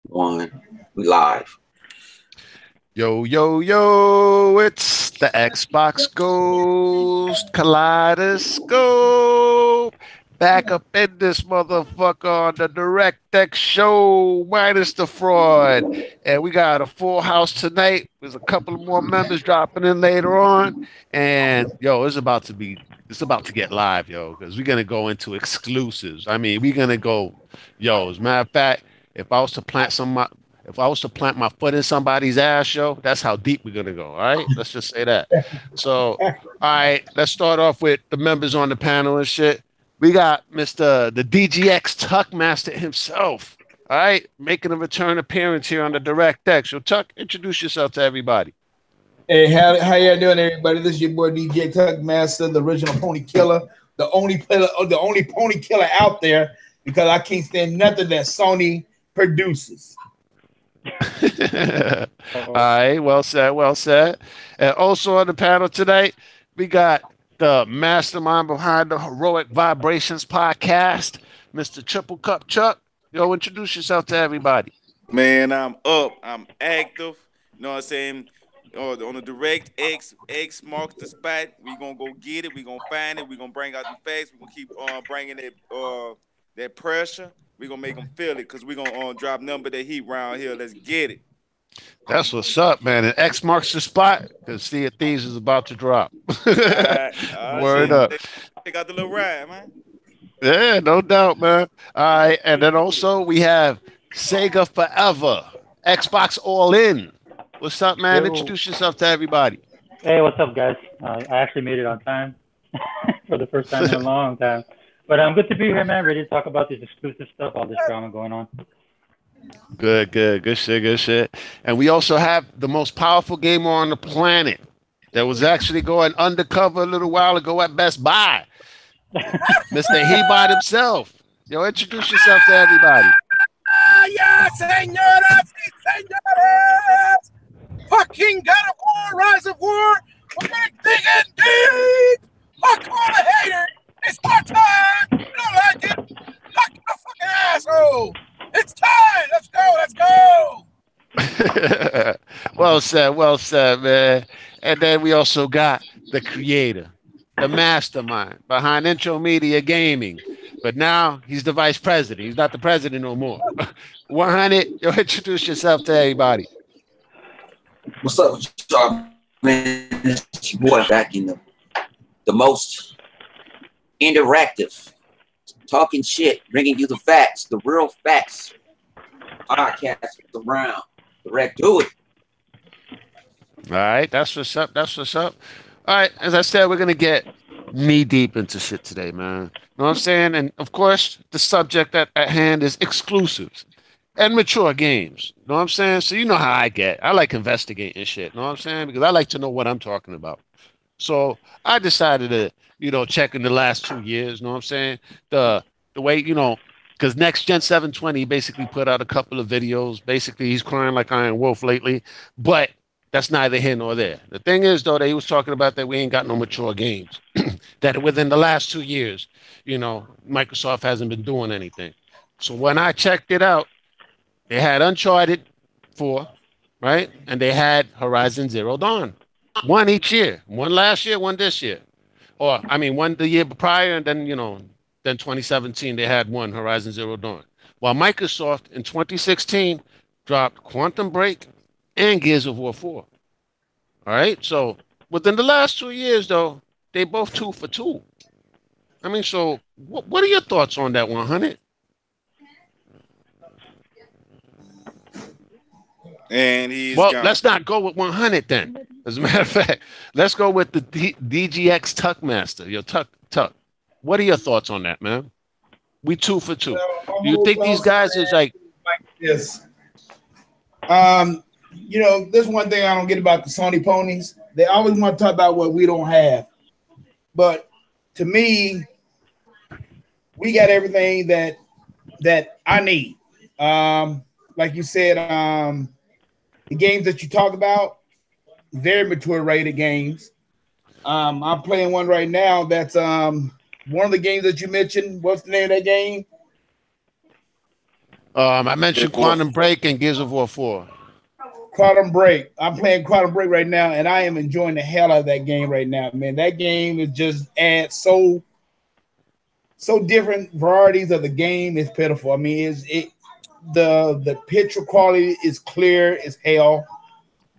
One, we live. Yo, yo, yo, it's the Xbox Ghost Kaleidoscope. Back up in this motherfucker on the DirectX show, minus the fraud. And we got a full house tonight. There's a couple of more members dropping in later on. And yo, it's about to get live, yo, because we're gonna go into exclusives. I mean, we're gonna go, yo, as a matter of fact, if I was to plant some if I was to plant my foot in somebody's ass, yo, that's how deep we're gonna go. All right, let's just say that. So, all right, let's start off with the members on the panel and shit. We got Mr. the DGX Tuckmaster himself. All right, making a return appearance here on the Direct X. So, Tuck, introduce yourself to everybody. Hey, how y'all doing, everybody? This is your boy DJ Tuck Master, the original Pony Killer, the only Pony Killer out there, because I can't stand nothing that Sony produces. All right, well said, well said. And also on the panel tonight, we got the mastermind behind the Heroic Vibrations podcast, Mr. Triple Cup Chuck. Yo, introduce yourself to everybody. Man, I'm up. I'm active. You know what I'm saying? On the direct X marks the spot. We gonna go get it. We gonna find it. We gonna bring out the facts. We gonna keep bringing that pressure. We gonna make them feel it because we gonna drop number that heat round here. Let's get it. That's what's up, man. And X marks the spot because Sea of Thieves is about to drop. Word Shit. up. Take out the little ride, man. Yeah, no doubt, man. All right, and then also we have Sega Forever, Xbox All In. What's up, man? Yo. Introduce yourself to everybody. Hey, what's up, guys? I actually made it on time for the first time in a long time. But I'm good to be here, man. Ready to talk about this exclusive stuff, all this drama going on. Good shit, good shit. And we also have the most powerful gamer on the planet that was actually going undercover a little while ago at Best Buy, Mr. Hebot himself. Yo, introduce yourself to everybody. Yeah, señoras y señores! Fucking God of War, Rise of War! We're gonna dig in deep! Fuck all the haters! It's my time! You don't like it? Fuck the fucking asshole! It's time! Let's go! Well said, man. And then we also got the creator, the mastermind behind Intro Media Gaming. But now he's the vice president. He's not the president no more. 100, yo, introduce yourself to everybody. What's up, y'all? Man, it's your boy back in the most interactive, talking shit, bringing you the facts, the real facts. Podcast around. Direct, do it. All right, that's what's up. That's what's up. All right, as I said, we're gonna get knee deep into shit today, man. You know what I'm saying? And of course, the subject at hand is exclusives and mature games. You know what I'm saying? So you know how I get. I like investigating shit. You know what I'm saying? Because I like to know what I'm talking about. So I decided to, check in the last 2 years. You know what I'm saying? The way, because Next Gen 720 basically put out a couple of videos. Basically, he's crying like Iron Wolf lately, but that's neither here nor there. The thing is, though, that he was talking about that we ain't got no mature games. That within the last 2 years, Microsoft hasn't been doing anything. So when I checked it out, they had Uncharted 4, right? And they had Horizon Zero Dawn. One each year. One last year, one this year. Or, I mean, one the year prior, and then 2017, they had one, Horizon Zero Dawn. While Microsoft in 2016 dropped Quantum Break and Gears of War 4. All right? So within the last 2 years, though, they both 2 for 2. I mean, so what are your thoughts on that 100? And he's Well, gone. let's not go with 100 then. As a matter of fact, let's go with the DGX Tuckmaster. Yo, Tuck. What are your thoughts on that, man? We 2 for 2. Do you think these guys is like this? There's one thing I don't get about the Sony ponies. They always want to talk about what we don't have. But to me, we got everything that I need. Like you said, the games that you talk about, very mature rated games. I'm playing one right now that's one of the games that you mentioned. What's the name of that game? I mentioned Quantum Break and Gears of War 4. Quantum Break. I'm playing Quantum Break right now, and I am enjoying the hell out of that game right now, man. That game is just adds so different varieties of the game. Is pitiful. I mean, the picture quality is clear as hell.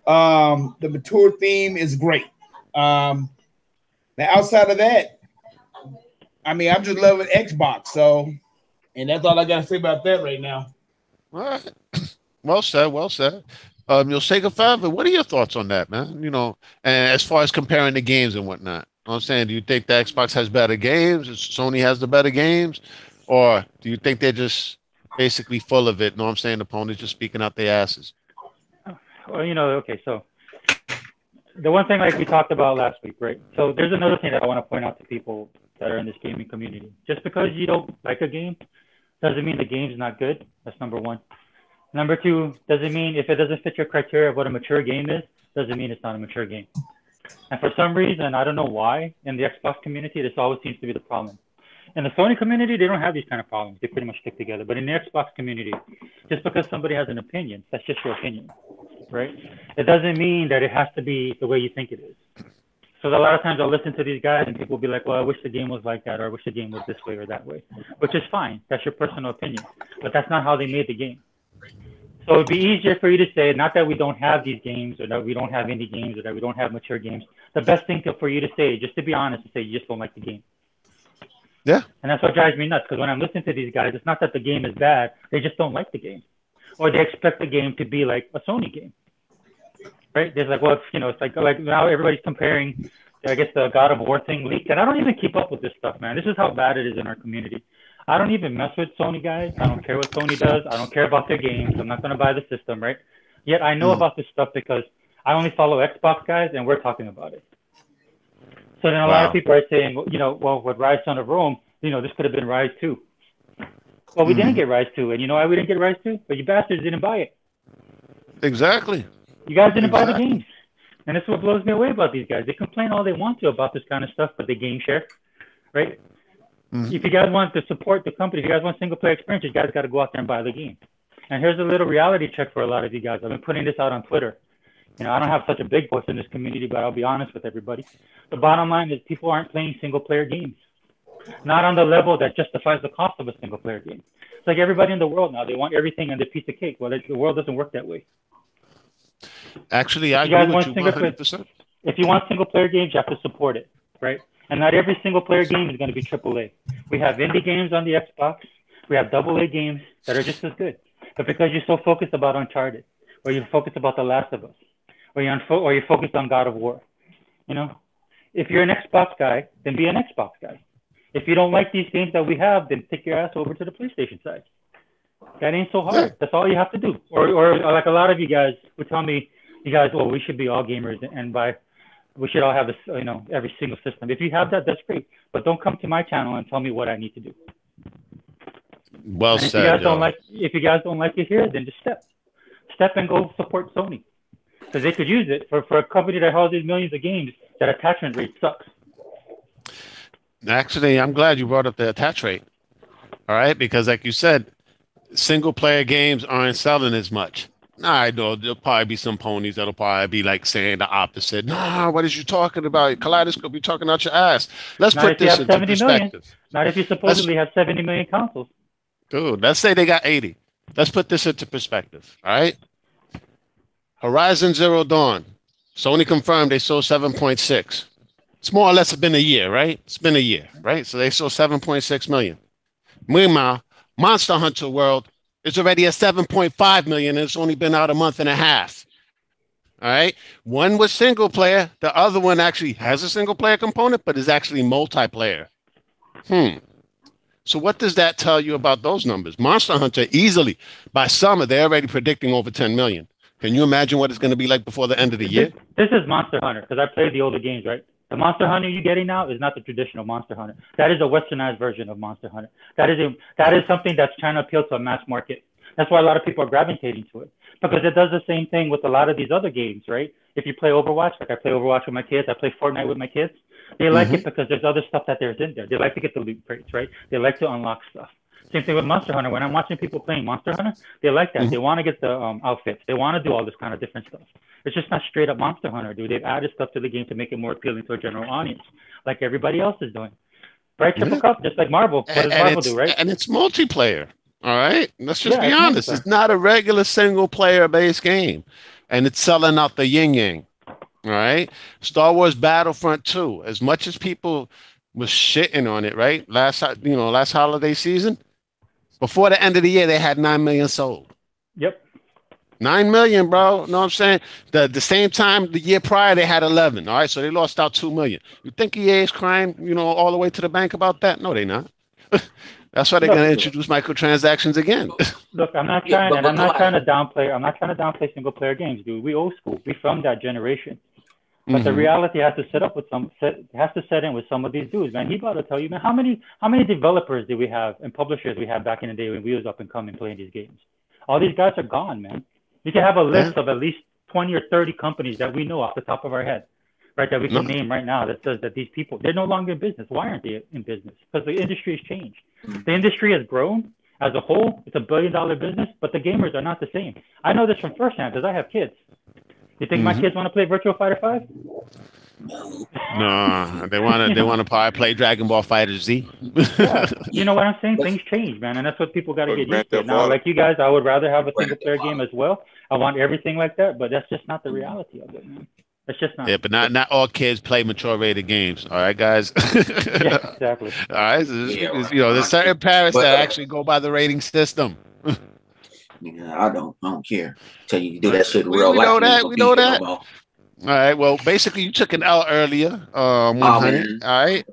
The mature theme is great. Now outside of that, I mean, I'm just loving Xbox. So, and that's all I got to say about that right now. All right. Well said. Well said. Sega Forever, what are your thoughts on that, man? You know, and as far as comparing the games and whatnot, you know what I'm saying, do you think the Xbox has better games? Sony has the better games, or do you think they're just basically full of it? You know what I'm saying? The ponies just speaking out their asses. Well, okay, so the one thing like we talked about last week, right? So there's another thing that I want to point out to people that are in this gaming community. Just because you don't like a game doesn't mean the game's not good. That's number one. Number two, doesn't mean if it doesn't fit your criteria of what a mature game is, doesn't mean it's not a mature game. And for some reason, I don't know why, in the Xbox community, this always seems to be the problem. In the Sony community, they don't have these kind of problems. They pretty much stick together. But in the Xbox community, just because somebody has an opinion, that's just your opinion, right? It doesn't mean that it has to be the way you think it is. So a lot of times I'll listen to these guys and people will be like, well, I wish the game was like that, or I wish the game was this way or that way, which is fine. That's your personal opinion. But that's not how they made the game. So it'd be easier for you to say, not that we don't have these games, or that we don't have indie games, or that we don't have mature games. The best thing for you to say, just to be honest, is say you just don't like the game. Yeah. And that's what drives me nuts, because when I'm listening to these guys, it's not that the game is bad, they just don't like the game. Or they expect the game to be like a Sony game. Right? There's like, well, it's like now everybody's comparing, I guess the God of War thing leaked, and I don't even keep up with this stuff, man. This is how bad it is in our community. I don't even mess with Sony guys. I don't care what Sony does. I don't care about their games. I'm not going to buy the system, right? Yet I know about this stuff because I only follow Xbox guys, and we're talking about it. So then a lot of people are saying, well, with Rise Son of Rome, this could have been Rise 2. Well, we didn't get Rise 2, and you know why we didn't get Rise 2? But you bastards didn't buy it. Exactly. You guys didn't buy the games. And this is what blows me away about these guys. They complain all they want to about this kind of stuff, but they game share, right? Mm-hmm. If you guys want to support the company, if you guys want single player experience, you guys got to go out there and buy the game. And here's a little reality check for a lot of you guys. I've been putting this out on Twitter. I don't have such a big voice in this community, but I'll be honest with everybody. The bottom line is people aren't playing single player games. Not on the level that justifies the cost of a single player game. It's like everybody in the world now, they want everything on the piece of cake. Well, the world doesn't work that way. Actually, I agree with you 100%. If you want single player games, you have to support it, right? And not every single player game is going to be AAA. We have indie games on the Xbox. We have AA games that are just as good. But because you're so focused about Uncharted, or you're focused about The Last of Us, or you're focused on God of War, if you're an Xbox guy, then be an Xbox guy. If you don't like these games that we have, then take your ass over to the PlayStation side. That ain't so hard. That's all you have to do. Or like a lot of you guys would tell me, you guys, well, we should be all gamers and we should all have this, every single system. If you have that, that's great. But don't come to my channel and tell me what I need to do. Well and said. If you guys don't like it here, then just step and go support Sony, because they could use it for a company that houses millions of games. That attachment rate sucks. Actually, I'm glad you brought up the attach rate. All right, because like you said, single player games aren't selling as much. I know there'll probably be some ponies that'll probably be like saying the opposite. Nah, what is you talking about? Kaleidoscope, you talking out your ass. Let's put this into perspective. Not if you supposedly have 70 million consoles. Dude, let's say they got 80. Let's put this into perspective. All right. Horizon Zero Dawn. Sony confirmed they sold 7.6. It's more or less been a year, right? It's been a year, right? So they sold 7.6 million. Meanwhile, Monster Hunter World is already at 7.5 million, and it's only been out a month and a half. All right. One was single player. The other one actually has a single player component, but is actually multiplayer. So what does that tell you about those numbers? Monster Hunter easily, by summer, they're already predicting over 10 million. Can you imagine what it's going to be like before the end of the year? This is Monster Hunter, because I played the older games, right? The Monster Hunter you're getting now is not the traditional Monster Hunter. That is a westernized version of Monster Hunter. That is something that's trying to appeal to a mass market. That's why a lot of people are gravitating to it, because it does the same thing with a lot of these other games, right? If you play Overwatch, like I play Overwatch with my kids, I play Fortnite with my kids. They like it because there's other stuff that there's in there. They like to get the loot crates, right? They like to unlock stuff. Same thing with Monster Hunter. When I'm watching people playing Monster Hunter, they like that. They want to get the outfits. They want to do all this kind of different stuff. It's just not straight up Monster Hunter, dude. They've added stuff to the game to make it more appealing to a general audience, like everybody else is doing. Right, Triple Cup, just like Marvel. What does Marvel do, right? And it's multiplayer. All right, let's just be it's honest. multiplayer. It's not a regular single player based game, and it's selling out the yin yang. All right, Star Wars Battlefront 2. As much as people was shitting on it, right? Last holiday season, before the end of the year, they had 9 million sold. Yep. 9 million, bro. Know what I'm saying? The same time the year prior they had 11. All right, so they lost out 2 million. You think EA is crying, all the way to the bank about that? No, they not. That's why they're going to introduce microtransactions again. Look, I'm not trying to downplay. I'm not trying to downplay single player games, dude. We old school. We from that generation. But the reality has to set in with some of these dudes, man. He got to tell you, man, how many developers did we have and publishers we had back in the day when we was up and coming playing these games? All these guys are gone, man. You can have a list of at least 20 or 30 companies that we know off the top of our head, right? That we can name right now that says that these people, they're no longer in business. Why aren't they in business? Because the industry has changed. The industry has grown as a whole. It's $1 billion business, but the gamers are not the same. I know this from firsthand because I have kids. You think my kids want to play Virtua Fighter 5? No, they want to probably play Dragon Ball Fighter Z. Yeah. You know what I'm saying? Things change, man, and that's what people got to get used to. Now, like you guys, I would rather have a single player game as well. I want everything like that, but that's just not the reality of it, man. It's just not. Yeah, but not all kids play mature rated games. All right, guys. Yeah, exactly. All right, there's certain parents that actually go by the rating system. Yeah, I don't care. Tell you do that shit in real life. We know that. All right. Well, basically, you took an L earlier, 100. All right.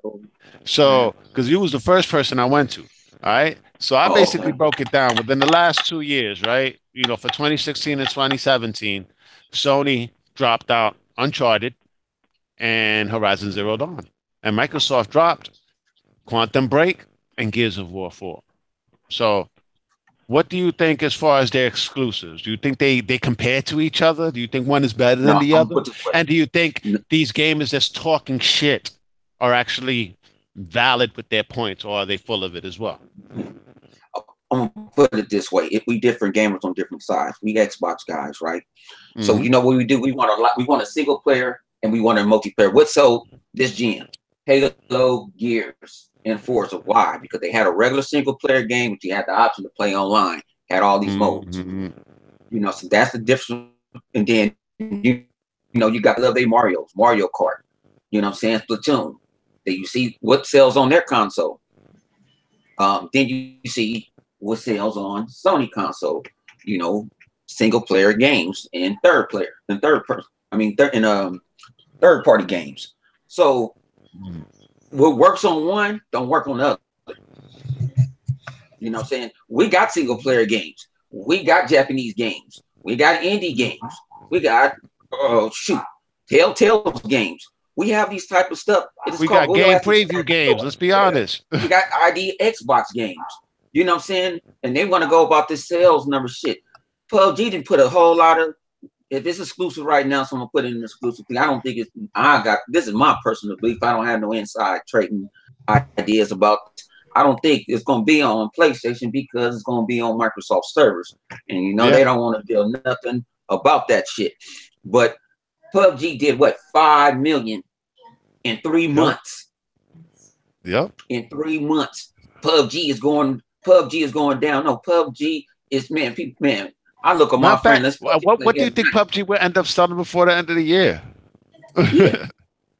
So, because you was the first person I went to. All right. So I basically broke it down within the last 2 years, right? For 2016 and 2017, Sony dropped out Uncharted and Horizon Zero Dawn, and Microsoft dropped Quantum Break and Gears of War 4. So, what do you think as far as their exclusives? Do you think they compare to each other? Do you think one is better than the other? And do you think these gamers that's talking shit are actually valid with their points, or are they full of it as well? I'm gonna put it this way: if we different gamers on different sides, we Xbox guys, right? So you know what we do? We want a single player and we want a multiplayer. What sold this gen? Halo, Gears, and Forza. Why? Because they had a regular single player game, but you had the option to play online. Had all these modes. So that's the difference. And then you got the other Mario Kart. You know what I'm saying? Splatoon. Then you see what sells on their console. Then you see what sells on Sony console. Single player games and third party games. So what works on one don't work on the other. You know what I'm saying? We got single player games. We got Japanese games. We got indie games. We got Telltale games. We have these type of stuff. We got game preview games. Let's be honest. We got ID Xbox games. You know what I'm saying? And they want to go about this sales number shit. PUBG didn't put a whole lot of. If it's exclusive right now, so I'm gonna put it in exclusive. I don't think it's. This is my personal belief. I don't have no inside trading ideas about. I don't think it's gonna be on PlayStation because it's gonna be on Microsoft servers, and they don't want to deal nothing about that shit. But PUBG did what 5 million in 3 months. Yep. In 3 months, PUBG is going down. No, PUBG is man. I look at my friend. What do you think PUBG will end up selling before the end of the year? Yeah.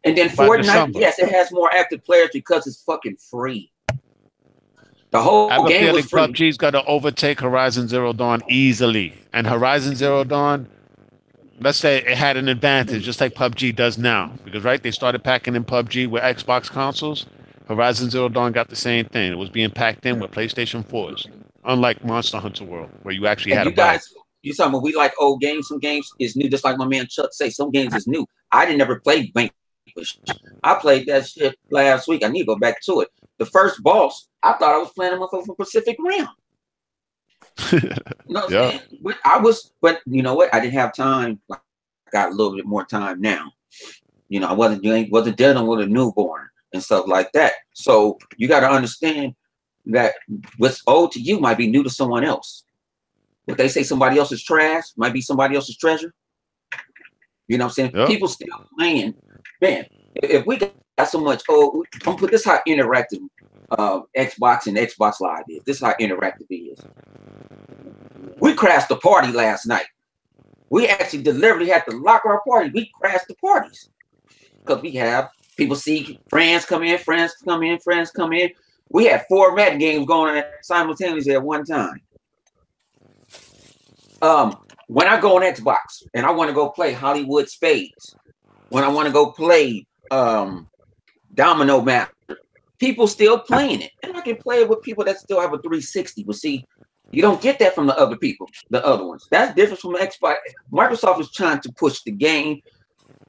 And then Fortnite, yes, it has more active players because it's fucking free. The whole game was free. PUBG's got to overtake Horizon Zero Dawn easily, and Horizon Zero Dawn, let's say it had an advantage, just like PUBG does now, because they started packing in PUBG with Xbox consoles. Horizon Zero Dawn got the same thing. It was being packed in with PlayStation 4s. Unlike Monster Hunter World, where you actually had you talking about we like old games. Some games is new, just like my man Chuck say. Some games is new. I didn't ever play Vanquish. I played that shit last week. I need to go back to it. The first boss, I thought I was playing him for Pacific Rim. Yeah. But you know what? I didn't have time. I got a little bit more time now. I wasn't dealing with a newborn and stuff like that. So you got to understand. that what's old to you might be new to someone else. What they say somebody else's trash might be somebody else's treasure. You know what I'm saying? Yep. People still playing. Man, if we got so much, don't put this how interactive Xbox and Xbox Live is. This is how interactive it is. We crashed the party last night. We actually deliberately had to lock our party. We crashed the parties because we have people see friends come in, friends come in, friends come in. We had 4 Madden games going on simultaneously at one time. When I go on Xbox and I want to go play Hollywood Spades, when I want to go play Domino Master, people still playing it, and I can play it with people that still have a 360. But see, you don't get that from the other people, the other ones. That's different from Xbox. Microsoft is trying to push the game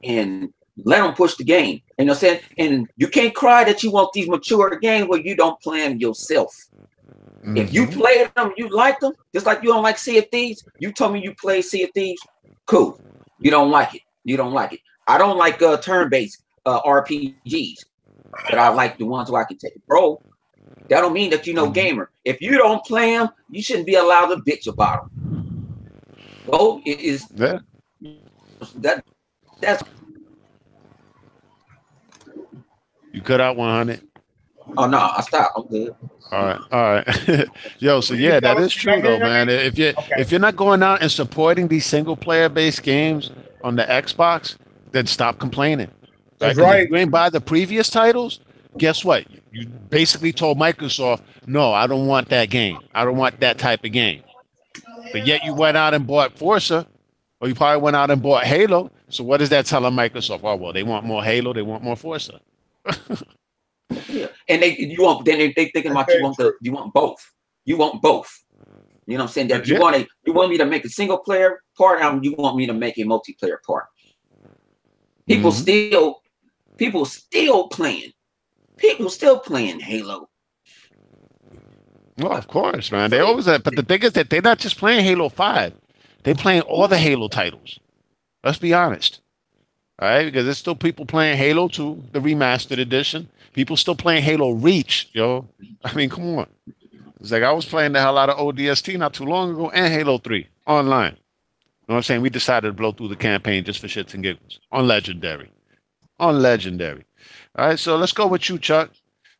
and let them push the game. And you know what I'm saying? And you can't cry that you want these mature games where you don't play them yourself. If you play them, you like them, just like you don't like Sea of Thieves. You told me you play Sea of Thieves. Cool. You don't like it. You don't like it. I don't like turn-based RPGs, but I like the ones where I can take it. Bro, that don't mean that you know gamer. If you don't play them, you shouldn't be allowed to bitch about them. Well, it is that's you cut out 100. Oh no, I stopped. I'm good. All right. Yo, so yeah, that is true though, man. If you're not going out and supporting these single player based games on the Xbox, then stop complaining. That's right. If you ain't buy the previous titles, guess what? You basically told Microsoft, no, I don't want that game. I don't want that type of game. But yet you went out and bought Forza, or you probably went out and bought Halo. So what is that telling Microsoft? Oh, well, they want more Halo, they want more Forza. Yeah, and they thinking about you want both. You want both. You know what I'm saying? That you want me to make a single player part, and you want me to make a multiplayer part. People still playing. People still playing Halo. Well, of course, man. They always have, but the thing is that they're not just playing Halo 5. They're playing all the Halo titles. Let's be honest. All right, because there's still people playing Halo 2, the remastered edition. People still playing Halo Reach, yo. I mean, come on. It's like I was playing the hell out of ODST not too long ago and Halo 3 online. You know what I'm saying? We decided to blow through the campaign just for shits and giggles on Legendary. On Legendary. All right, so let's go with you, Chuck.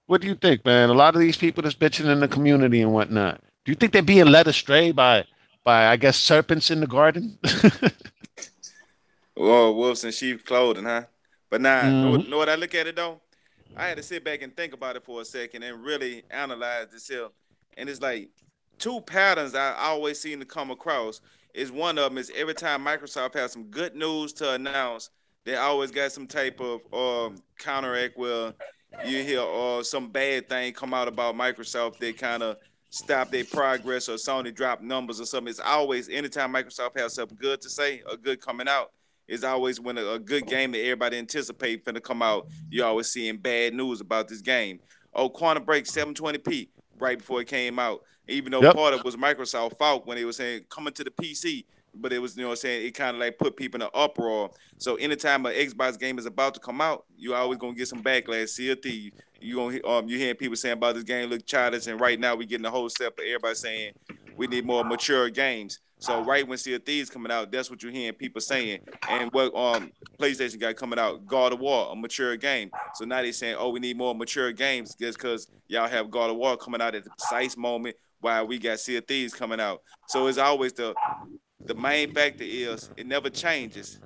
What do you think, man? A lot of these people that's bitching in the community and whatnot. Do you think they're being led astray by I guess, serpents in the garden? Well, wolves in sheep clothing, huh? But now, know what I look at it though? I had to sit back and think about it for a second and really analyze this here. And it's like 2 patterns I always seem to come across. Is one of them is every time Microsoft has some good news to announce, they always got some type of counteract where you hear some bad thing come out about Microsoft. They kind of stop their progress or Sony drop numbers or something. It's always anytime Microsoft has something good to say or good coming out. It's always when a good game that everybody anticipates finna come out, you're always seeing bad news about this game. Oh, Quantum Break 720p right before it came out. Even though part of it was Microsoft fault when they were saying coming to the PC, but it was, you know what I'm saying, it kind of like put people in an uproar. So anytime an Xbox game is about to come out, you always gonna get some backlash. Sea of Thieves, you hearing people saying about this game look childish, and right now we getting the whole step of everybody saying we need more mature games. So right when Sea of Thieves coming out, that's what you're hearing people saying. And what PlayStation got coming out, God of War, a mature game. So now they're saying, oh, we need more mature games just because y'all have God of War coming out at the precise moment while we got Sea of Thieves coming out. So it's always the main factor is it never changes.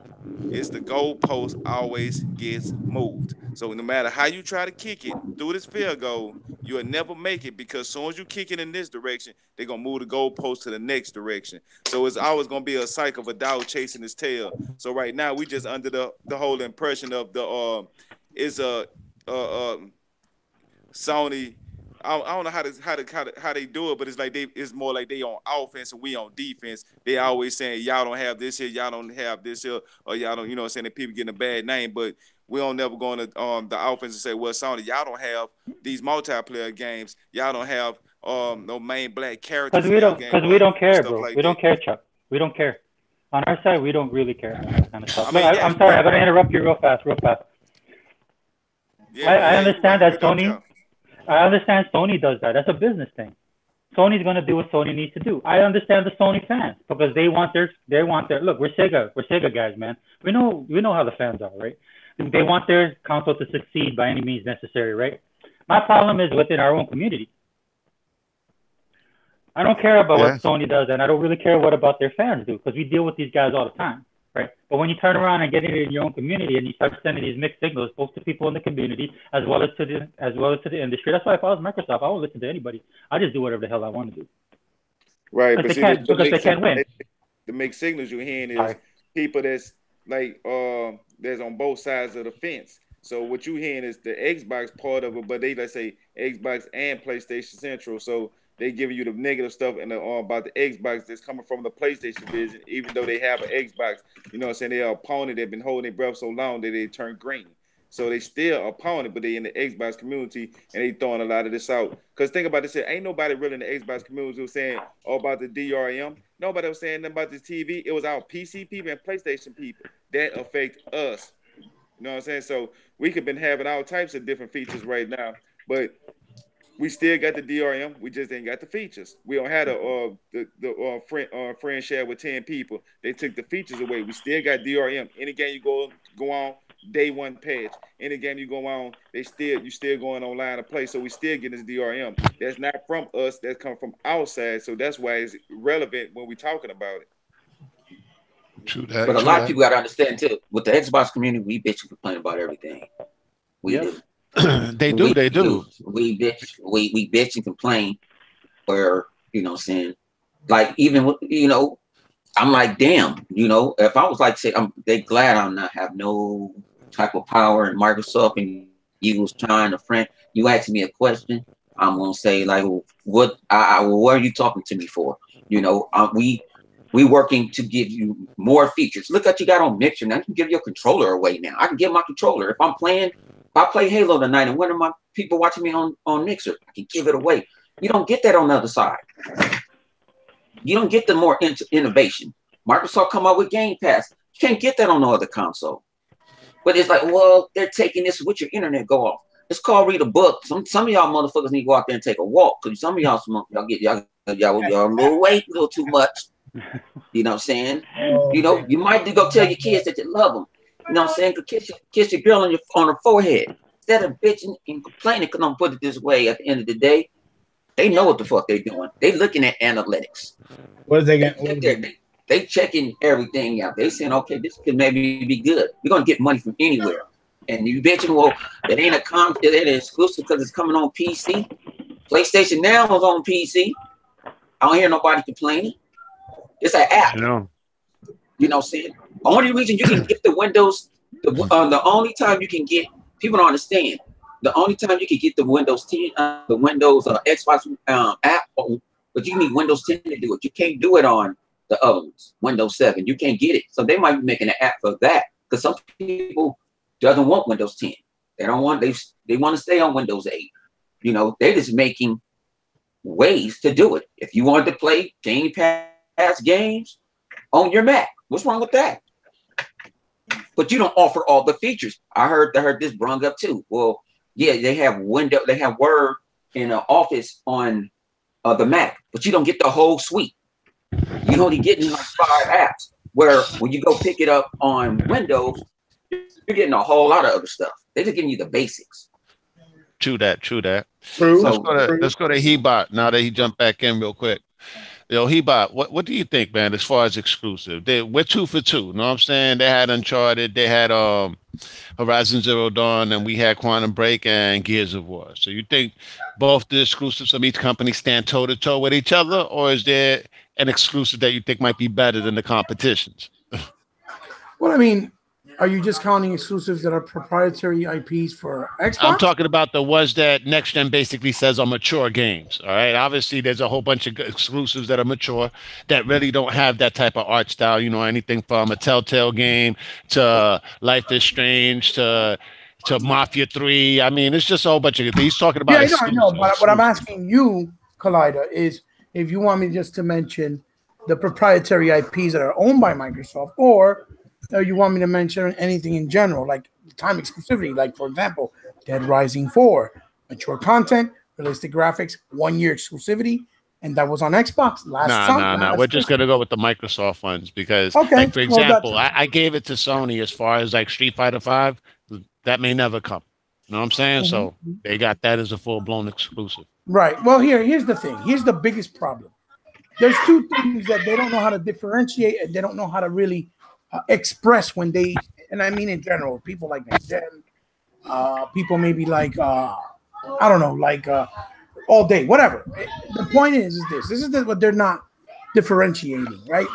It's the goalpost always gets moved. So no matter how you try to kick it through this field goal, you'll never make it because as soon as you kick it in this direction, they're going to move the goalpost to the next direction. So it's always going to be a cycle of a dog chasing his tail. So right now we just under the whole impression of the Sony. I don't know how they do it, but it's like it's more like they on offense and we on defense. They always saying y'all don't have this here, y'all don't have this here, or y'all don't, you know what I'm saying, that people getting a bad name, but we don't never go on the offense and say, well, Sony, y'all don't have these multiplayer games, y'all don't have no main black characters. Because we don't care, bro. Like we don't care, Chuck. We don't care. On our side, we don't really care about that kind of stuff. I'm sorry, I'm gonna interrupt you real fast. Yeah, I understand that Sony. I understand Sony does that. That's a business thing. Sony's gonna do what Sony needs to do. I understand the Sony fans because they want their look. We're Sega guys, man. We know how the fans are, right? They want their console to succeed by any means necessary, right? My problem is within our own community. I don't care about what Sony does, and I don't really care what about their fans do because we deal with these guys all the time, right? But when you turn around and get it in your own community and you start sending these mixed signals both to people in the community as well as to the industry, that's why if I was Microsoft, I won't listen to anybody. I just do whatever the hell I want to do. Right, but because they can't win. The mixed signals you're hearing is people that's like that's on both sides of the fence. So what you hearing is the Xbox part of it, but they let's say Xbox and PlayStation Central. So they giving you the negative stuff and about the Xbox that's coming from the PlayStation division, even though they have an Xbox. You know what I'm saying? Their opponent, they've been holding their breath so long that they turn green. So they still opponent, but they in the Xbox community and they throwing a lot of this out. Because think about this, ain't nobody really in the Xbox community who was saying about the DRM. Nobody was saying nothing about this TV. It was our PC people and PlayStation people that affect us. You know what I'm saying? So we could been having all types of different features right now, but we still got the DRM. We just ain't got the features. We don't have the friend share with 10 people. They took the features away. We still got DRM. Any game you go on, day one patch. Any game you go on, you still going online to play. So we still getting this DRM. That's not from us. That's come from outside. So that's why it's relevant when we talking about it. True that. But a lot of people got to understand too. With the Xbox community, we bitch and complain about everything. We do. They do. We bitch and complain. Where you know, saying like even you know, I'm like, damn, you know, if I was like, say, they glad I'm not have no type of power in Microsoft, and you was trying to friend, you asked me a question, I'm gonna say like, what are you talking to me for? You know, we working to give you more features. Look what you got on Mixer. Now you can give your controller away now. I can give my controller. If I play Halo tonight and one of my people watching me on Mixer, I can give it away. You don't get that on the other side. You don't get the more innovation. Microsoft come out with Game Pass. You can't get that on no other console. But it's like, well, they're taking this with your internet go off. It's called read a book. Some of y'all motherfuckers need to go out there and take a walk because some of y'all a little weight, a little too much. You know what I'm saying? You know, you might go tell your kids that you love them. You know what I'm saying? Kiss your girl on her forehead. Instead of bitching and complaining, because I'm put it this way, at the end of the day, they know what the fuck they're doing. They looking at analytics. What is they getting? They checking everything out. They saying, okay, this could maybe be good. We're gonna get money from anywhere. And you bitching, well, it ain't it ain't exclusive because it's coming on PC. PlayStation Now is on PC. I don't hear nobody complaining. It's an app. You know what I'm saying? The only reason you can get the Windows, the only time you can get, people don't understand, the only time you can get the Windows 10, the Windows Xbox app, but you need Windows 10 to do it. You can't do it on the other ones, Windows 7. You can't get it. So they might be making an app for that because some people doesn't want Windows 10. They don't want, they want to stay on Windows 8. You know, they're just making ways to do it. If you want to play Game Pass games on your Mac, what's wrong with that? But you don't offer all the features. I heard this brung up too. Well, yeah, they have Word in an Office on the Mac, but you don't get the whole suite. You only getting like 5 apps. Where when you go pick it up on Windows, you're getting a whole lot of other stuff. They're just giving you the basics. True that. True. Let's go to Hebot now that he jumped back in real quick. Yo, Hebot, what do you think, man, as far as exclusive? We're 2 for 2. You know what I'm saying? They had Uncharted, they had Horizon Zero Dawn, and we had Quantum Break and Gears of War. So you think both the exclusives of each company stand toe-to-toe with each other, or is there an exclusive that you think might be better than the competitions? Well, I mean, are you just counting exclusives that are proprietary IPs for Xbox? I'm talking about the ones that Next Gen basically says are mature games. All right. Obviously, there's a whole bunch of exclusives that are mature that really don't have that type of art style. You know, anything from a Telltale game to Life is Strange to Mafia 3. I mean, it's just a whole bunch of. He's talking about. Yeah, I know. But what I'm asking you, Collider, is if you want me just to mention the proprietary IPs that are owned by Microsoft, or you want me to mention anything in general, like time exclusivity, like, for example, Dead Rising 4, mature content, realistic graphics, 1 year exclusivity, and that was on Xbox last summer. Nah. We're just gonna go with the Microsoft ones because, Okay, like, for well, example, I gave it to Sony as far as like Street Fighter 5. That may never come. You know what I'm saying? So they got that as a full-blown exclusive. Right. Well, here's the thing. Here's the biggest problem. There's two things that they don't know how to differentiate, and they don't know how to really express when they, and I mean in general, people like next gen, people maybe like I don't know, like all day, whatever. The point is this. This is what they're not differentiating, right?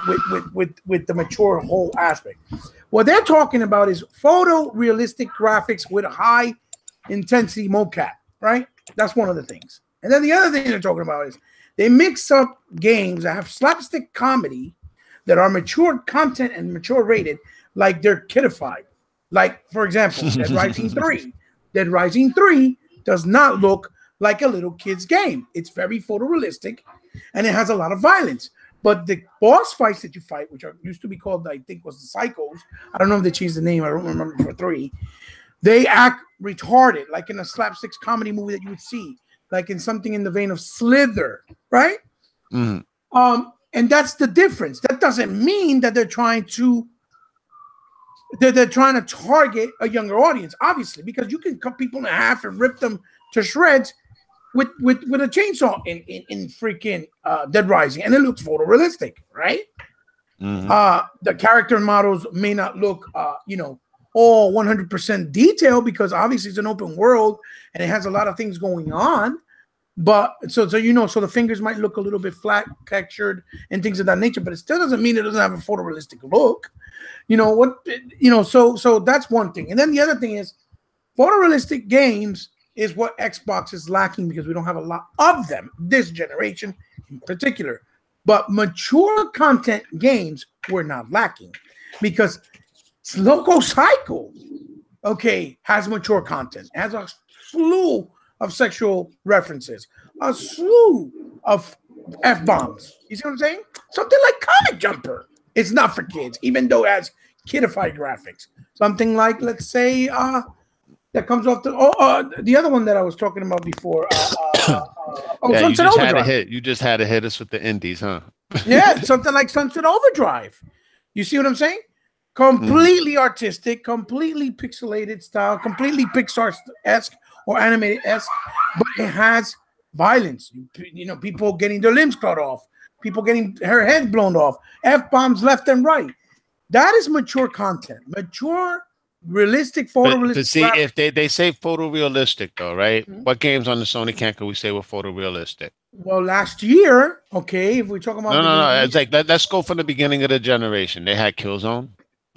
With the mature whole aspect. What they're talking about is photorealistic graphics with high intensity mocap, right? That's one of the things. And then the other thing they're talking about is they mix up games that have slapstick comedy that are mature content and mature rated, like they're kidified. Like, for example, Dead Rising 3. Dead Rising 3 does not look like a little kid's game. It's very photorealistic, and it has a lot of violence. But the boss fights that you fight, which used to be called, I think, was the Psychos. I don't know if they changed the name. I don't remember for 3. They act retarded, like in a slapstick comedy movie that you would see, like in something in the vein of Slither, right? And that's the difference. That doesn't mean that they're trying to target a younger audience, obviously, because you can cut people in half and rip them to shreds with a chainsaw in freaking Dead Rising, and it looks photorealistic, right? The character models may not look, all 100% detail because obviously it's an open world and it has a lot of things going on. But so the fingers might look a little bit flat textured and things of that nature, but it still doesn't mean it doesn't have a photorealistic look. So that's one thing. And then the other thing is photorealistic games is what Xbox is lacking because we don't have a lot of them, this generation in particular. But mature content games were not lacking because Loco Cycle, has mature content, has a slew of sexual references, a slew of F-bombs. You see what I'm saying? Something like Comic Jumper. It's not for kids, even though it has kidified graphics. Something like, let's say, that comes off the other one that I was talking about before. Sunset Overdrive. You just had to hit us with the indies, huh? Yeah, something like Sunset Overdrive. You see what I'm saying? Completely artistic, completely pixelated style, completely Pixar-esque or animated-esque, but it has violence. People getting their limbs cut off, people getting her head blown off, F-bombs left and right. That is mature content. Mature, realistic, photorealistic. But see, if they say photorealistic, though, right? What games on the Sony can we say were photorealistic? Well, last year, if we're talking about... No. It's like, let's go from the beginning of the generation. They had Killzone.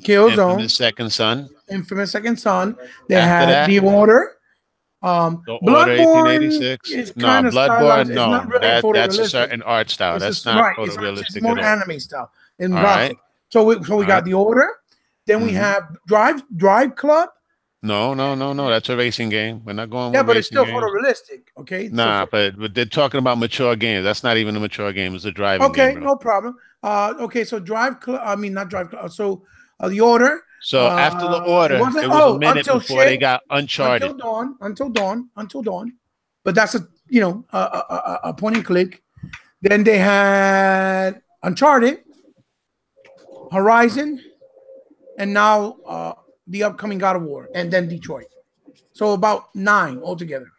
Infamous Second Son. They had The Order. Bloodborne 1886. Is kind of Bloodborne, stylized. no. Really That's a certain art style. That's not photorealistic. It's more anime style in graphic. So we got The Order. Then we have Drive Club. No. That's a racing game. We're not going. Yeah, but it's still photorealistic. Okay. But they're talking about mature games. That's not even a mature game. It's a driving game. Okay, no problem. So Drive Club. I mean, not Drive Club. So The Order. So after The Order, it was a minute before they got Uncharted. Until dawn. But that's a point and click. Then they had Uncharted, Horizon, and now the upcoming God of War, and then Detroit. So about 9 altogether.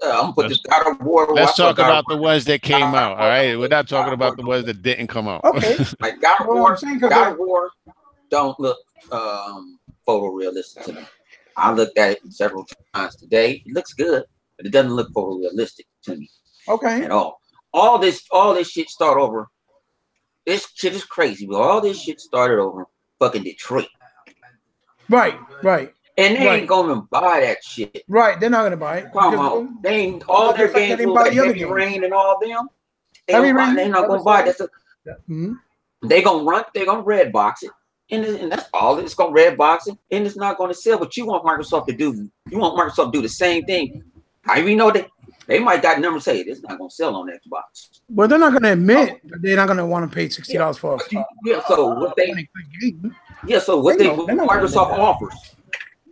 I'm gonna put this God of War. Let's talk about the ones that came out. All right, we're not talking about the ones that didn't come out. Okay, like God of War don't look photorealistic to me. I looked at it several times today. It looks good, but it doesn't look photorealistic to me. Okay, at all. All this shit start over. This shit is crazy, but all this shit started over fucking Detroit. Right. And they ain't gonna buy that shit. Right, they're not gonna buy it. Come on, they ain't all their games will like Heavy Rain and all them. They're not gonna buy it. They gonna red box it, and that's all. It's gonna red box it, and it's not gonna sell. But you want Microsoft to do. You want Microsoft to do the same thing. I even know that they might got numbers say it's not gonna sell on Xbox. Well, they're not gonna admit that they're not gonna want to pay $60 for. So what Microsoft offers.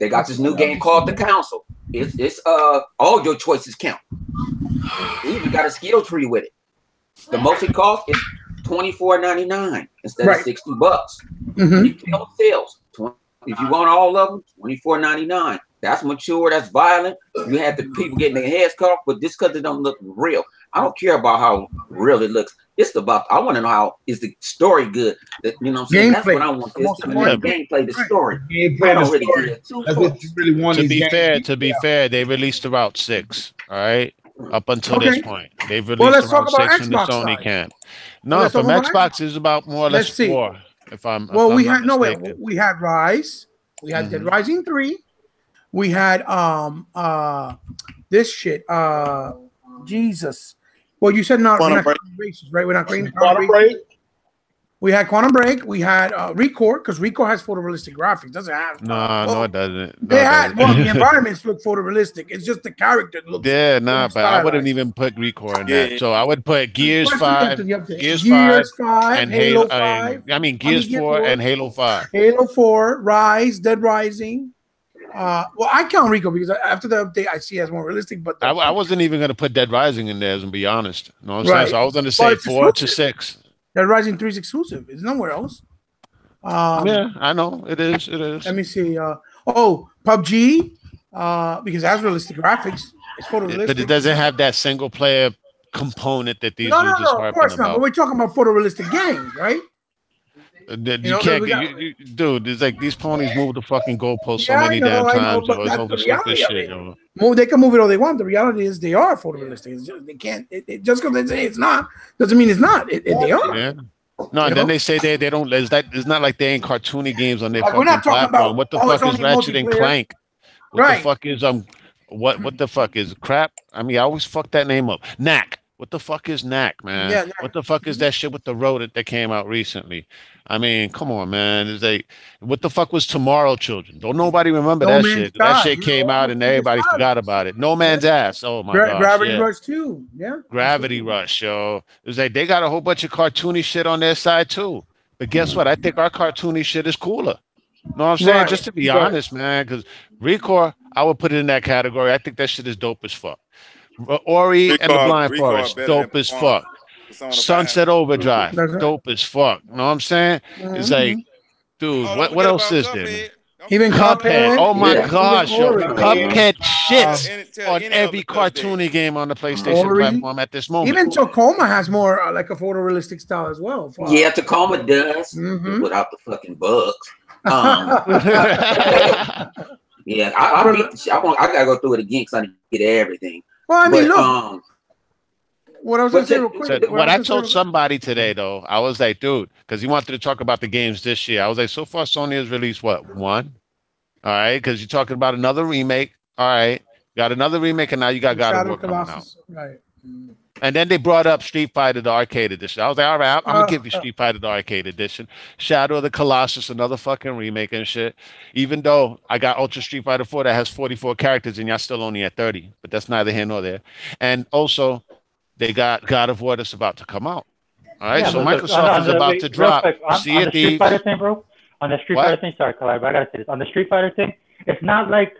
They got this new game called The Council. It's all your choices count. We even got a skill tree with it. The most it costs is $24.99 instead of $60. Mm-hmm. You kill sales. If you want all of them, $24.99. That's mature. That's violent. You have the people getting their heads cut off, but just because it don't look real, I don't care about how real it looks. It's about I want to know how is the story good. That you know what I'm saying. That's what I want. This gameplay, the story. Gameplay, I don't the really story. care. That's what you really want. To be fair, they released Route 6. All right. Up until this point, they've released let's talk Route about 6 in the Xbox Sony side. camp. No, from Xbox is about more or less 4. If I'm we not had mistaken. we had Rise, we had Dead Rising 3, we had this shit Jesus. Well, you said not races, right? We're not creating Quantum Break. We had Quantum Break. We had Recore, because Recore has photorealistic graphics. Doesn't have no, it doesn't. They had the environments look photorealistic. It's just the character looks. Yeah, but I wouldn't even put Recore in that. So I would put Gears 5, Gears 5, and Halo 5. Gears 4 and Halo 5. Halo 4, Rise, Dead Rising. Well, I count Rico because after the update, I see it as more realistic. But I wasn't even going to put Dead Rising in there, to be honest. You know what I'm saying? So I was going to say 4 to 6. Dead Rising 3 is exclusive. It's nowhere else. Yeah, I know. It is. Let me see. PUBG, because it has realistic graphics. It's photorealistic. But it doesn't have that single player component that these dudes are of course not. But we're talking about photorealistic games, right? You can't get dude. It's like these ponies move the fucking goalpost so many damn times. It's over stupid shit. They can move it all they want. The reality is they are photorealistic. It's just, they can't. Just because they say it's not doesn't mean it's not. They are. Yeah. No, and then they say they don't. It's not like they ain't cartoony games on their fucking platform. About, what the fuck is Ratchet and Clank? What the fuck is What the fuck is crap? I mean, I always fuck that name up. Knack. What the fuck is Knack, man? Yeah, what the fuck is that shit with the rodent that came out recently? I mean, come on, man. It's like, what the fuck was Tomorrow Children? Don't nobody remember that shit. That shit came out and everybody forgot about it. No Man's Ass. Oh my god. Gravity Rush 2. Yeah. Gravity Rush, yo. It was like they got a whole bunch of cartoony shit on their side too. But guess what? I think our cartoony shit is cooler. You know what I'm saying? Just to be honest, man, because Recore, I would put it in that category. I think that shit is dope as fuck. Ori and the Blind Forest, dope as fuck. Sunset Overdrive, dope as fuck. You know what I'm saying? It's like, dude, what else is there? Man? Even Cuphead. Oh my gosh, yo. Cuphead shits on every cartoony game on the PlayStation platform at this moment. Even Tacoma has more like a photorealistic style as well. Yeah, Tacoma does without the fucking bugs. Yeah, I gotta go through it again because I didn't get everything. Well, I mean, look. What I was going to say real quick. What I told somebody today, though, I was like, dude, because he wanted to talk about the games this year. I was like, so far, Sony has released what? 1? All right, because you're talking about another remake. All right, got another remake, and now you got God of War coming out. Right. And then they brought up Street Fighter, the arcade edition. I was like, all right, I'm going to give you Street Fighter, the arcade edition. Shadow of the Colossus, another fucking remake and shit. Even though I got Ultra Street Fighter 4 that has 44 characters and y'all still only at 30. But that's neither here nor there. And also, they got God of War that's about to come out. All right, so Microsoft is about to drop. See it, the Street Fighter thing, bro? On the Street Fighter thing, sorry, Clive, I got to say this. On the Street Fighter thing, it's not like,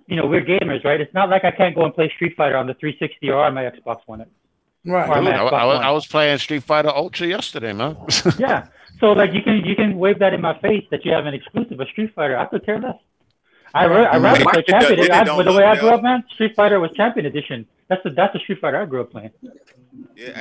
we're gamers, right? It's not like I can't go and play Street Fighter on the 360 or on my Xbox One. Right. Dude, I was playing Street Fighter Ultra yesterday, man. Yeah. So like you can wave that in my face that you have an exclusive of Street Fighter. I could care less. I rather play Champion. With the way I grew up, man, Street Fighter was Champion Edition. That's the Street Fighter I grew up playing. Yeah,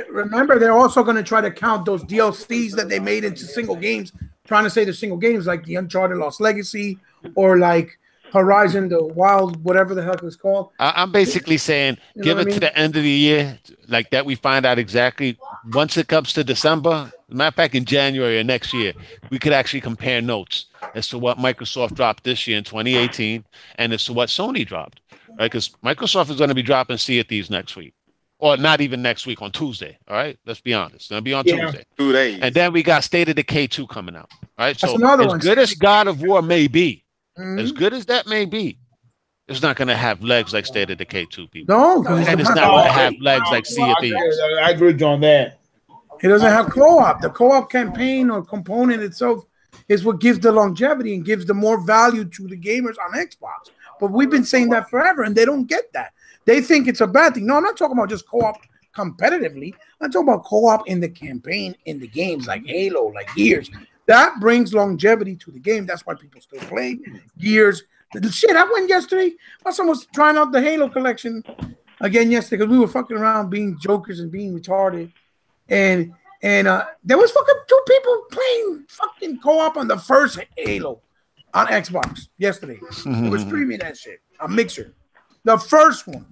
remember, they're also going to try to count those DLCs that they made into single games, trying to say they're single games like the Uncharted Lost Legacy or like Horizon, the Wild, whatever the heck it's called. I'm basically saying, give it to the end of the year, like that. We find out exactly once it comes to December. Matter of fact, in January of next year, we could actually compare notes as to what Microsoft dropped this year in 2018 and as to what Sony dropped. Right, because Microsoft is going to be dropping Sea of Thieves next week, or not even next week, on Tuesday. All right, let's be honest, it's going to be on Tuesday. 2 days, and then we got State of Decay 2 coming out. All right, so as good as God of War may be. As good as that may be, it's not going to have legs like State of Decay 2, people. No, and it's not going to have legs like Sea of Thieves. I agree on that. It doesn't have co-op. The co-op campaign or component itself is what gives the longevity and gives the more value to the gamers on Xbox. But we've been saying that forever, and they don't get that. They think it's a bad thing. No, I'm not talking about just co-op competitively. I'm talking about co-op in the campaign, in the games like Halo, like Gears. That brings longevity to the game. That's why people still play Gears. The shit, I went yesterday. My son was trying out the Halo collection again yesterday because we were fucking around being jokers and being retarded. And there was fucking 2 people playing fucking co-op on the first Halo on Xbox yesterday. They were streaming that shit on Mixer. The first one.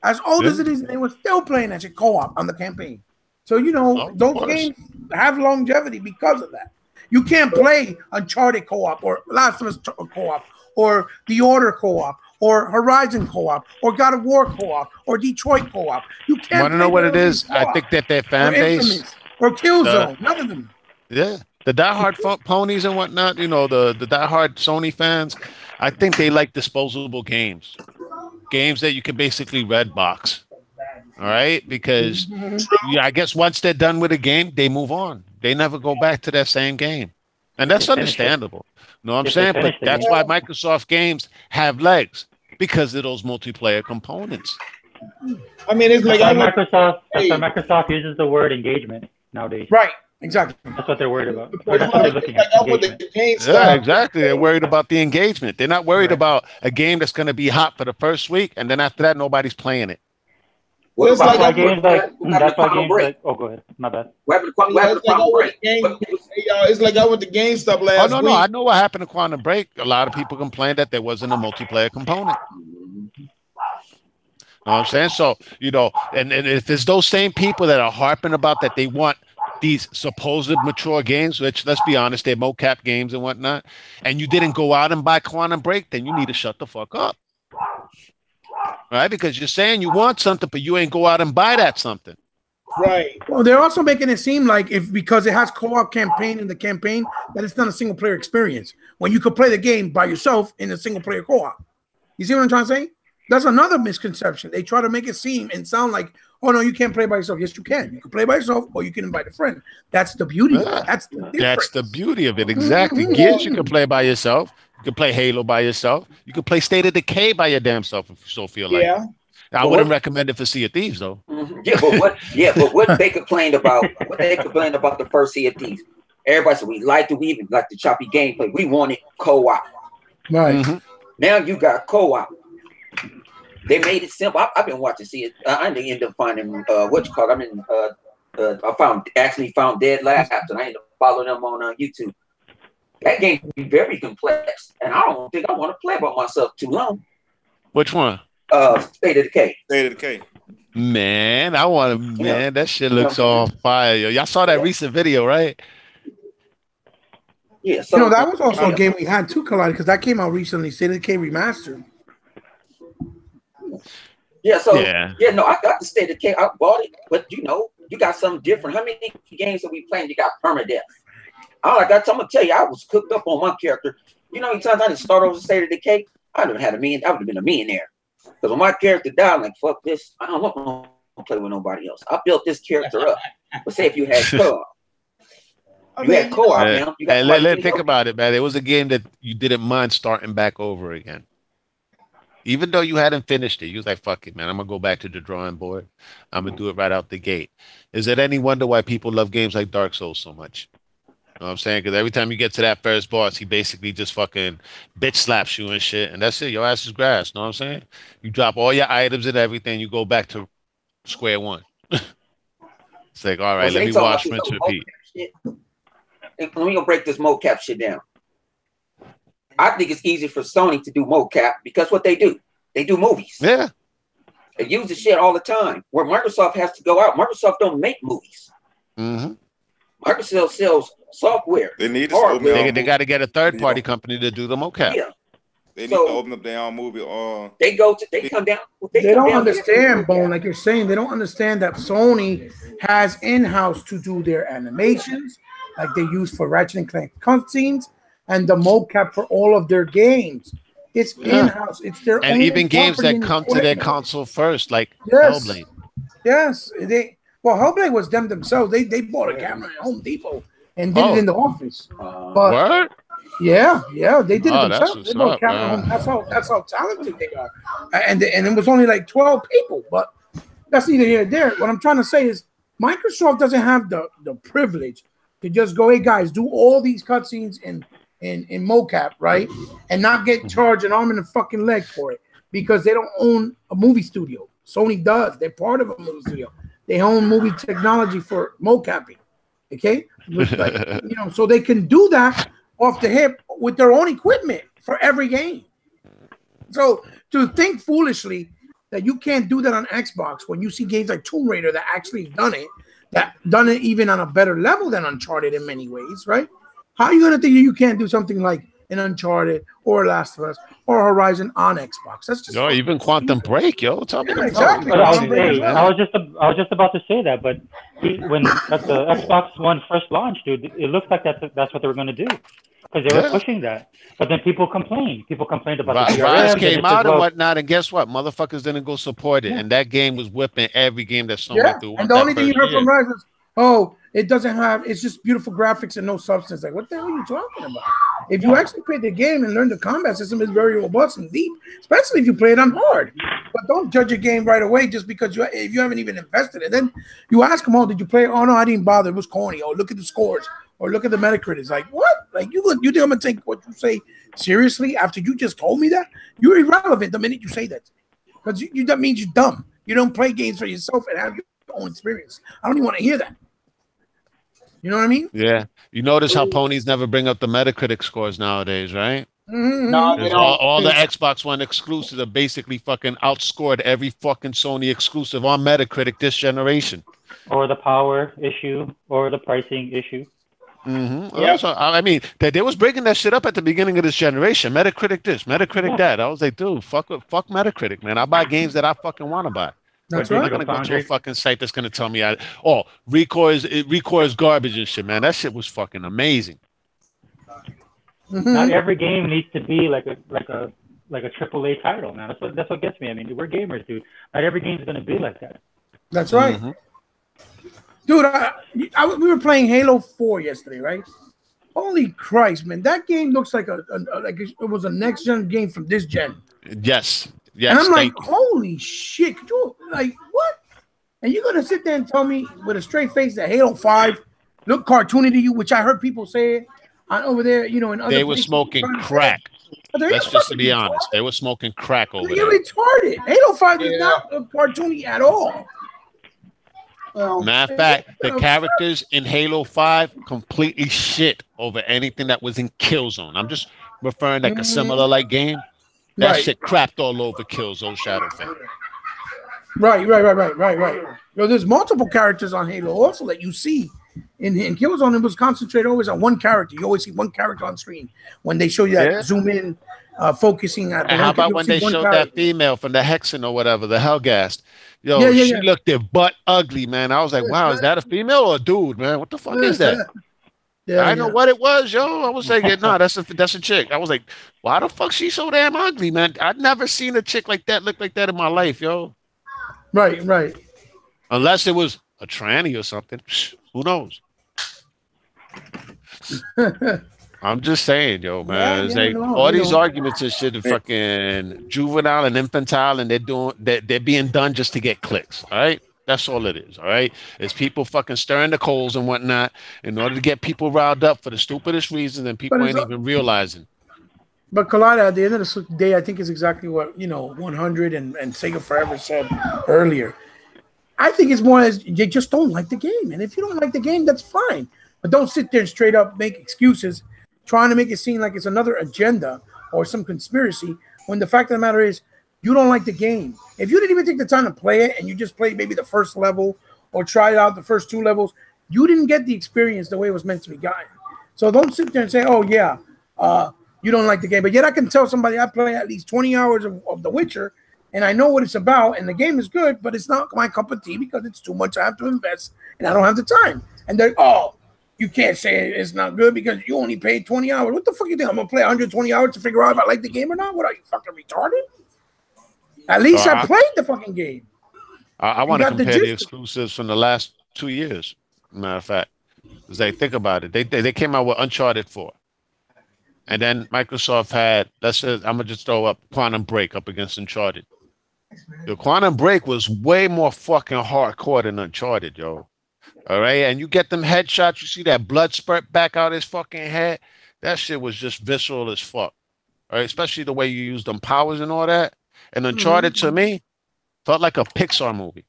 As old as it is, they were still playing that shit co-op on the campaign. So, you know, those games have longevity because of that. You can't play Uncharted co-op or Last of Us co-op or The Order co-op or Horizon co-op or God of War co-op or Detroit co-op. You can't want to know what it is? I think that their fan base or Killzone, none of them. Yeah. The diehard ponies and whatnot, you know, the diehard Sony fans, I think they like disposable games. Games that you can basically red box. All right? Because I guess once they're done with a game, they move on. They never go back to that same game. And that's understandable. You know what I'm saying? But that's why Microsoft games have legs, because of those multiplayer components. I mean, it's like Microsoft uses the word engagement nowadays. Right. Exactly. That's what they're worried about. Yeah, exactly. They're worried about the engagement. They're not worried about a game that's going to be hot for the first week, and then after that, nobody's playing it. That's why games like oh, go ahead. My bad. It's like I went to GameStop last week. No, I know what happened to Quantum Break. A lot of people complained that there wasn't a multiplayer component. Know what I'm saying? So, you know, and if it's those same people that are harping about that they want these supposed mature games, which, let's be honest, they're mocap games and whatnot, and you didn't go out and buy Quantum Break, then you need to shut the fuck up. Right? Because you're saying you want something, but you ain't go out and buy that something. Right. Well, they're also making it seem like because it has co-op campaign in the campaign, that it's not a single player experience. When you could play the game by yourself in a single player co-op. You see what I'm trying to say? That's another misconception. They try to make it seem and sound like, oh no, you can't play by yourself. Yes, you can. You can play by yourself, or you can invite a friend. That's the beauty of it. That's the beauty of it. Exactly. Gears you can play by yourself. You can play Halo by yourself. You can play State of Decay by your damn self if you so feel like. Yeah. I wouldn't recommend it for Sea of Thieves though. But what they complained about? What they complained about the first Sea of Thieves? Everybody said we liked it. We even liked the choppy gameplay. We wanted co-op. Right. Now you got co-op. They made it simple. I've been watching. I ended up finding what you call. I actually found Dead Labs, and I ended up following them on YouTube. That game can be very complex, and I don't think I want to play by myself too long. Which one? State of Decay. State of Decay. Man, that shit looks on fire. Yo. Y'all saw that recent video, right? Yeah. So that was also a game we had too, collided, because that came out recently. State of Decay remastered. Yeah, I got the State of Decay. I bought it, but you got something different. How many games are we playing? You got permadeath. I'm gonna tell you, I was cooked up on my character. You know how many times I didn't start over State of Decay? I would have been a millionaire. Because when my character died, I'm like, fuck this. I don't want to play with nobody else. I built this character up. But say if you had co-op. Had co-op, man. Let's think about it, man. It was a game that you didn't mind starting back over again. Even though you hadn't finished it, you was like, fuck it, man. I'm going to go back to the drawing board. I'm going to do it right out the gate. Is it any wonder why people love games like Dark Souls so much? You know what I'm saying? Because every time you get to that first boss, he basically just fucking bitch slaps you and shit. And that's it. Your ass is grass. You know what I'm saying? You drop all your items and everything. You go back to square one. It's like, all right, let me wash, rinse, repeat. Let me break this mocap shit down. I think it's easy for Sony to do mocap because what they do movies. Yeah. They use the shit all the time. Where Microsoft has to go out. Microsoft don't make movies. Mm-hmm. Microsoft sells software. They need to they got to get a third party company to do the mocap. Yeah. They need to open up their own movie. They come down. They don't understand, Bone, like you're saying. They don't understand that Sony has in-house to do their animations, like they use for Ratchet and Clank cutscenes, and the mocap for all of their games. It's in-house. It's their and even games that come to their console first, like yes. Hellblade. Yes, Hellblade was them themselves. They bought a camera at Home Depot and did it in the office. But Word? yeah, they did it Oh, that's themselves. what's They brought up, camera man. home. That's how talented they are. And it was only like 12 people, but that's neither here nor there. What I'm trying to say is Microsoft doesn't have the privilege to just go, hey guys, do all these cutscenes in mocap, right? And not get charged an arm and a fucking leg for it because they don't own a movie studio. Sony does. They're part of a movie studio. They own movie technology for mocapping. Okay? So they can do that off the hip with their own equipment for every game. So to think foolishly that you can't do that on Xbox when you see games like Tomb Raider that actually done it even on a better level than Uncharted in many ways, right? How are you going to think you can't do something like an Uncharted or Last of Us or Horizon on Xbox? That's just even Quantum Break, yo. Tell me exactly. I was just about to say that, but when at the Xbox One first launched, dude, it looked like that's what they were going to do because they were pushing that. But then people complained. People complained about the DRM. Rise came out and whatnot, and guess what? Motherfuckers didn't go support it, and that game was whipping every game that Sony threw. And the only thing you heard from Rise is, oh, it doesn't have, it's just beautiful graphics and no substance. Like, what the hell are you talking about? If you actually play the game and learn the combat system, is very robust and deep, especially if you play it on hard. But don't judge a game right away just because if you haven't even invested it. Then you ask them, oh, did you play it? Oh, no, I didn't bother. It was corny. Oh, look at the scores. Or look at the Metacritic. Like, what? Like, you think I'm going to take what you say seriously after you just told me that? You're irrelevant the minute you say that. Because that means you're dumb. You don't play games for yourself and have your own experience. I don't even want to hear that. You know what I mean? Yeah. You notice how ponies never bring up the Metacritic scores nowadays, right? Mm-hmm. No, they don't. All the Xbox One exclusives are basically fucking outscored every fucking Sony exclusive on Metacritic this generation. Or the power issue, or the pricing issue. Mm-hmm. Yeah. Also, I mean, they was breaking that shit up at the beginning of this generation. Metacritic this, Metacritic that. I was like, dude, fuck Metacritic, man. I buy games that I fucking want to buy. That's right. right. I'm gonna go to a fucking site that's gonna tell me, Recore is garbage and shit, man. That shit was fucking amazing. Mm-hmm. Not every game needs to be like a AAA title, man. That's what gets me. I mean, we're gamers, dude. Not every game is gonna be like that. That's right. Mm-hmm. Dude, we were playing Halo 4 yesterday, right? Holy Christ, man! That game looks like it was a next gen game from this gen. Yes. And I'm like, holy shit! Could you like what? And you're gonna sit there and tell me with a straight face that Halo 5 look cartoony to you, which I heard people say over there, in other they were smoking crack. Let's just be honest. They were smoking crack over there. You're retarded. Halo 5 is not cartoony at all. Well, matter of fact, the characters in Halo 5 completely shit over anything that was in Killzone. I'm just referring like a similar game. That shit crapped all over Killzone Shadowfell. Right. There's multiple characters on Halo also that you see in Killzone. It was concentrated always on one character. You always see one character on screen when they show you that zoom in, focusing at. And how about when they showed that female from the Hexen or whatever, the Hellgast? She looked their butt ugly, man. I was like, wow, is that a female or a dude, man? What the fuck is that? I know what it was, yo. I was like, no, that's a chick. I was like, why the fuck she so damn ugly, man? I'd never seen a chick like that look like that in my life, yo. Right. Unless it was a tranny or something. Who knows? I'm just saying, yo, man. It's like all these arguments and shit are fucking juvenile and infantile, and they're being done just to get clicks. All right, that's all it is. All right, it's people fucking stirring the coals and whatnot in order to get people riled up for the stupidest reasons, and people ain't even realizing. But Colada, at the end of the day, I think is exactly what 100 and Sega Forever said earlier. I think it's more as they just don't like the game, and if you don't like the game, that's fine. But don't sit there and straight up make excuses, trying to make it seem like it's another agenda or some conspiracy, when the fact of the matter is you don't like the game. If you didn't even take the time to play it and you just played maybe the first level or tried out the first 2 levels, you didn't get the experience the way it was meant to be gotten. So don't sit there and say, oh, yeah, you don't like the game. But yet I can tell somebody I play at least 20 hours of The Witcher, and I know what it's about, and the game is good, but it's not my cup of tea because it's too much I have to invest, and I don't have the time. And they're, you can't say it's not good because you only paid 20 hours. What the fuck you think? I'm going to play 120 hours to figure out if I like the game or not? What, are you fucking retarded? At least I played the fucking game. I want to compare the exclusives from the last 2 years, matter of fact. Because they think about it. They came out with Uncharted 4. And then Microsoft had, let's say, I'm gonna just throw up Quantum Break up against Uncharted. The Quantum Break was way more fucking hardcore than Uncharted, yo. All right, and you get them headshots, you see that blood spurt back out his fucking head. That shit was just visceral as fuck. All right, especially the way you use them powers and all that. And Uncharted to me felt like a Pixar movie.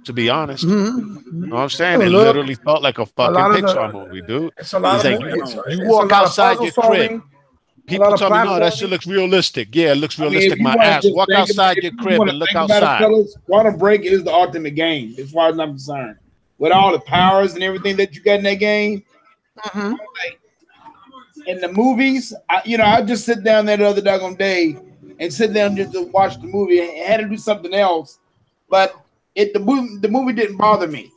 To be honest, you know what I'm saying? It literally felt like a fucking Pixar movie, dude. It's a lot It's of like you walk outside your crib. People tell me, no, that shit looks realistic. Yeah, it looks realistic. My ass. Walk outside your crib and look outside. Quantum Break is the ultimate game, as far as I'm concerned. With all the powers and everything that you got in that game. In the movies, I just sit down there the other doggone day and sit down just to watch the movie. I had to do something else, but the movie didn't bother me.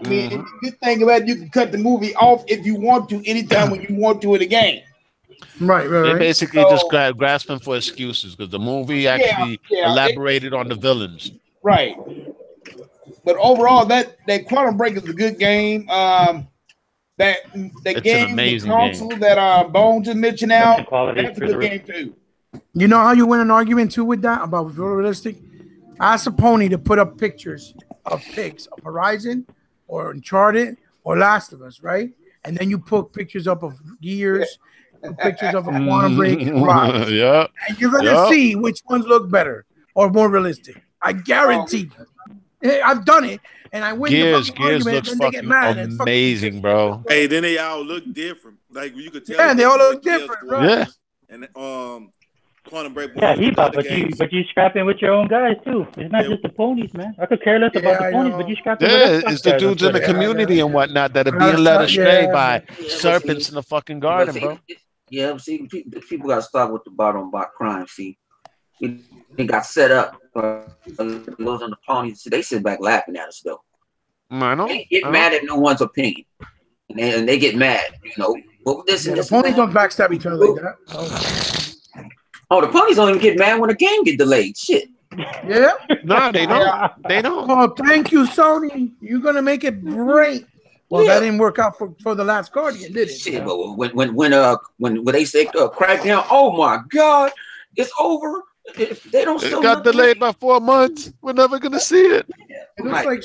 I mean, the good thing about it, you can cut the movie off if you want to, anytime when you want to in a game. Right. They basically just grasping for excuses because the movie actually elaborated on the villains. Right. But overall, that Quantum Break is a good game. That game, the console game that Bones just mentioned out, that's a good game too. You know how you win an argument too with that about realistic? Ask a pony to put up pictures of pics of Horizon or Uncharted or Last of Us, right? And then you put pictures up of Gears, pictures of a Quantum Break and Rise. Yeah. And you're gonna see which ones look better or more realistic. I guarantee you. I've done it, and I win Gears, the fucking argument, looks and they get mad. amazing, bro. Hey, then they all look different. Like you could tell. Yeah, they all look different, bro. Yeah. And Quantum Break. Yeah, but you scrapping with your own guys too. It's not just the ponies, man. I could care less about the ponies, but you scrapping with it's the dudes in the community and whatnot that are being led astray by serpents in the fucking garden, bro. Yeah, see, people got to start with the bottom about crime. See, they got set up. Those on the ponies, they sit back laughing at us though. I know. They get mad at no one's opinion, and they get mad. Well, the ponies don't backstab each other like that. Oh, the ponies don't even get mad when the game get delayed. Shit. Yeah. No, they don't. They don't. Oh, thank you, Sony. You're gonna make it great. Well, that didn't work out for the last Guardian, did it? Shit, but when they say Crackdown, oh my God, it's over. If they don't. It got delayed by 4 months. We're never gonna see it. It looks like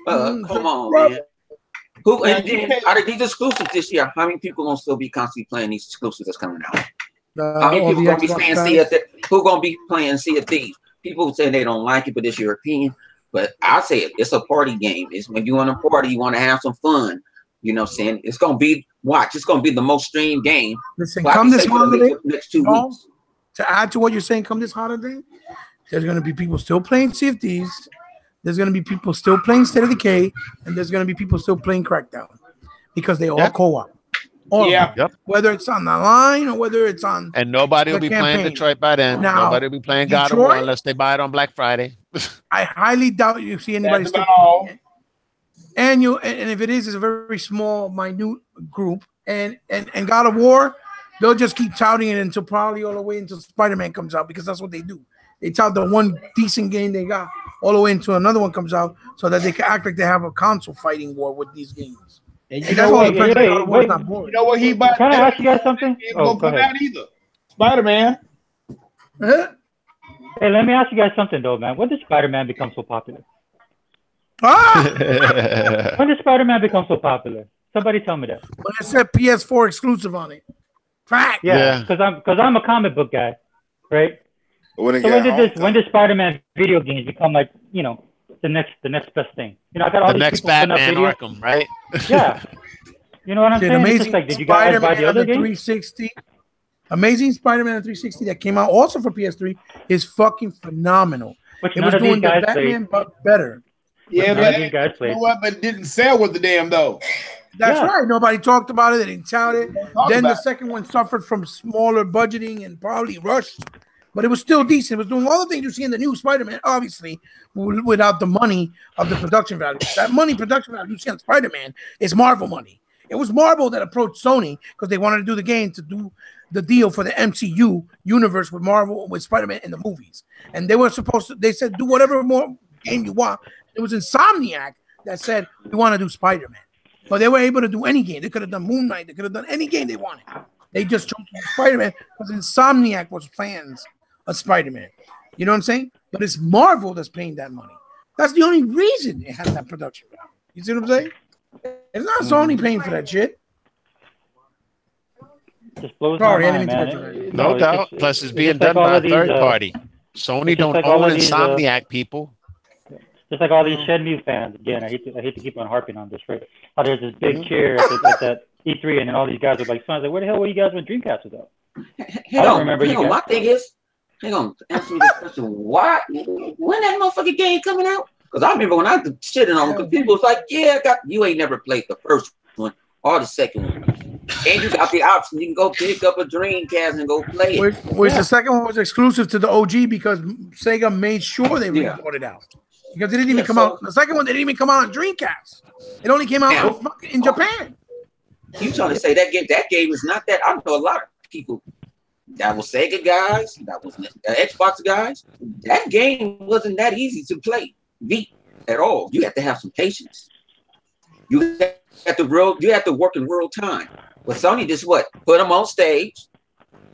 come on, man. Who and then out of these exclusives this year, how many people gonna still be constantly playing these exclusives that's coming out? How many people gonna be playing who gonna be playing Sea of Thieves? People say they don't like it, but it's European. But I say it's a party game. It's when you want to party, you want to have some fun. You know what I'm saying? It's gonna be it's gonna be the most streamed game. Listen, come this holiday, next 2 weeks. To add to what you're saying, come this holiday, there's gonna be people still playing Sea of Thieves. There's gonna be people still playing State of Decay, and there's gonna be people still playing Crackdown because they all co-op. Whether it's on the line or whether it's on, and nobody will be playing Detroit by then. Now, nobody will be playing God of War unless they buy it on Black Friday. I highly doubt you see anybody still. And if it is, it's a very small, minute group. And God of War, they'll just keep touting it until probably all the way until Spider-Man comes out because that's what they do. They tout the one decent game they got all the way until another one comes out so that they can act like they have a console fighting war with these games. And you know what? You know what he about? Can I ask you guys something? Go ahead. Either Spider-Man. Hey, let me ask you guys something though, man. When did Spider-Man become so popular? When did Spider-Man become so popular? Somebody tell me that. When it said PS4 exclusive on it. Fact. Yeah, because I'm a comic book guy, right? When did Spider-Man video games become like the next best thing? I got all the these next Batman Arkham, right? Yeah. You know what I'm saying? Amazing like, did you guys buy the other game? 360. Amazing Spider-Man 360 that came out also for PS3 is fucking phenomenal. Which it was doing the Batman but better. Yeah, but it didn't sell with the damn though. That's right. Nobody talked about it. They didn't tout it. Then the second one suffered from smaller budgeting and probably rushed. But it was still decent. It was doing all the things you see in the new Spider-Man, obviously, without the money of the production value. That production value you see on Spider-Man is Marvel money. It was Marvel that approached Sony because they wanted to do the game to do the deal for the MCU universe with Marvel, with Spider-Man in the movies. And they were supposed to, they said, do whatever more game you want. It was Insomniac that said we want to do Spider-Man. But they were able to do any game. They could have done Moon Knight. They could have done any game they wanted. They just chose to do Spider-Man because Insomniac was fans of Spider-Man. You know what I'm saying? But it's Marvel that's paying that money. That's the only reason it has that production value. You see what I'm saying? It's not Sony paying for that shit. Just blows Sorry, my I didn't mind, mean to cut you. man. No doubt. Just- Plus, it's being just like done all by a of these, third party. Sony just don't like all own of these, Insomniac, people. Just like all these Shenmue fans. Again, I hate to keep on harping on this, right? How there's this big cheer at that E3, and then all these guys are like, "Sons, like, where the hell were you guys when Dreamcast was out?" Hang on, remember you guys. my thing is, hang on, answer me this question. Why? When that motherfucking game coming out? Because I remember when I was shitting on them, people was like, yeah, you ain't never played the first one or the second one. And you got the option. You can go pick up a Dreamcast and go play it. Which the second one was exclusive to the OG because Sega made sure they brought it out. Because it didn't even come out. The second one didn't even come out on Dreamcast. It only came out in Japan. You trying to say that game is not that? I know a lot of people that was Sega guys, that was Xbox guys. That game wasn't that easy to play at all. You have to have some patience. You have to work in real time. But Sony just put them on stage.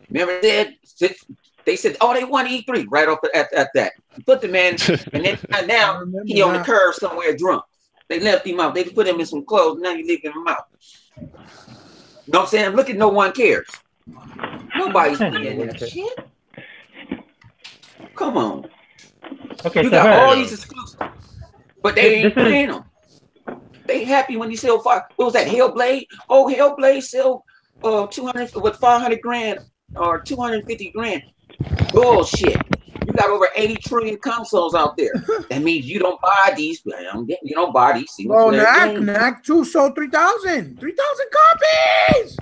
Remember they said, oh, they won E3 right off at that. Put the man, and then now he on the curb somewhere drunk. They left him out. They put him in some clothes. Now you leaving him out. You know what I'm saying? Look at no one cares. Nobody's playing that shit. Come on. Okay, you so got all these exclusives, but they ain't playing them. They happy when you sell what was that? Hellblade? Oh, Hellblade sell 200 with 500 grand or 250 grand. Bullshit. You got over 80 trillion consoles out there. That means you don't buy these. You don't buy these. Well, Knack 2 sold 3,000 copies.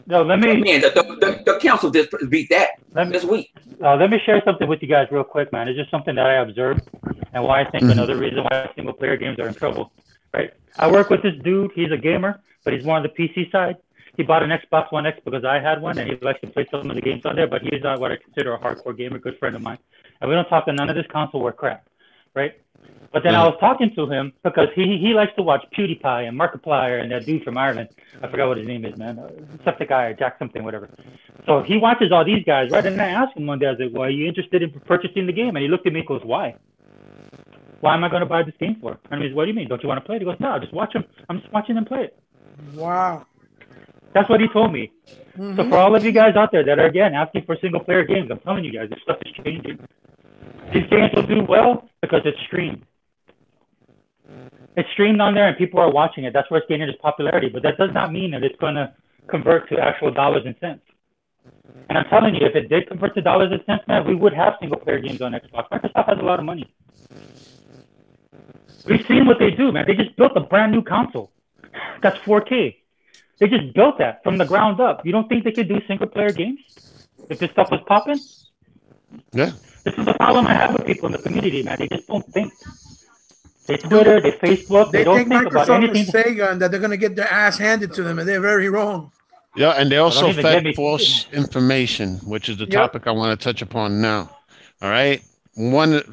No, let me. Man, the council just beat that this week. Let me share something with you guys real quick, man. It's just something that I observed and why I think another reason why single player games are in trouble. Right? I work with this dude. He's a gamer, but he's more on the PC side. He bought an Xbox One X because I had one, and he likes to play some of the games on there, but he's not what I consider a hardcore gamer, good friend of mine. And we don't talk to none of this console war crap, right? But then I was talking to him because he likes to watch PewDiePie and Markiplier and that dude from Ireland. I forgot what his name is, man. Something guy, Jack something, whatever. So he watches all these guys, right? And I asked him one day, I was like, well, are you interested in purchasing the game? And he looked at me and goes, why? Why am I going to buy this game for? And I mean, what do you mean? Don't you want to play it? He goes, no, just watch him. I'm just watching them play it. Wow. That's what he told me. So for all of you guys out there that are, again, asking for single-player games, I'm telling you guys, this stuff is changing. These games will do well because it's streamed. It's streamed on there and people are watching it. That's where it's gaining its popularity. But that does not mean that it's going to convert to actual dollars and cents. And I'm telling you, if it did convert to dollars and cents, man, we would have single-player games on Xbox. Microsoft has a lot of money. We've seen what they do, man. They just built a brand new console. That's 4K. They just built that from the ground up. You don't think they could do single-player games if this stuff was popping? Yeah. This is the problem I have with people in the community, man. They just don't think. They Twitter, they Facebook, they don't think about anything. Microsoft and Sega and that they're going to get their ass handed to them, and they're very wrong. Yeah, and they also fed false information, which is the topic I want to touch upon now. All right?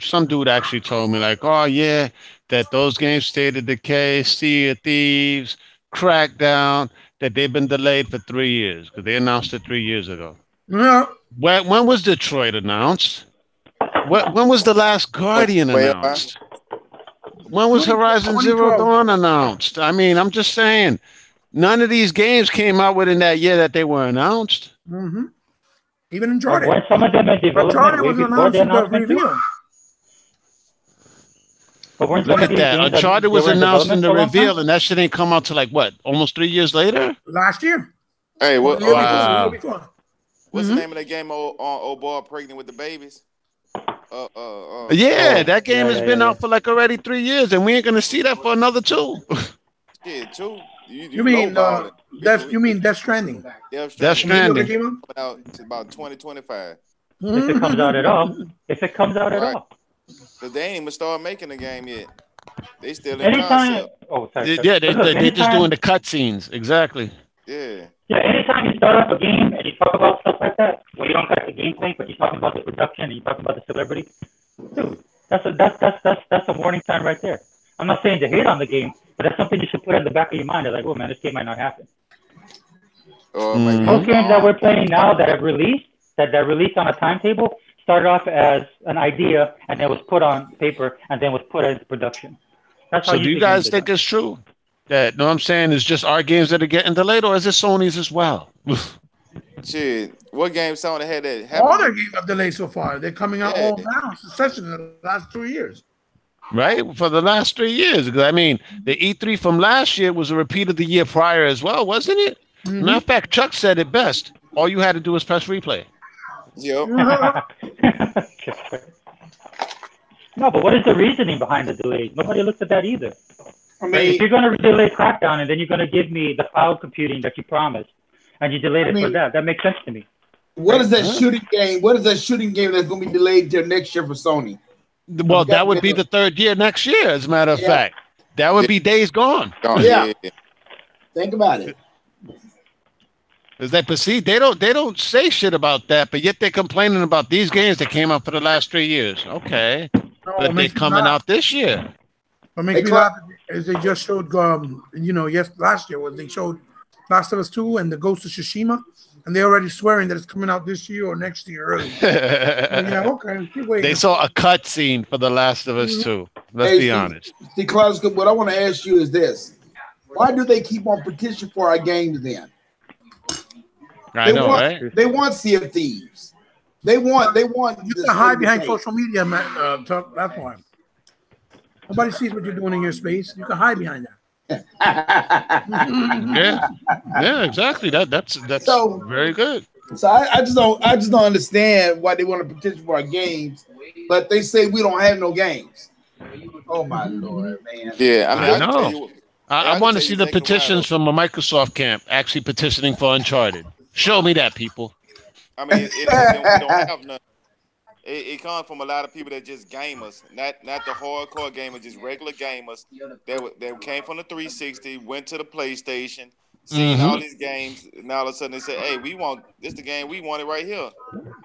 Some dude actually told me, like, oh, yeah, that those games State of Decay, Sea of Thieves, Crackdown, that they've been delayed for 3 years because they announced it 3 years ago. Yeah. When was Detroit announced? When was The Last Guardian announced? When was Horizon Zero Dawn announced? I mean, I'm just saying, none of these games came out within that year that they were announced. Mm-hmm. Even Uncharted. When some of them in development way before the announcement too. Look at that. Uncharted was announced in the reveal, and that shit ain't come out till like what? Almost 3 years later? Last year. Hey, what? Wow. What's the name of that game? Old boy pregnant with the babies. Yeah, that game has been out for like already 3 years, and we ain't gonna see that for another 2. Yeah, 2. You mean Death Stranding? Death Stranding. It's about 2025. If it comes out at all. If it comes out at all. Because they ain't even started making the game yet. They still in concept. Oh, sorry. Yeah, they're just doing the cutscenes. Exactly. Yeah. Yeah, anytime you start up a game and you talk about stuff like that, well, you don't got the gameplay, but you're talking about the production and you're talking about the celebrity, dude, that's a warning sign right there. I'm not saying to hate on the game, but that's something you should put in the back of your mind. They're like, oh man, this game might not happen. Most games that we're playing now that have released, that released on a timetable, started off as an idea and then was put on paper and then was put into production. That's how So do you guys think it's true that, know what I'm saying, is just our games that are getting delayed, or is it Sony's as well? Shit, what game Sony had that happen? All their games are delayed so far. They're coming out all now in succession in the last 2 years. Right? For the last 3 years. Because, I mean, the E3 from last year was a repeat of the year prior as well, wasn't it? Matter of fact, Chuck said it best. All you had to do was press replay. Yep. No, but what is the reasoning behind the delay? Nobody looked at that either. I mean, if you're going to delay Crackdown and then you're going to give me the cloud computing that you promised, and you delayed it for that makes sense to me. What is that shooting game? What is that shooting game that's going to be delayed until next year for Sony? Well, that would be the third year next year, as a matter of fact. That would be Days Gone. Yeah. Think about it. Is that, but see, they don't say shit about that, but yet they're complaining about these games that came out for the last 3 years. Okay. But they're coming out this year. What makes me laugh is they just showed, last year, they showed Last of Us 2 and the Ghost of Tsushima, and they're already swearing that it's coming out this year or next year early. Okay, keep waiting. They saw a cut scene for The Last of Us 2. Let's be honest. See, Klaus, what I want to ask you is this. Why do they keep on petitioning for our games then? I know, right? They want Sea of Thieves. They want. You can hide behind social media, man. That's why. Nobody sees what you're doing in your space. You can hide behind that. yeah, exactly. That's so, very good. So I just don't understand why they want to petition for our games, but they say we don't have no games. Oh my Lord, man. Yeah, I know. I want to see the petitions from a Microsoft camp actually petitioning for Uncharted. Show me that, people. I mean, we don't have none. It comes from a lot of people that just gamers, not the hardcore gamers, just regular gamers. They came from the 360, went to the PlayStation, seen all these games, and all of a sudden they said, "Hey, we want this the game we wanted right here."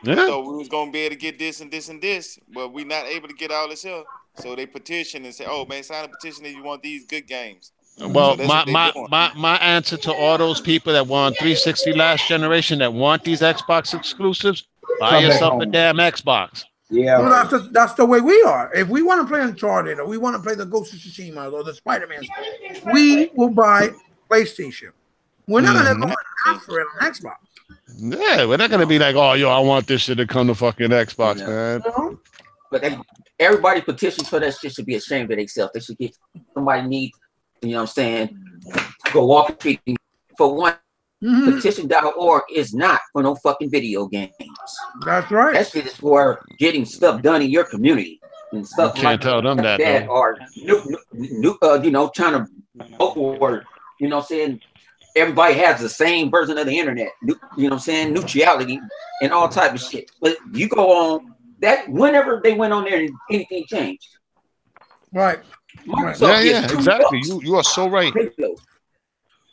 Yeah. So we was gonna be able to get this and this and this, but we're not able to get all this here. So they petition and say, "Oh man, sign a petition if you want these good games." Well, so my answer to all those people that want 360 last generation that want these Xbox exclusives, buy yourself a damn Xbox. Yeah, well, that's the way we are. If we want to play Uncharted or we want to play the Ghost of Tsushima or the Spider-Man, we will buy PlayStation. We're not going to go and ask for it on Xbox. Yeah, we're not going to be like, oh, yo, I want this shit to come to fucking Xbox, man. But everybody petitions for that shit should be ashamed of themselves. They should get somebody need. You know what I'm saying? Go walk the street. For one, petition.org is not for no fucking video games. That's right. That shit is for getting stuff done in your community and stuff. You can't tell them that or trying to upward. You know what I'm saying? Everybody has the same version of the internet. You know what I'm saying? Neutrality and all type of shit. But you go on that whenever they went on there and anything changed. Right. Yeah, exactly. You are so right.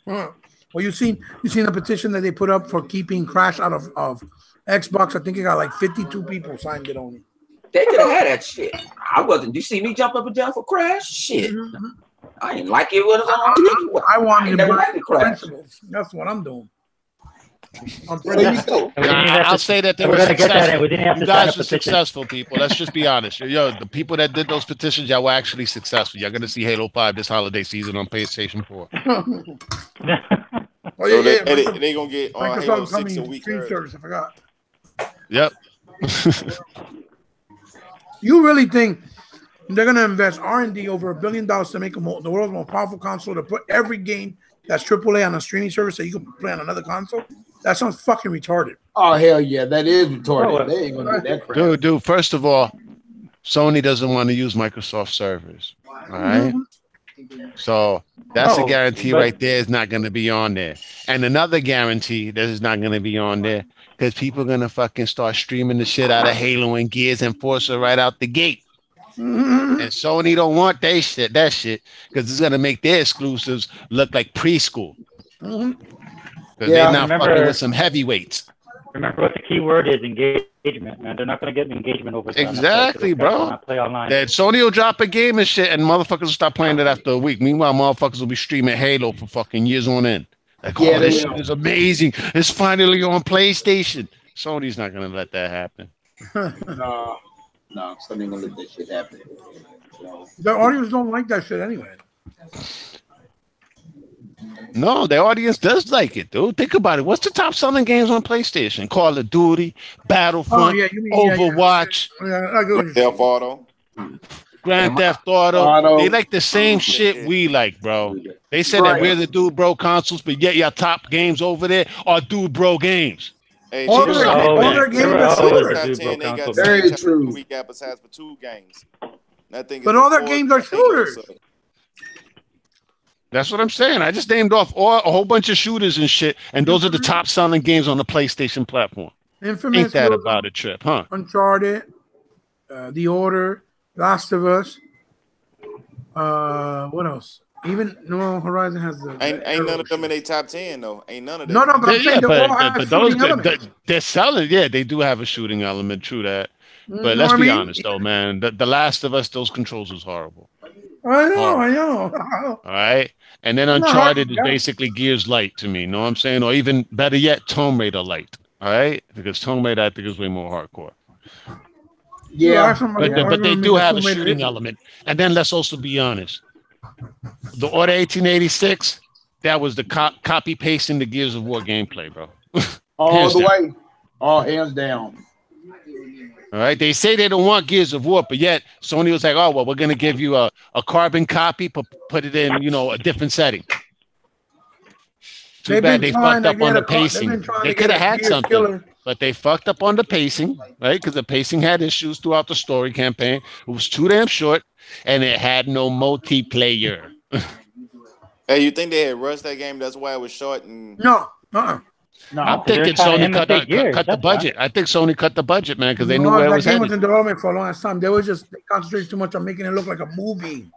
Well, you seen the petition that they put up for keeping Crash out of Xbox? I think it got like 52 people signed it only. They could have had that shit. I wasn't. You see me jump up and down for Crash? Shit. I didn't like it when it was on. I wanted to like the Crash. That's what I'm doing. I'll say that they were successful. You guys were successful, people. Let's just be honest. Yo, the people that did those petitions, y'all were actually successful. Y'all gonna see Halo 5 this holiday season on PlayStation 4. They gonna get Halo 6 a week service. I forgot. Yep. You really think they're gonna invest R&D over $1 billion to make the world's most powerful console to put every game that's AAA on a streaming service so you can play on another console? That sounds fucking retarded. Oh, hell yeah. That is retarded. They ain't going to do that crap. Dude, first of all, Sony doesn't want to use Microsoft servers. All right? So that's a guarantee right there is not going to be on there. And another guarantee that is not going to be on there because people are going to fucking start streaming the shit out of Halo and Gears and Forza right out the gate. And Sony don't want that shit because it's going to make their exclusives look like preschool. They're not fucking with some heavyweights. Remember what the key word is: engagement. engagement, man. They're not gonna get engagement over time. Exactly, bro. Not play online. That Sony will drop a game and shit, and motherfuckers will stop playing it after a week. Meanwhile, motherfuckers will be streaming Halo for fucking years on end. Like, Yeah, oh, they this will. shit is amazing. It's finally on PlayStation. Sony's not gonna let that happen. No, Sony gonna let that shit happen. So, The audience don't like that shit anyway. No, the audience does like it, dude. Think about it. What's the top selling games on PlayStation? Call of Duty, Battlefront, Overwatch, I go. Theft Auto. Grand Theft Auto. They like the same shit we like, bro. They said that we're the dude bro consoles, but yet your top games over there are dude bro games. Hey, All check their it out. all their games are shooters. Top 10, they got Very the same true. time we got besides for 2 games. And I think But it's all their four- games are I think it's, shooters. That's what I'm saying. I just named off a whole bunch of shooters and shit, and those are the top selling games on the PlayStation platform. Infamous, Ain't that about a trip, huh? Uncharted, The Order, Last of Us. What else? Even Horizon has the. ain't none of them in their top 10 though. Ain't none of them. No, but I'm saying they all have but those shooting elements. they're selling. Yeah, they do have a shooting element. True that. You But know let's what be I mean? honest, though, man. The Last of Us, those controls was horrible. I know. All right. And then Uncharted is basically Gears Light to me. You know what I'm saying? Or even better yet, Tomb Raider Light. All right. Because Tomb Raider, I think, is way more hardcore. Yeah, But they do have a shooting element. And then let's also be honest. The Order 1886, that was the copy pasting the Gears of War gameplay, bro. all the way. All hands down. All right. They say they don't want Gears of War, but yet Sony was like, oh, well, we're going to give you a carbon copy, but put it in, a different setting. Too bad they fucked up on the pacing. They could have had something, but they fucked up on the pacing, right? Because the pacing had issues throughout the story campaign. It was too damn short, and it had no multiplayer. Hey, you think they had rushed that game? That's why it was short and No. I'm thinking Sony cut the budget. I think Sony cut the budget, man, because they knew where it was that game headed. was in development for a long time. They concentrated too much on making it look like a movie.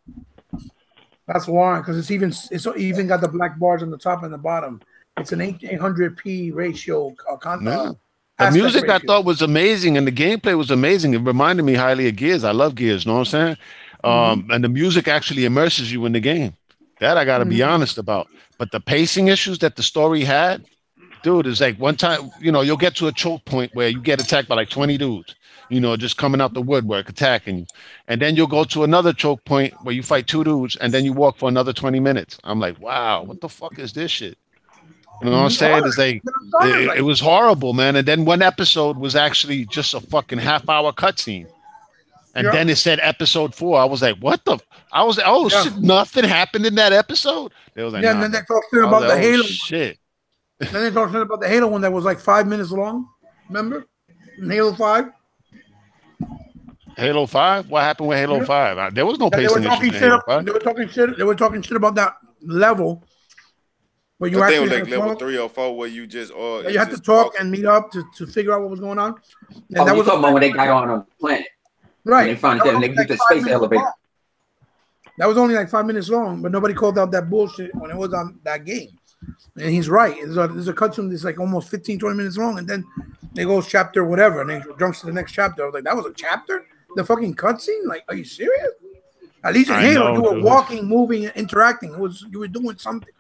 That's why, because it's even got the black bars on the top and the bottom. It's an 800p ratio. The music I thought was amazing, and the gameplay was amazing. It reminded me highly of Gears. I love Gears. Know what I'm saying? And the music actually immerses you in the game. That I got to be honest about. But the pacing issues that the story had, dude, is like one time, you'll get to a choke point where you get attacked by like 20 dudes, just coming out the woodwork, attacking you. And then you'll go to another choke point where you fight 2 dudes and then you walk for another 20 minutes. I'm like, wow, what the fuck is this shit? You know what I'm saying? It's like, it was horrible, man. And then one episode was actually just a fucking half-hour cutscene. And then it said episode 4. I was like, what the? I was like, shit, nothing happened in that episode? They was like, and then they talked about the Halo. Shit. Then they talked about the Halo one that was like 5 minutes long. Remember? In Halo 5? Halo 5? What happened with Halo 5? There was no pacing issues in Halo 5. They were talking shit about that level where you actually like level 3 or 4 where you just you had to talk and meet up to figure out what was going on. And that was talking about when they got on a planet. Right. They found that and they get the space elevator. That was only like 5 minutes long, but nobody called out that bullshit when it was on that game. And he's right. There's a cutscene that's like almost 15, 20 minutes long, and then it goes chapter whatever, and then it jumps to the next chapter. I was like, that was a chapter? The fucking cutscene? Like, are you serious? At least in Halo, you were walking, moving, interacting. You were doing something.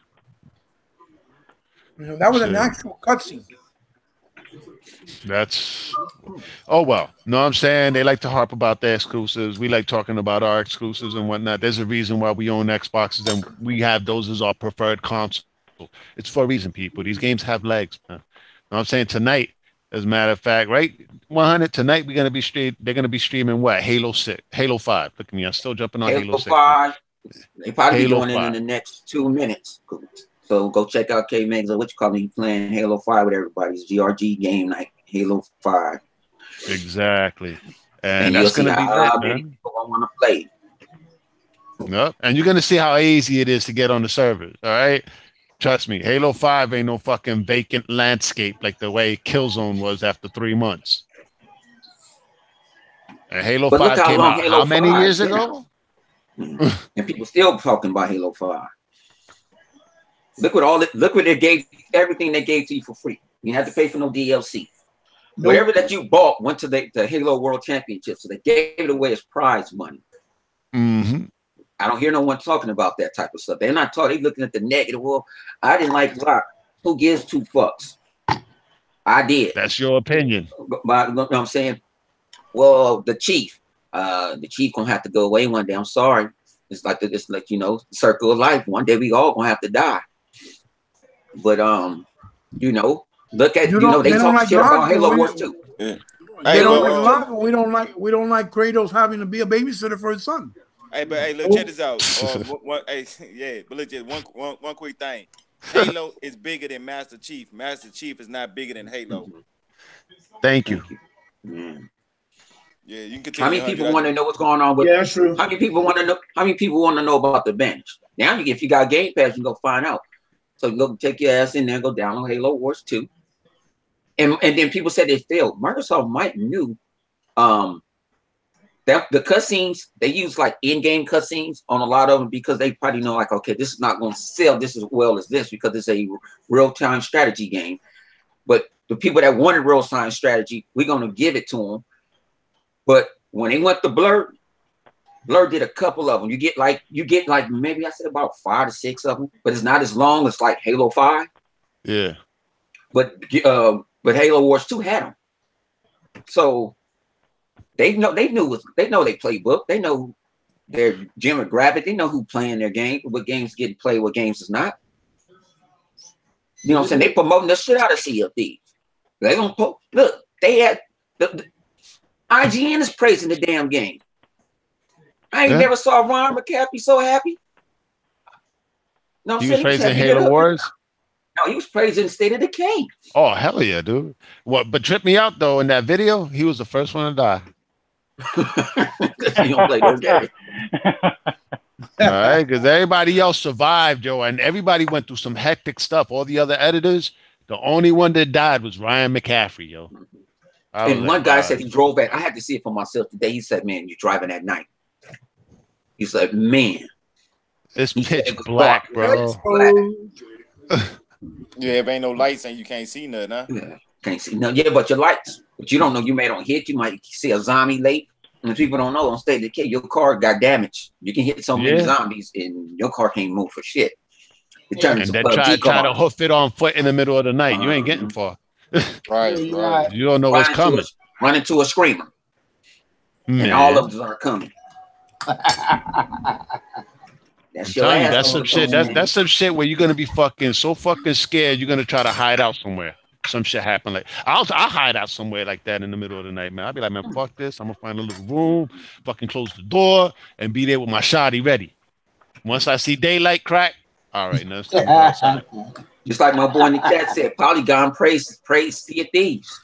That was an actual cutscene. Oh well. No, I'm saying they like to harp about their exclusives. We like talking about our exclusives and whatnot. There's a reason why we own Xboxes and we have those as our preferred console. It's for a reason, people. These games have legs, man. You know I'm saying? Tonight, as a matter of fact, right? 100 tonight they're gonna be streaming what? Halo 6, Halo 5. Look at me, I'm still jumping on Halo 6. 5. They probably be doing 5. it in the next 2 minutes. So go check out K-Mags or what you call it. He playing Halo 5 with everybody. It's GRG game night, Halo 5. Exactly. And that's you'll going see to be how lit, many man. people want to play. Yep. And you're going to see how easy it is to get on the servers. All right. Trust me, Halo 5 ain't no fucking vacant landscape like the way Killzone was after 3 months. And Halo 5 came out how many years ago? And people still talking about Halo 5. Look what they gave, everything they gave to you for free. You didn't have to pay for no DLC. Whatever that you bought went to the Halo World Championship, so they gave it away as prize money. Mm-hmm. I don't hear no one talking about that type of stuff. They're not talking. They're looking at the negative. Well, I didn't like rock. Who gives two fucks? I did. That's your opinion. But you know what I'm saying? Well, the chief gonna have to go away one day. I'm sorry. It's like you know, circle of life. One day we all gonna have to die. But you know, look at they talk like shit about Halo Wars too. Yeah. They don't like we don't like Kratos having to be a babysitter for his son. Hey, but hey, look, check this out. But look, just one quick thing. Halo is bigger than Master Chief. Master Chief is not bigger than Halo. Thank you. Yeah, you can continue. How many people want to know what's going on with? Yeah, that's true. How many people want to know? How many people want to know about the advantage? Now if you got Game Pass, you can go find out. So you go take your ass in there, and go download Halo Wars 2. And then people said they failed. Microsoft might knew that the cutscenes, they use like in-game cutscenes on a lot of them because they probably know like, okay, this is not going to sell this as well as this because it's a real-time strategy game. But the people that wanted real-time strategy, we're going to give it to them. But when they went to Blur did a couple of them. You get like maybe I said about 5 to 6 of them, but it's not as long as like Halo 5. Yeah. But Halo Wars 2 had them. So they know their playbook. They know their demographic. They know who playing their game, what games getting played, what games is not. You know what I'm saying? They promoting the shit out of Sea of Thieves. They gonna look. They had the IGN is praising the damn game. I ain't never saw Ron McCaffrey so happy. No, he was praising Halo Wars. No, he was praising State of Decay. Oh hell yeah, dude! What? But trip me out though. In that video, he was the first one to die. You don't play those games. All right, because everybody else survived, yo, and everybody went through some hectic stuff. All the other editors, the only one that died was Ryan McCaffrey, yo. And one guy said he drove at. I had to see it for myself today. He said, "Man, you're driving at night." He said, "Man, it's pitch black, bro." Yeah, if ain't no lights and you can't see nothing, huh? Yeah, can't see nothing. Yeah, but your lights. But you don't know. You may don't hit. You might see a zombie late. And people don't know on State of Decay, your car got damaged. You can hit so many zombies, and your car can't move for shit. It turns and then try to hoof it on foot in the middle of the night. You ain't getting far. Right. You don't know what's coming. Run into a screamer, and all of them are coming. That's some shit. That's some shit where you're gonna be so fucking scared. You're gonna try to hide out somewhere. Some shit happen. Like I'll hide out somewhere like that in the middle of the night, man. I'll be like, man, fuck this. I'm gonna find a little room, fucking close the door, and be there with my shotty ready. Once I see daylight crack, all right, now it's time to go outside. Just like my boy in the chat said, Polygon praise Sea of Thieves.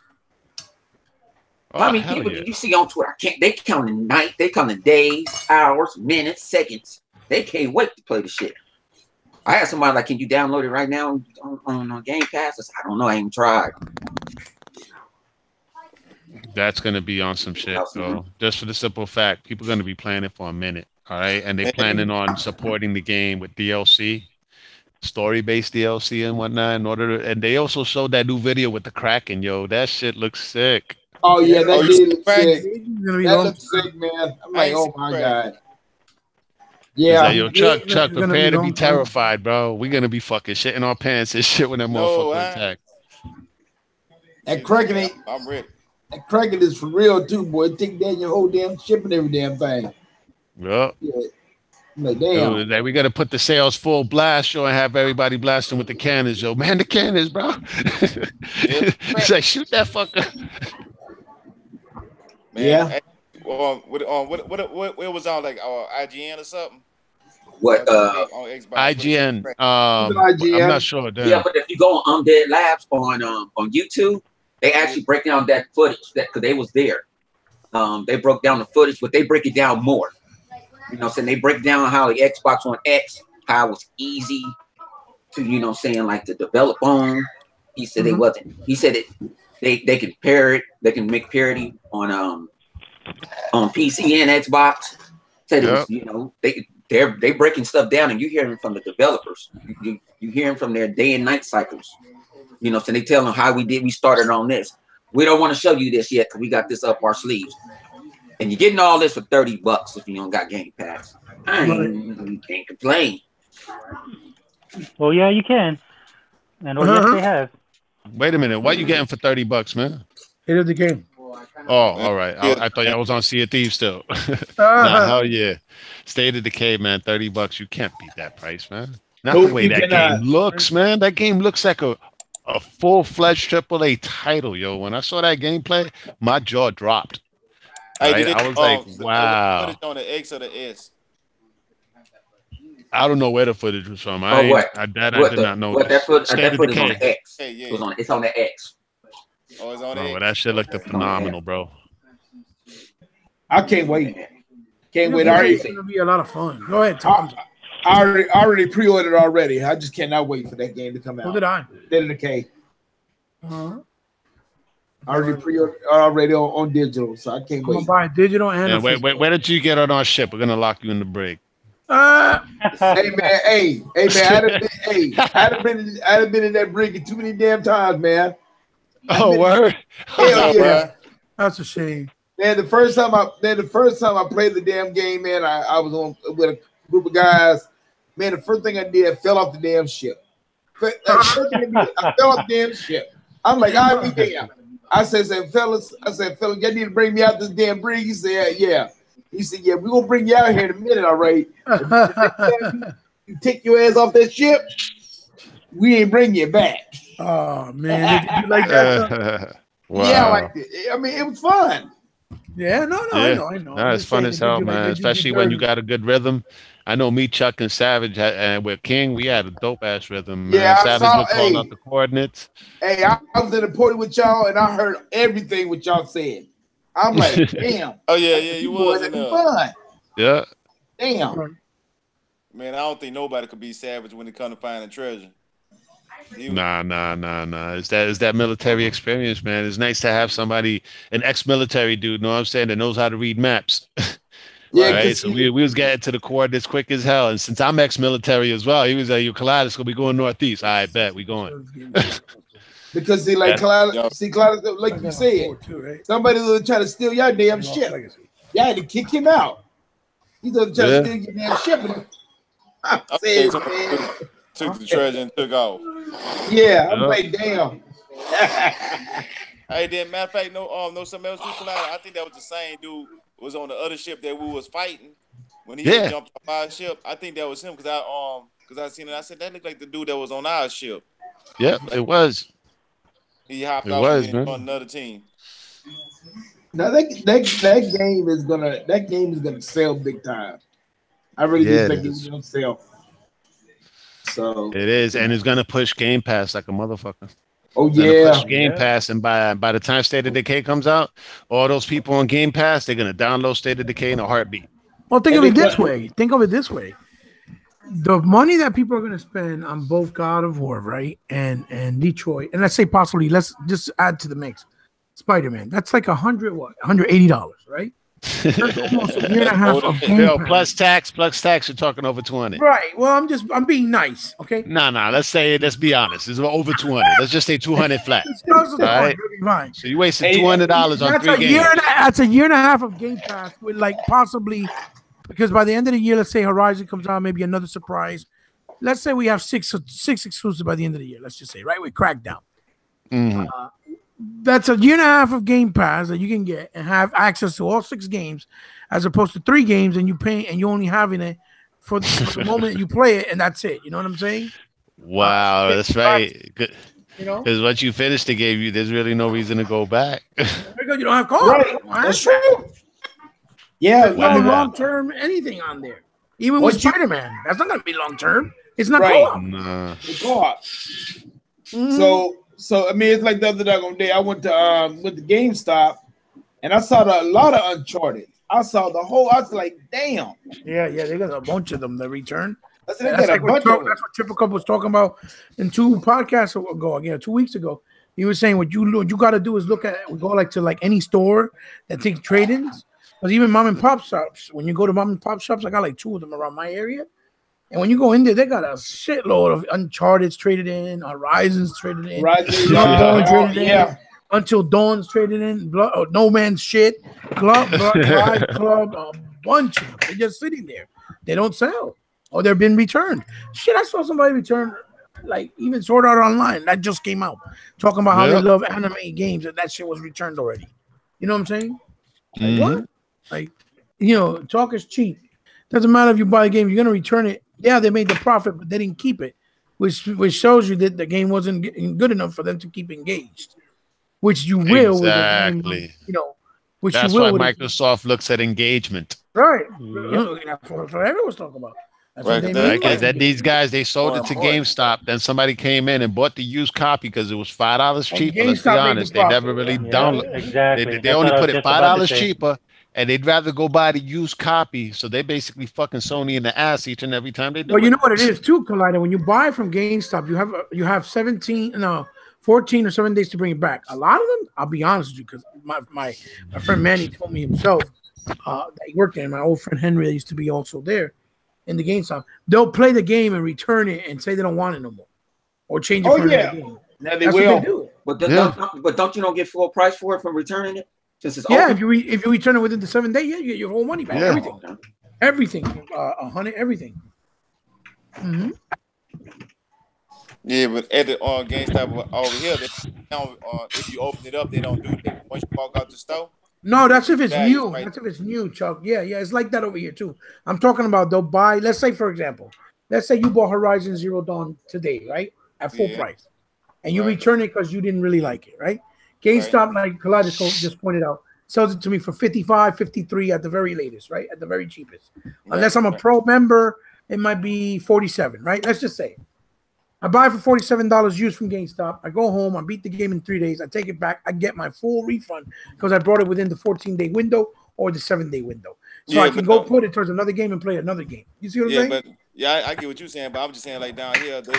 How many people did you see on Twitter? They counting night, they counting days, hours, minutes, seconds. They can't wait to play the shit. I had somebody like, can you download it right now on Game Pass? I said, I don't know, I ain't tried. That's gonna be on some shit, though. Just for the simple fact, people are gonna be playing it for a minute, all right? And they're planning on supporting the game with DLC, story-based DLC and whatnot. And they also showed that new video with the Kraken, yo. That shit looks sick. Oh yeah, that did look sick. That looks sick, man. I'm like, oh my god. Yeah, like, yo, Chuck, prepare to be terrified, bro. We're gonna be fucking shitting our pants and shit when that motherfucker attack. That Kraken ain't. I'm ready. That Kraken is for real too, boy. Take down your whole damn ship and every damn thing. Yep. Yeah. I'm like, damn. Yo, like, we gotta put the sails full blast, yo, and have everybody blasting with the cannons, yo. Man, the cannons, bro. It's like, shoot that fucker. Man, yeah. Hey, what was on, like IGN or something? What on Xbox? IGN. IGN. I'm not sure. Damn. Yeah, but if you go on Undead Labs on YouTube, they actually break down that footage because they was there. They broke down the footage, but they break it down more. You know what I'm saying? They break down how the Xbox One X, how it was easy to, you know what I'm saying, like to develop on. He said it wasn't. He said it they can pair it, they can make parity on PC and Xbox. Said it was, you know, they breaking stuff down, and you hearing from the developers. You hearing from their day and night cycles. You know, so they tell them how we started on this. We don't want to show you this yet because we got this up our sleeves. And you're getting all this for $30 if you don't got Game Pass. You can't complain. Well, yeah, you can. And yes, they have. Wait a minute. What you getting for $30, man? It is the game. Oh, all right. I thought I was on Sea of Thieves still. Nah, hell yeah. State of Decay, man. $30. You can't beat that price, man. Not the way that game looks, man. That game looks like a full-fledged AAA title, yo. When I saw that gameplay, my jaw dropped. Right? I was like, wow. Put it on the X or the S. I don't know where the footage was from. I did not know. That footage on the X. It's on the X. Oh, it's on the X. Well, that shit looked phenomenal, bro. I can't wait. Can't wait. It's gonna be a lot of fun. Go ahead, Tom. I already pre-ordered already. I just cannot wait for that game to come out. So did I. State of Decay. I already pre-ordered already on digital, so I can't wait. I'm gonna buy digital and wait, where did you get on our ship? We're gonna lock you in the break. Hey man, I'd have been in that brig too many damn times, man. Word? Hell yeah. That's a shame. Man, the first time I played the damn game, man, I was on with a group of guys. Man, the first thing I did, I fell off the damn ship. I fell off the damn ship. I'm like, I'll be damn. I said, fellas, y'all need to bring me out this damn brig. He said, yeah. He said, yeah, we're going to bring you out here in a minute, all right? You take your ass off that ship, we ain't bring you back. Oh, man. Did you like that? Wow. Yeah, I liked it. I mean, it was fun. Yeah, no, I know. No, it's fun as hell, man. Especially when you got a good rhythm. I know me, Chuck, and Savage, and with King, we had a dope-ass rhythm, man. Yeah, Savage would call out the coordinates. Hey, I was in the party with y'all, and I heard everything what y'all said. I'm like, damn. Oh, yeah, you was in fun. Yeah. Damn. Man, I don't think nobody could be Savage when it comes to finding treasure. Nah. It's that military experience, man. It's nice to have somebody, an ex-military dude, know what I'm saying, that knows how to read maps. Yeah, right. So we was getting to the coordinates quick as hell. And since I'm ex-military as well, he was like, "Your Collider's gonna be going northeast." I bet we going. Because see, like Collider, like you said, somebody will try to steal your damn ship. Y'all had to kick him out. He's gonna try to steal your damn ship. Took the treasure and took off. Yeah, I'm like, damn. Hey, then matter of fact, no something else too, Collider. I think that was the same dude was on the other ship that we was fighting when he jumped off our ship. I think that was him because I seen it. I said that looked like the dude that was on our ship. Yeah, it was. He hopped off and on another team. Now that game is gonna sell big time. I really do think it's gonna sell. So it is, and it's gonna push Game Pass like a motherfucker. Oh yeah, push Game Pass, and by the time State of Decay comes out, all those people on Game Pass, they're gonna download State of Decay in a heartbeat. Well, think of it this way. The money that people are gonna spend on both God of War, right, and Detroit, and let's say possibly, let's just add to the mix, Spider-Man. That's like $180, right? That's almost a year and a half of Game Pass. Plus tax, you're talking over 20. Right. Well, I'm being nice, okay? No. Let's be honest. It's over 20. Let's just say 200 flat. All right. Fine. So you wasted $200 on 3 games. That's a year and a half of Game Pass with like possibly, because by the end of the year, let's say Horizon comes out, maybe another surprise. Let's say we have six exclusives by the end of the year. Let's just say, right, with Crackdown. Mm-hmm. That's a year and a half of Game Pass that you can get and have access to all 6 games, as opposed to 3 games and you pay and you only having it for the moment you play it, and that's it. You know what I'm saying? Wow, that's right. Good. You know, because once you finish the game, there's really no reason to go back. Because you don't have co-op. Right. That's true. Yeah, there's no long term anything on there. Even with Spider-Man, that's not going to be long term. It's not co-op. Nah. It's co-op. Mm-hmm. So I mean, it's like the other day. I went to GameStop, and I saw a lot of Uncharted. I saw the whole. I was like, damn. Yeah. They got a bunch of them that return. That's what Triple Cup was talking about in 2 podcasts ago. 2 weeks ago. He was saying what you got to do is look at it. We go to any store that takes trade-ins. Because even mom and pop shops, when you go to mom and pop shops, I got like 2 of them around my area. And when you go in there, they got a shitload of Uncharted traded in, Horizons traded in, traded in. Until Dawn's traded in, No Man's Shit, Drive Club, a bunch of them. They're just sitting there. They don't sell, or they've been returned. Shit, I saw somebody return, like even Sword Art Online that just came out, talking about how they love anime games, and that shit was returned already. You know what I'm saying? Like what? Like, talk is cheap. Doesn't matter if you buy a game, you're gonna return it. Yeah, they made the profit, but they didn't keep it, which shows you that the game wasn't good enough for them to keep engaged. Which you will with a game, which that's you will. Why Microsoft looks at engagement. Right. For everyone's talking about. That's what they mean. That these guys, they sold it to GameStop. Then somebody came in and bought the used copy because it was $5 cheaper. Let's be honest. They never really download. Exactly. They only put it $5 cheaper, and they'd rather go buy the used copy. So they basically fucking Sony in the ass each and every time they do. Well, you know what it is too, Collider. When you buy from GameStop, you have 14 or 7 days to bring it back. A lot of them, I'll be honest with you, because my friend Manny told me himself that he worked there. My old friend Henry, that used to be also there in the GameStop. They'll play the game and return it and say they don't want it no more, or change it for another game. Now they will. What they do. But don't you get full price for it from returning it? Since it's open? If you return it within the 7 days, you get your whole money back. Everything, honey, everything. Mm-hmm. Yeah, but at the GameStop over here, if you open it up, they don't do that. Once you walk out the store. No, that's if it's new. Right. That's if it's new, Chuck. Yeah, it's like that over here too. I'm talking about they'll buy. Let's say, for example, you bought Horizon Zero Dawn today, right, at full price, and you return it because you didn't really like it, right? GameStop, like Kaleidoscope just pointed out, sells it to me for $55, $53 at the very latest, right, at the very cheapest. Unless I'm a pro member, it might be $47, right? Let's just say. I buy it for $47 used from GameStop. I go home. I beat the game in 3 days. I take it back. I get my full refund because I brought it within the 14-day window or the 7-day window. So I can go put it towards another game and play another game. You see what I'm saying? I get what you're saying, but I'm just saying, like down here, the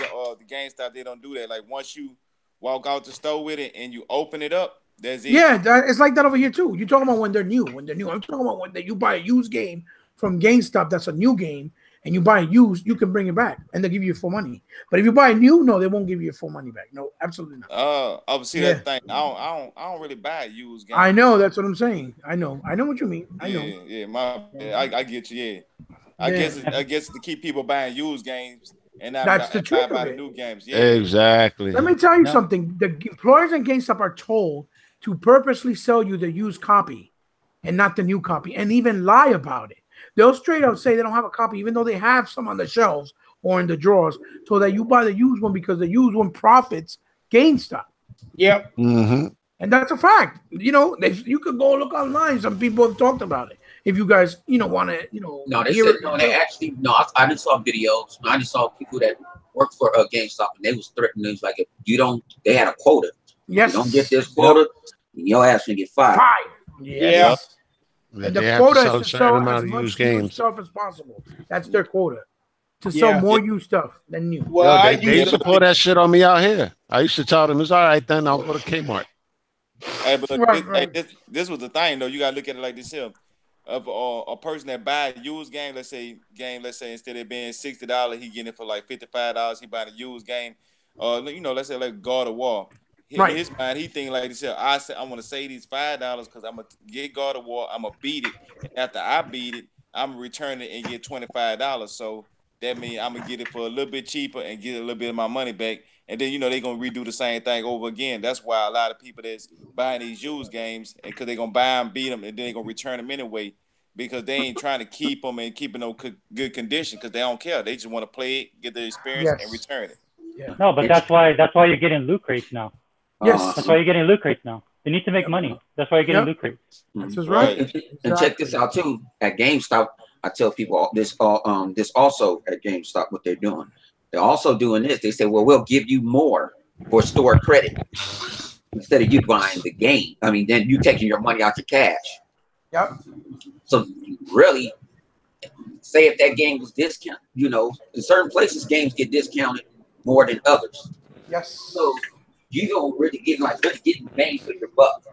GameStop, they don't do that. Like once you walk out the store with it and you open it up, that's it. Yeah, it's like that over here too. You're talking about when they're new. I'm talking about when you buy a used game from GameStop that's a new game, and you buy a used, you can bring it back, and they'll give you full money. But if you buy a new, no, they won't give you your full money back. No, absolutely not. That thing. I don't really buy used games. I know, that's what I'm saying. I know what you mean. I know. I get you. Yeah, I guess to keep people buying used games and not that's the trick buy of it. New games. Yeah, exactly. Let me tell you something. The employers in GameStop are told to purposely sell you the used copy and not the new copy, and even lie about it. They'll straight up say they don't have a copy, even though they have some on the shelves or in the drawers, so that you buy the used one because the used one profits GameStop. Yep. Mm-hmm. And that's a fact. You could go look online. Some people have talked about it. If you guys, want to, No, they said, they actually, I just saw videos. I just saw people that work for GameStop, and they was threatening. It was like, if you don't, they had a quota. Yes. If you don't get this quota, your ass can get fired. Yeah. And the quota is to sell as much used stuff as possible. That's their quota. To sell more used stuff than new. Well, they used to pull that shit on me out here. I used to tell them, it's all right, then I'll go to Kmart. Hey, but this was the thing, though. You got to look at it like this here. Of a person that buy a used game, let's say instead of being $60, he getting it for like $55. He buying a used game. Let's say like God of War. In his mind, he thinking like this. I want to save these $5 because I'm gonna get God of War. I'm gonna beat it. And after I beat it, I'm gonna return it and get $25. So that means I'm gonna get it for a little bit cheaper and get a little bit of my money back. And then they're gonna redo the same thing over again. That's why a lot of people that's buying these used games, and because they're gonna buy them, beat them, and then they're gonna return them anyway, because they ain't trying to keep them and keep in no good condition because they don't care. They just want to play it, get the experience, and return it. Yeah. No, but that's why you're getting loot crates now. Yes, that's why you're getting loot crates now. They need to make money. That's why you're getting loot crates. That's right. And check this out too. At GameStop, I tell people this also at GameStop what they're doing. They're also doing this. They say, well, we'll give you more for store credit instead of you buying the game. I mean, then you taking your money out your cash. Yep. So really, say if that game was discounted, in certain places games get discounted more than others. Yes. So you don't really getting bang for your buck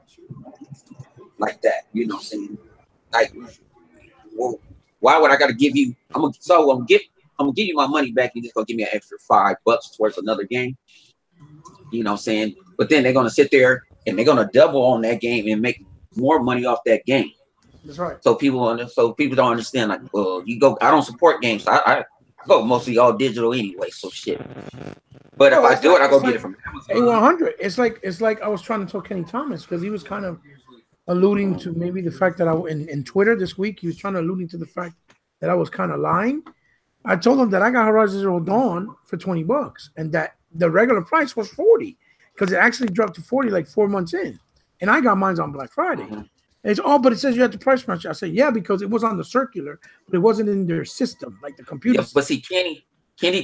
like that. You know what I'm saying? Like, well, why would I got to give you? I'm gonna give you my money back. You just gonna give me an extra $5 towards another game. You know what I'm saying? But then they're gonna sit there and they're gonna double on that game and make more money off that game. That's right. So people don't understand. Like, well, you go. I don't support games. So I go mostly all digital anyway. So shit. But if I do it, I go get it from A100. It's like I was trying to tell Kenny Thomas because he was kind of alluding to maybe the fact that in Twitter this week he was trying to alluding to the fact that I was kind of lying. I told him that I got Horizon Zero Dawn for $20 and that the regular price was $40 because it actually dropped to $40 like 4 months in, and I got mine on Black Friday. Mm-hmm. And it's but it says you have to price match. I said yeah because it was on the circular, but it wasn't in their system like the computer. Yeah, but see, Kenny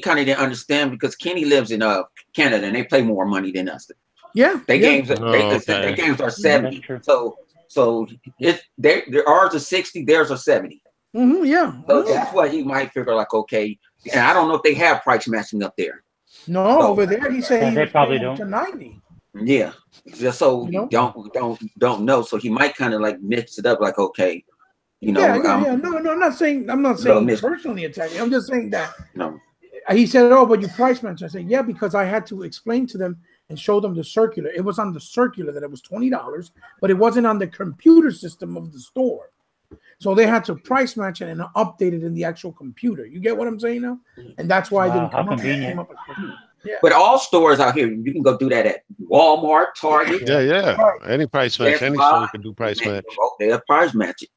kind of didn't understand because Kenny lives in Canada and they play more money than us. Yeah, games their games are 70. So ours are 60, theirs are 70. Mm-hmm, yeah. So that's why he might figure like, okay, and I don't know if they have price matching up there. No, over there he said they probably don't. To 90. Yeah, just so don't know. So he might kind of like mix it up, like, okay, No, I'm not saying personally attacking. I'm just saying that. No. He said, "Oh, but you price match." I said, "Yeah, because I had to explain to them and show them the circular. It was on the circular that it was $20, but it wasn't on the computer system of the store. So they had to price match it and update it in the actual computer. You get what I'm saying now? And that's why I didn't come up. Yeah. But all stores out here, you can go do that at Walmart, Target. Yeah. Any price match, any store can do price match. They'll price match it.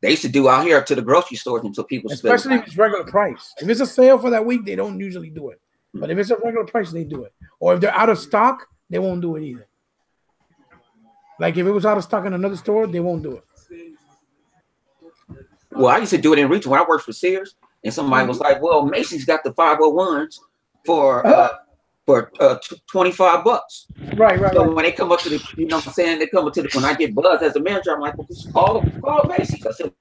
They used to do out here to the grocery stores until people, especially if it's regular price. If it's a sale for that week, they don't usually do it. But if it's a regular price, they do it. Or if they're out of stock, they won't do it either. Like if it was out of stock in another store, they won't do it. Well, I used to do it in retail when I worked for Sears, and somebody was like, "Well, Macy's got the 501s for $25." Right. So when they come up to the, what I'm saying, they come up to the, when I get buzzed as a manager, I'm like, well, call Macy's. I said,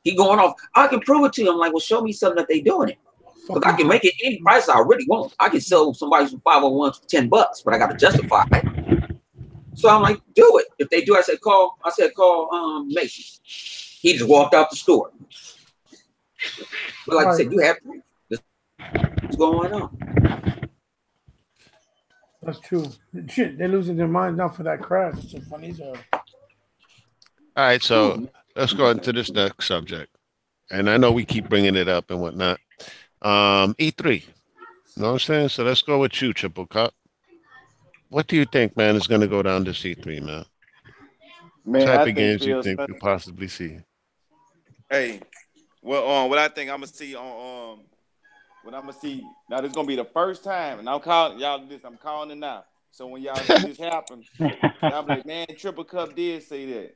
he going off. I can prove it to you. I'm like, well, show me something that they doing it. Because I can make it any price I really want. I can sell somebody some 501s for $10, but I got to justify it. So I'm like, do it. If they do, I said, call Macy's. He just walked out the store. But like I said, you have proof. What's going on? That's true. Shit, they're losing their mind now for that crash. It's so funny. All right, so let's go into this next subject. And I know we keep bringing it up and whatnot. E3. You know what I'm saying? So let's go with you, Triple Cup. What do you think, man, is going to go down this E3, man? What type of games do you think you'll possibly see? Hey, well, what I think I'm gonna see on what I'm gonna see now, this is gonna be the first time, and I'm calling y'all this. I'm calling it now. So when y'all see this happen, I'm like, man, Triple Cup did say that.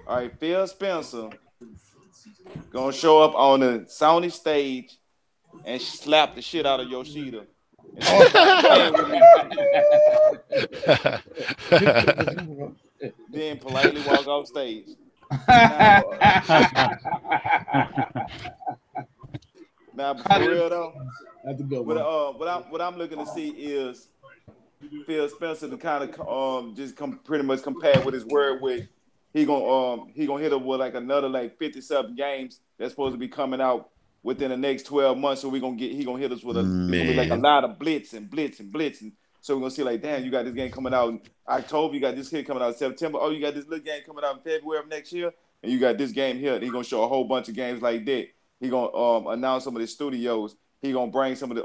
All right, Phil Spencer gonna show up on the Sony stage and slap the shit out of Yoshida. Then politely walk off stage. Now, for real though, that's a good one. What I'm looking to see is Phil Spencer to kind of pretty much compare with his word with he gonna hit up with like another like 50-something games that's supposed to be coming out within the next 12 months. So he gonna hit us with like a lot of blitz. So we're gonna see like, damn, you got this game coming out in October, you got this here coming out in September. Oh, you got this little game coming out in February of next year, and you got this game here. He gonna show a whole bunch of games like that. He gonna announce some of the studios. He gonna bring some of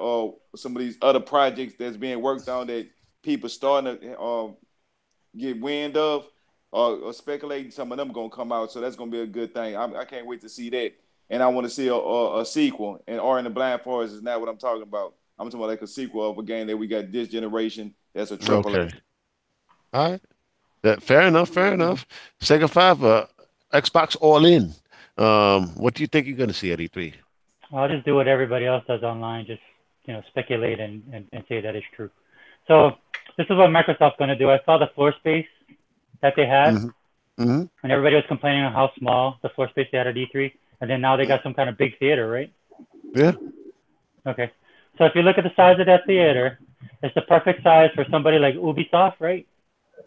these other projects that's being worked on that people starting to get wind of or speculating. Some of them gonna come out, so that's gonna be a good thing. I can't wait to see that, and I want to see a sequel. And Ori and the Blind Forest is not what I'm talking about. I'm talking about like a sequel of a game that we got this generation. That's a triple. Okay. All right. Fair enough. Sega 5, Xbox All In. What do you think you're going to see at E3? I'll just do what everybody else does online. Just speculate and say that it's true. So this is what Microsoft's going to do. I saw the floor space that they had, and everybody was complaining on how small the floor space they had at E3, and then now they got some kind of big theater, right? Yeah. Okay. So if you look at the size of that theater, it's the perfect size for somebody like Ubisoft, right?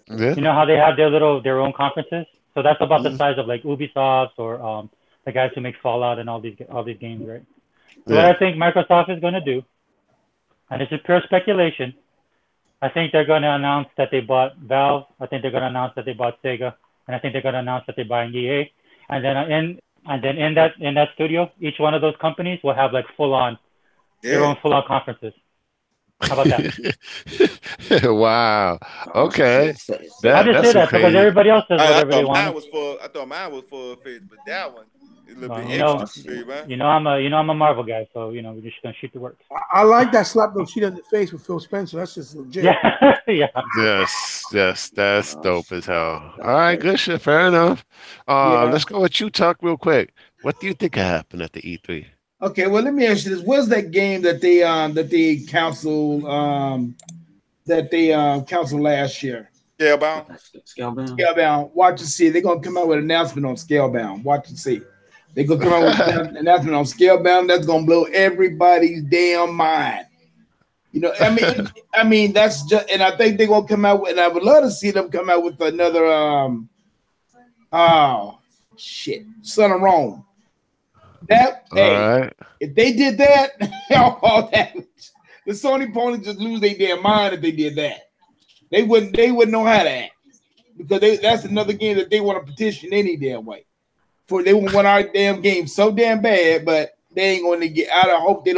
Yeah. You know how they have their own conferences? So that's about the size of like Ubisoft or the guys who make Fallout and all these games, right? So what I think Microsoft is going to do, and this is pure speculation, I think they're going to announce that they bought Valve. I think they're going to announce that they bought Sega, and I think they're going to announce that they're buying EA. And then in that studio, each one of those companies will have like their own full on conferences. How about that? Wow. Okay. I just say that because everybody else does whatever they want. I thought mine was full face, but that one is a little bit extra, man. I'm a Marvel guy, so we're just gonna shoot the works. I like that slap those shit in the face with Phil Spencer. That's just legit. Yeah, yeah. Yes, that's dope as hell. All right, good shit. Fair enough. Let's go with you, Tuck, real quick. What do you think happened at the E3? Okay, well, let me ask you this: what's that game that they canceled canceled last year? Scalebound. Watch and see. They're gonna come out with an announcement on Scalebound. Watch and see. They're gonna come out with an announcement on Scalebound that's gonna blow everybody's damn mind. I mean, that's just, and I think they're gonna come out with, and I would love to see them come out with another Son of Rome. If they did that, the Sony ponies just lose their damn mind if they did that. They wouldn't know how to act because that's another game that they want to petition any damn way. For they want our damn game so damn bad, but they ain't going to get out. I hope they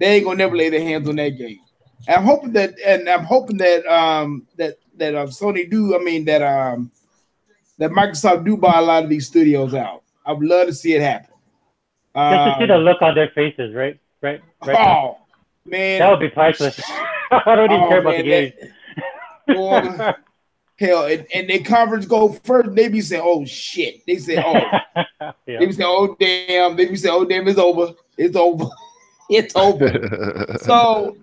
ain't gonna never lay their hands on that game. And I'm hoping that Sony do. I mean that Microsoft do buy a lot of these studios out. I would love to see it happen. Just to see the look on their faces, right? Oh, man. That would be priceless. I don't even care about the game. Hell, and their conference go first, they be saying, oh, shit. They say, oh. Yeah. They be saying, oh, damn. They be saying, oh, damn, it's over. It's over. It's over. So,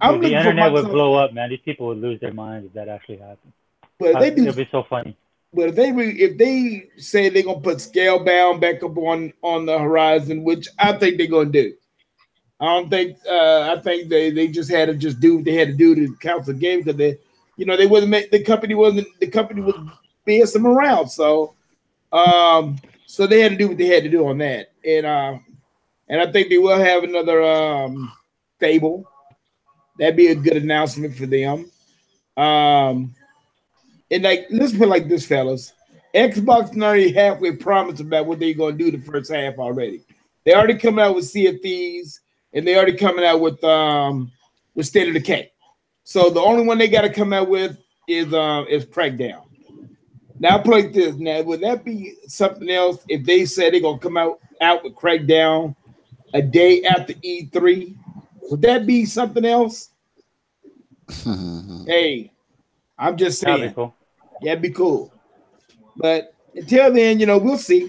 the internet would blow up, man. These people would lose their minds if that actually happened. But it would be so funny. But if they say they're gonna put Scalebound back up on the horizon, which I think they're gonna do, I think they just had to do what they had to do to cancel the game because they wasn't the company was BS them around, so they had to do what they had to do on that, and I think they will have another Fable. That'd be a good announcement for them. And let's put it like this, fellas. Xbox already halfway promised about what they're gonna do the first half already. They already coming out with Sea of Thieves, and they already coming out with State of Decay. So the only one they got to come out with is Crackdown. Now play this. Now would that be something else if they said they're gonna come out with Crackdown a day after E3? Would that be something else? Hey, I'm just saying. That'd be cool. Yeah, it'd be cool. But until then, we'll see.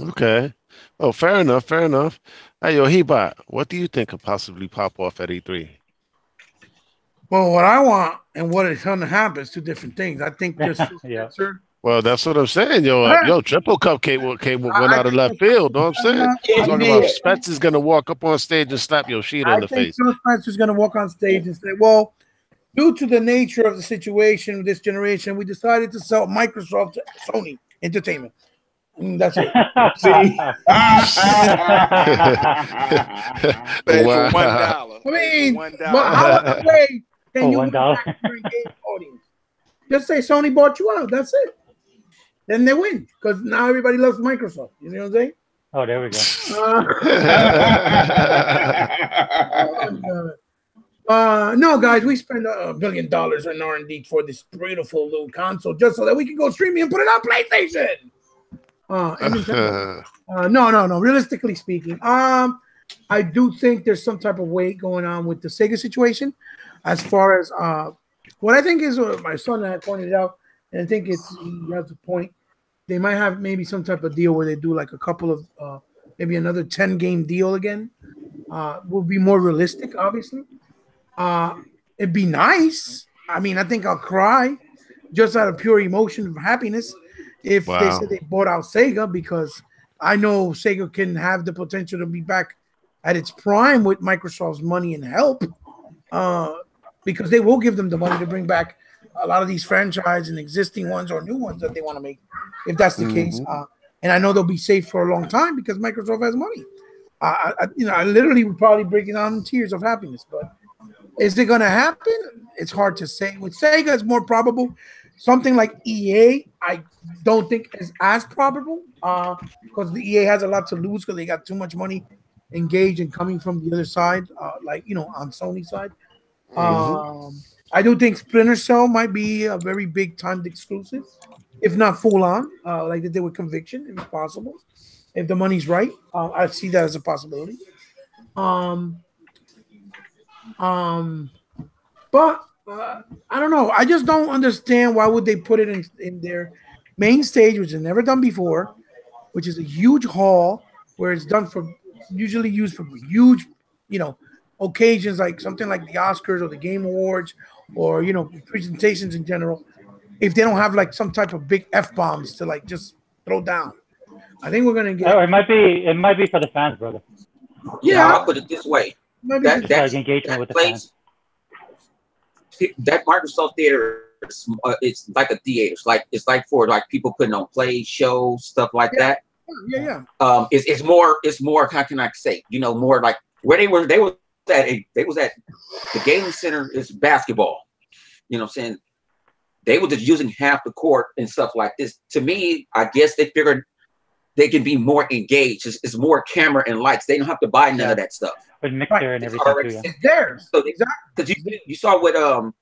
Okay. Oh, fair enough. Hey, yo, Hebot, what do you think could possibly pop off at E3? Well, what I want and what is going to happen is two different things. I think there's Well, that's what I'm saying, yo. Triple Cup went out of left field. Know what I'm saying? Talking about Spencer's gonna walk up on stage and slap your sheet on the face. Spencer's gonna walk on stage and say, "Well, due to the nature of the situation with this generation, we decided to sell Microsoft to Sony Entertainment." That's it. See? Wow. $1. I mean, $1. how other way can you $1? audience? Just say Sony bought you out. That's it. Then they win because now everybody loves Microsoft. You know what I'm saying? Oh, there we go. No, guys, we spent $1 billion in R&D for this beautiful little console just so that we can go streaming and put it on PlayStation. No. Realistically speaking, I do think there's some type of weight going on with the Sega situation. As far as what I think is what my son had pointed out, and I think he has a point. They might have maybe some type of deal where they do like a couple of maybe another 10-game deal again. Will be more realistic, obviously. It'd be nice. I mean, I think I'll cry just out of pure emotion of happiness if they said they bought out Sega, because I know Sega can have the potential to be back at its prime with Microsoft's money and help, because they will give them the money to bring back a lot of these franchises and existing ones or new ones that they want to make, if that's the case. And I know they'll be safe for a long time because Microsoft has money. I literally would probably break down in tears of happiness, but Is it going to happen? It's hard to say. With Sega, it's more probable. Something like EA, I don't think is as probable because the EA has a lot to lose because they got too much money engaged and coming from the other side, on Sony's side. I do think Splinter Cell might be a very big timed exclusive, if not full on, like they did with Conviction, if it's possible. If the money's right, I see that as a possibility. Um, um, but I don't know. I just don't understand why would they put it in their main stage, which is never done before, which is a huge hall where it's done for usually used for huge, occasions like something like the Oscars or the Game Awards or presentations in general. If they don't have like some type of big F bombs to like just throw down, I think we're gonna get. Oh, it might be for the fans, brother. Yeah, I'll put it this way. That's like engagement with the fans. That Microsoft Theater, it's like a theater. It's like for like people putting on plays, shows, stuff like that. Yeah. It's more. How can I say? More like where they was at the gaming center is basketball. You know what I'm saying? They were just using half the court and stuff like this. To me, I guess they figured they can be more engaged. It's more camera and lights. They don't have to buy none of that stuff. But mixer and everything too. It's theirs. So because you saw what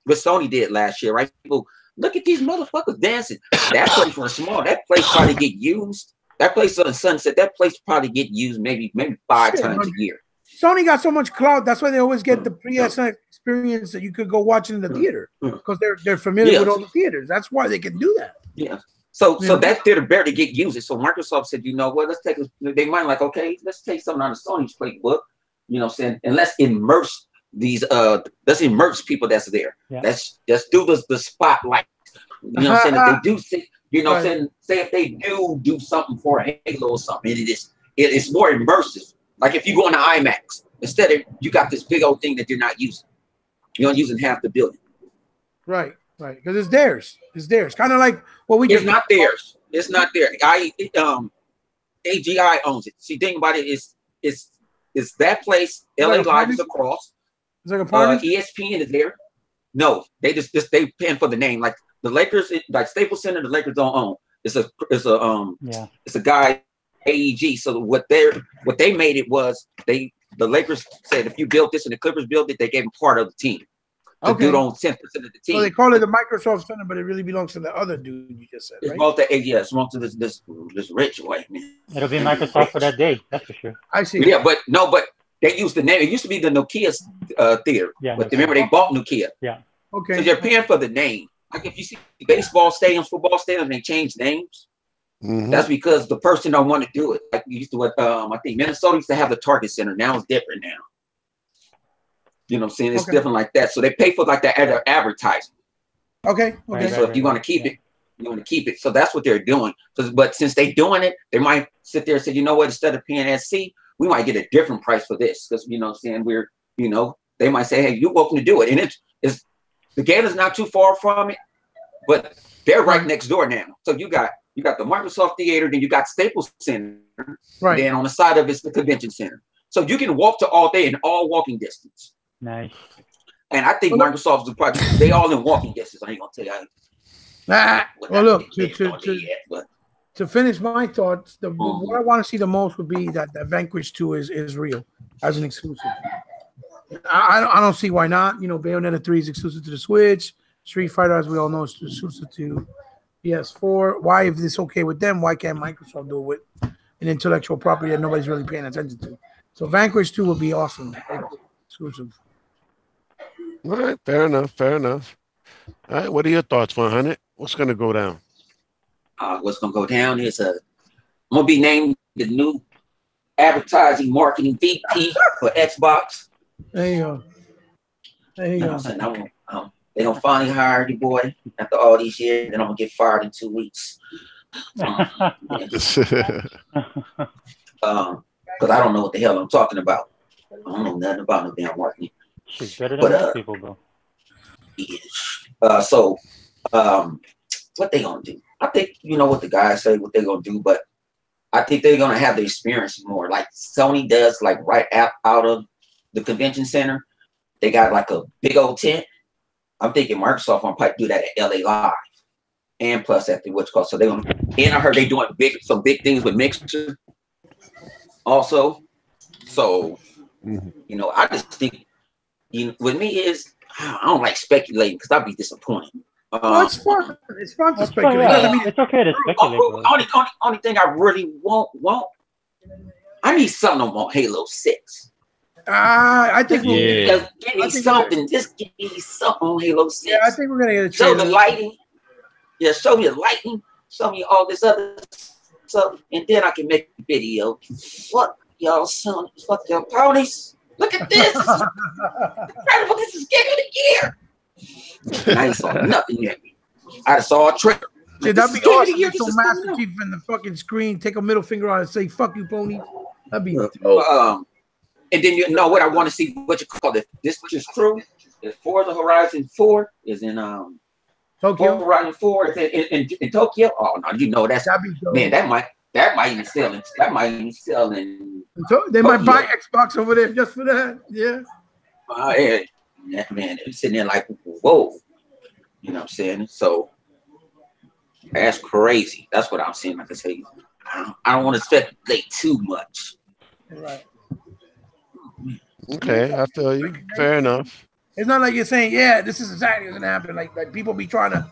Sony did last year, right? People look at these motherfuckers dancing. That place was small. That place probably get used. That place on Sunset. That place probably get used maybe 5 times a year. Sony got so much clout. That's why they always get the pre-SN experience that you could go watch in the theater because they're familiar with all the theaters. That's why they can do that. Yeah. So that theater barely get used. So Microsoft said, let's take they might like, okay, let's take something out of Sony's playbook, you know what I'm saying, and let's immerse people that's there. Yeah. Let's just do the spotlight. You know what I'm saying? If they do say, say if they do something for Halo or something, it's more immersive. Like if you go into IMAX, instead of you got this big old thing that you're not using. You're not using half the building. Right. Because it's theirs. It's theirs. Kind of like what we just. It's not theirs. It's not theirs. AGI owns it. See, think about it. It's that place. LA Live is across. Is like a party? ESPN is there. No, they just they paying for the name. Like the Lakers, like Staples Center, the Lakers don't own. It's a guy. AEG. So what they made it was the Lakers said if you built this and the Clippers built it, they gave them part of the team. The dude owns 10% of the team. So they call it the Microsoft Center, but it really belongs to the other dude you just said, right? It's both it belongs to this rich white man. It'll be Microsoft for that day, that's for sure. I see. Yeah, but they used the name. It used to be the Nokia theater. Yeah. But remember they bought Nokia. Yeah. Okay. So they're paying for the name. Like if you see baseball stadiums, football stadiums, they change names. Mm-hmm. That's because the person don't want to do it. Like we used to, I think Minnesota used to have the Target Center. Now it's different now. You know what I'm saying? It's different like that. So they pay for like that advertising. Okay. So if you want to keep it, you want to keep it. So that's what they're doing. But since they're doing it, they might sit there and say, you know what? Instead of paying SC, we might get a different price for this because you know what I'm saying they might say, hey, you're welcome to do it, and it's the game is not too far from it, but they're right next door now. So you got the Microsoft Theater, then you got Staples Center, right? Then on the side of it's the Convention Center. So you can walk to all day in all walking distance. Nice. And I think Microsoft's the project. They all in walking distance. I ain't gonna tell you. Well, look to finish my thoughts. What I want to see the most would be that Vanquish 2 is real as an exclusive. I don't see why not. Bayonetta 3 is exclusive to the Switch. Street Fighter, as we all know, is exclusive to PS4. Why, if it's okay with them, why can't Microsoft do it with an intellectual property that nobody's really paying attention to? So Vanquish 2 would be awesome. Exclusive. All right, fair enough. All right, what are your thoughts, 100? What's going to go down? What's going to go down is I'm going to be named the new advertising marketing VP for Xbox. There you go. They don't finally hire you, boy, after all these years. Then I'm going to get fired in 2 weeks. Because I don't know what the hell I'm talking about. I don't know nothing about no damn marketing. She's better than most people, bro. What they gonna do? I think what the guys say, what they're gonna do, but I think they're gonna have the experience more, like Sony does, like right out of the convention center. they got like a big old tent. I'm thinking Microsoft gonna probably do that at LA Live, and plus at the what's called. So they gonna. And I heard they doing some big things with Mixer, also. So, you know, I just think, with me is I don't like speculating because I'd be disappointed. Well, it's fun. It's fun to That's speculate. fine, yeah. I mean, It's okay to speculate, bro. Only thing I really want, I need something on Halo 6. I think Just give me something. Just give me something on Halo 6. Yeah, I think we're gonna get a show trailer. the lighting. Yeah, show me the lighting. Show me all this other stuff, and then I can make a video. Fuck y'all, son. Fuck y'all ponies. Look at this. This is incredible. This is game of the year. And I ain't saw nothing yet. I saw a trailer. Dude, that'd be awesome. Get some Master Chief in the fucking screen, take a middle finger out and say "fuck you, pony." That'd be. And then you know what I want to see. What you call it? This is true. Is Forza Horizon 4 is in Tokyo. Forza Horizon 4 is in Tokyo. Oh no, you know that's man. That might even sell in. That might even sell in. They might buy Xbox over there just for that. Yeah. Yeah, man, I'm sitting there like, whoa. You know what I'm saying? So that's crazy. That's what I'm saying. Like I say, I don't want to speculate too much. Right. Okay, I feel you. Fair enough. It's not like you're saying, yeah, this is exactly what's gonna happen. Like people be trying to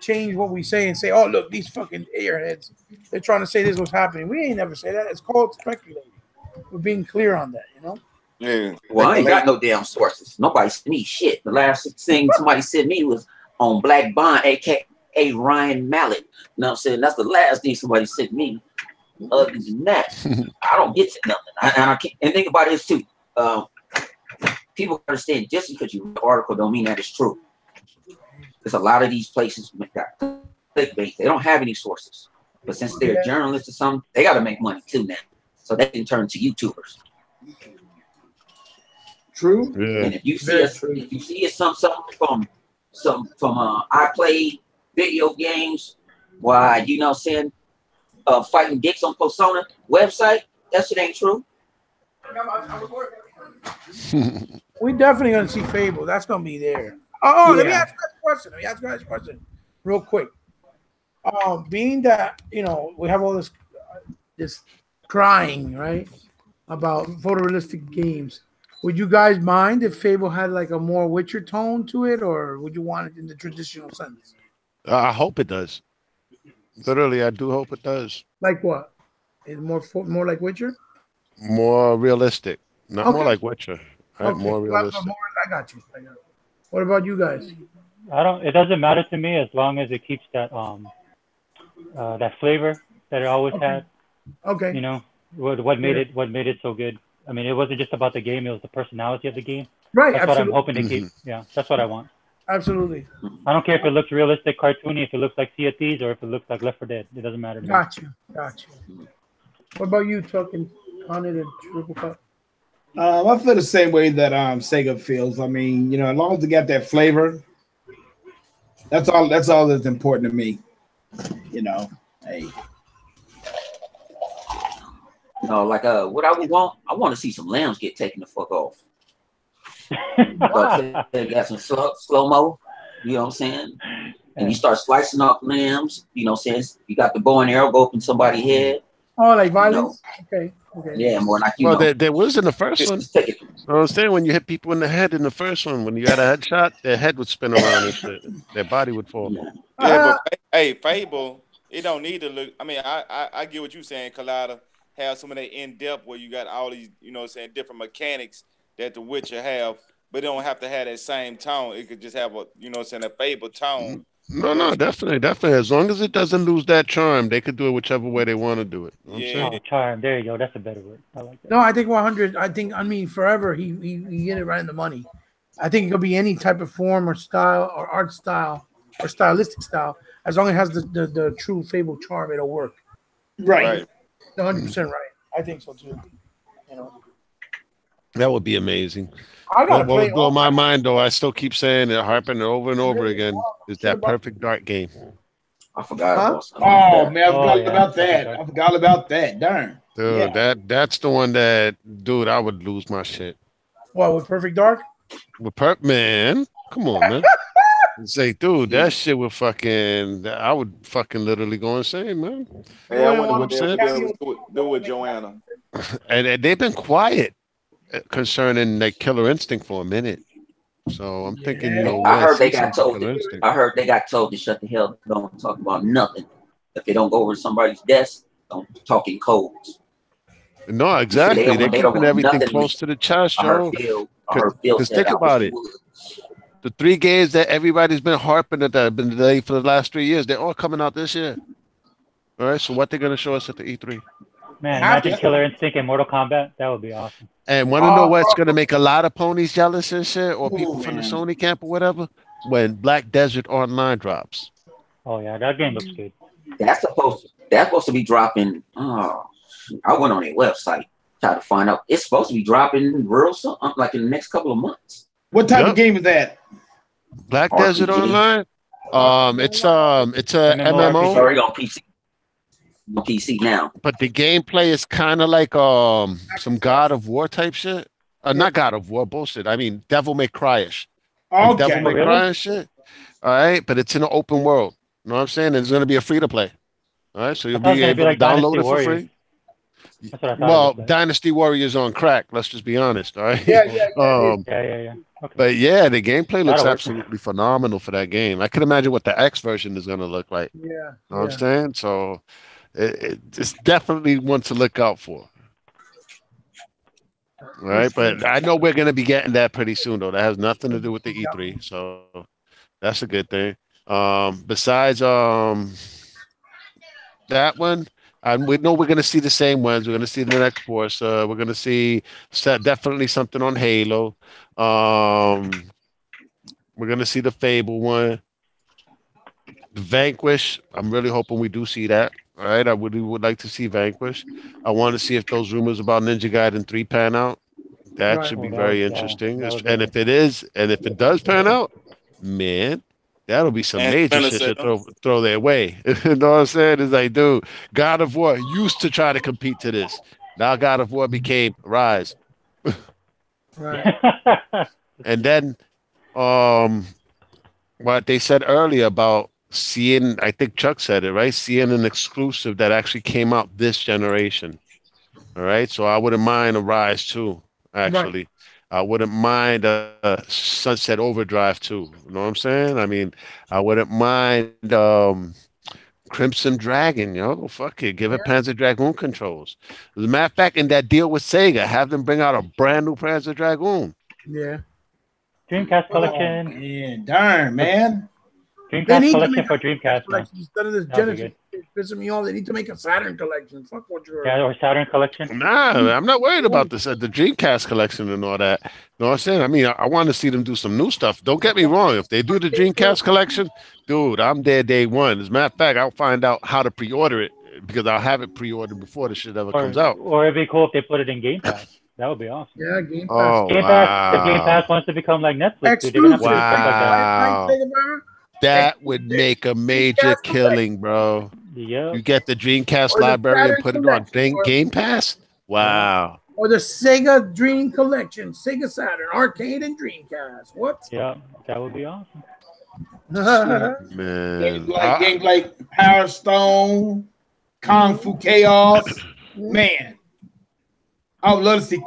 change what we say and say, oh, look, these fucking airheads, they're trying to say this was happening. We ain't never say that. It's called speculating. We're being clear on that, you know? Yeah. Well, I ain't got no damn sources. Nobody sent me shit. The last thing somebody sent me was on Black Bond, aka Ryan Mallett. You know what I'm saying? That's the last thing somebody sent me. Other than that, I don't get to nothing. I can't. And think about this too. People understand just because you read the article don't mean that it's true. There's a lot of these places got clickbait. They don't have any sources, but since they're journalists or something, they got to make money too now. So they can turn to YouTubers. True. Yeah. And if you see something from I play video games, why you know what I'm saying, fighting dicks on Persona website, that shit ain't true. We definitely gonna see Fable. That's gonna be there. Oh, let me ask you guys a question. Real quick. Being that we have all this crying, right, about photorealistic games, would you guys mind if Fable had like a more Witcher tone to it, or would you want it in the traditional sense? I hope it does. Literally, I do hope it does. Like what? Is more like Witcher? More realistic, not more like Witcher. Right? Okay. More realistic. I got you. What about you guys? It doesn't matter to me as long as it keeps that that flavor that it always had. Okay. You know what made it so good. I mean, it wasn't just about the game; it was the personality of the game. Right. That's absolutely. what I'm hoping to keep. Yeah, that's what I want. Absolutely. I don't care if it looks realistic, cartoony, if it looks like Sea of Thieves, or if it looks like Left 4 Dead. It doesn't matter to me. Got you. What about you, talking on it and Triple Cut? I feel the same way that Sega feels. I mean, as long as they got that flavor, that's all that's important to me. Hey. Like what I would want, I want to see some lambs get taken the fuck off. But they got some slow mo, you know what I'm saying? And you start slicing off lambs, you know what I'm saying? You got the bow and arrow go up in somebody's head. Oh, like violence? Okay. Yeah, more like Well, there was in the first one. I was saying when you hit people in the head in the first one, when you had a headshot, their head would spin around and shit. Their body would fall. Yeah, but hey, Fable, it don't need to look. I mean, I get what you're saying, Colada. Have some of that in depth where you got all these, different mechanics that the Witcher have, but it don't have to have that same tone. It could just have a, a Fable tone. No, definitely. As long as it doesn't lose that charm, they could do it whichever way they want to do it. You know charm. There you go. That's a better word. I like that. No, I think 100. Forever he hit it right in the money. I think it could be any type of form or style or art style or stylistic style, as long as it has the true Fable charm, it'll work. Right. 100% right. I think so too. That would be amazing. What would blow my mind, though, I still keep saying it, harping it over and over again, is that perfect dark game. I forgot. Oh man, I forgot about that. Darn. Dude, that's the one that, dude, I would lose my shit. What, with Perfect Dark? With Perp, man. Come on, man. It's like, dude, that shit would fucking. I would fucking literally go insane, man. Hey, I wonder What what they'll said? be able to do with Joanna. And they've been quiet concerning like Killer Instinct for a minute. So I'm thinking, you know, we I might heard they see some got told. Killer Instinct. I heard they got told to shut the hell. Don't talk about nothing. If they don't go over to somebody's desk, don't talk in codes. No, exactly. They're They don't keeping want everything nothing close leaked. to the chest, I heard Joe. Phil Because said think I wish about he it. would. The 3 games that everybody's been harping that have been delayed for the last 3 years, they're all coming out this year. All right, so what they're gonna show us at the E3? Man, imagine Killer Instinct and Mortal Kombat. That would be awesome. And want to know what's gonna make a lot of ponies jealous and shit, or people from the Sony camp or whatever? When Black Desert Online drops. Oh yeah, that game looks good. That's supposed to be dropping. Oh, I went on their website, tried to find out. It's supposed to be dropping real soon, like in the next couple of months. What type of game is that? Black Desert Online. It's a It's MMO. already on PC. On PC now. But the gameplay is kind of like some God of War type shit. Not God of War bullshit. I mean Devil May Cry-ish. Like Devil May Cry and shit. All right, but it's in an open world. You know what I'm saying? And it's going to be a free to play. All right, so you'll be able to download it for free. Well, Dynasty Warriors on crack. Let's just be honest. All right. Yeah. Okay. But yeah, the gameplay looks absolutely phenomenal for that game. I can imagine what the X version is going to look like. Yeah. You know what I'm saying? So it's definitely one to look out for. All right, but I know we're going to be getting that pretty soon, though. That has nothing to do with the E3, so that's a good thing. Besides that one, we know we're going to see the same ones. We're going to see the next Force. We're going to see definitely something on Halo. We're going to see the Fable one. The Vanquish, I'm really hoping we do see that. All right, I would like to see Vanquish. I want to see if those rumors about Ninja Gaiden 3 pan out. That should be very interesting. And if it does pan out, man, that'll be some major shit to throw their way. You know what I'm saying? It's like, dude, God of War used to try to compete to this. Now God of War became Rise. Right. And then what they said earlier about seeing, I think Chuck said it, right? Seeing an exclusive that actually came out this generation. All right. So I wouldn't mind a Rise too, actually. Right. I wouldn't mind a Sunset Overdrive too. You know what I'm saying? I mean, I wouldn't mind Crimson Dragon, yo. Fuck it. Give it Panzer Dragoon controls. As a matter of fact, in that deal with Sega, have them bring out a brand new Panzer Dragoon. Yeah. Dreamcast collection. Man, darn, man. Dreamcast collection for Dreamcast, man. Instead of this Genesis, it's pissing me off. They need to make a Saturn collection. Fuck what you're. Yeah, or Saturn collection. Nah, I'm not worried about this. The Dreamcast collection and all that. You know what I'm saying? I mean, I want to see them do some new stuff. Don't get me wrong. If they do the Dreamcast collection, dude, I'm there day one. As a matter of fact, I'll find out how to pre-order it because I'll have it pre-ordered before the shit ever comes out. Or it'd be cool if they put it in Game Pass. That would be awesome. Yeah, Game Pass. Oh, Game Pass. If Game Pass wants to become like Netflix, dude, they're gonna have to do stuff like that. That would make a major killing, bro. Yeah. You get the Dreamcast library and put it on Game Pass? Wow. Or the Sega Dream Collection, Sega Saturn, Arcade, and Dreamcast. What? Yeah, that would be awesome. Man. Games like Power Stone, Kung Fu Chaos. Man. I would love to see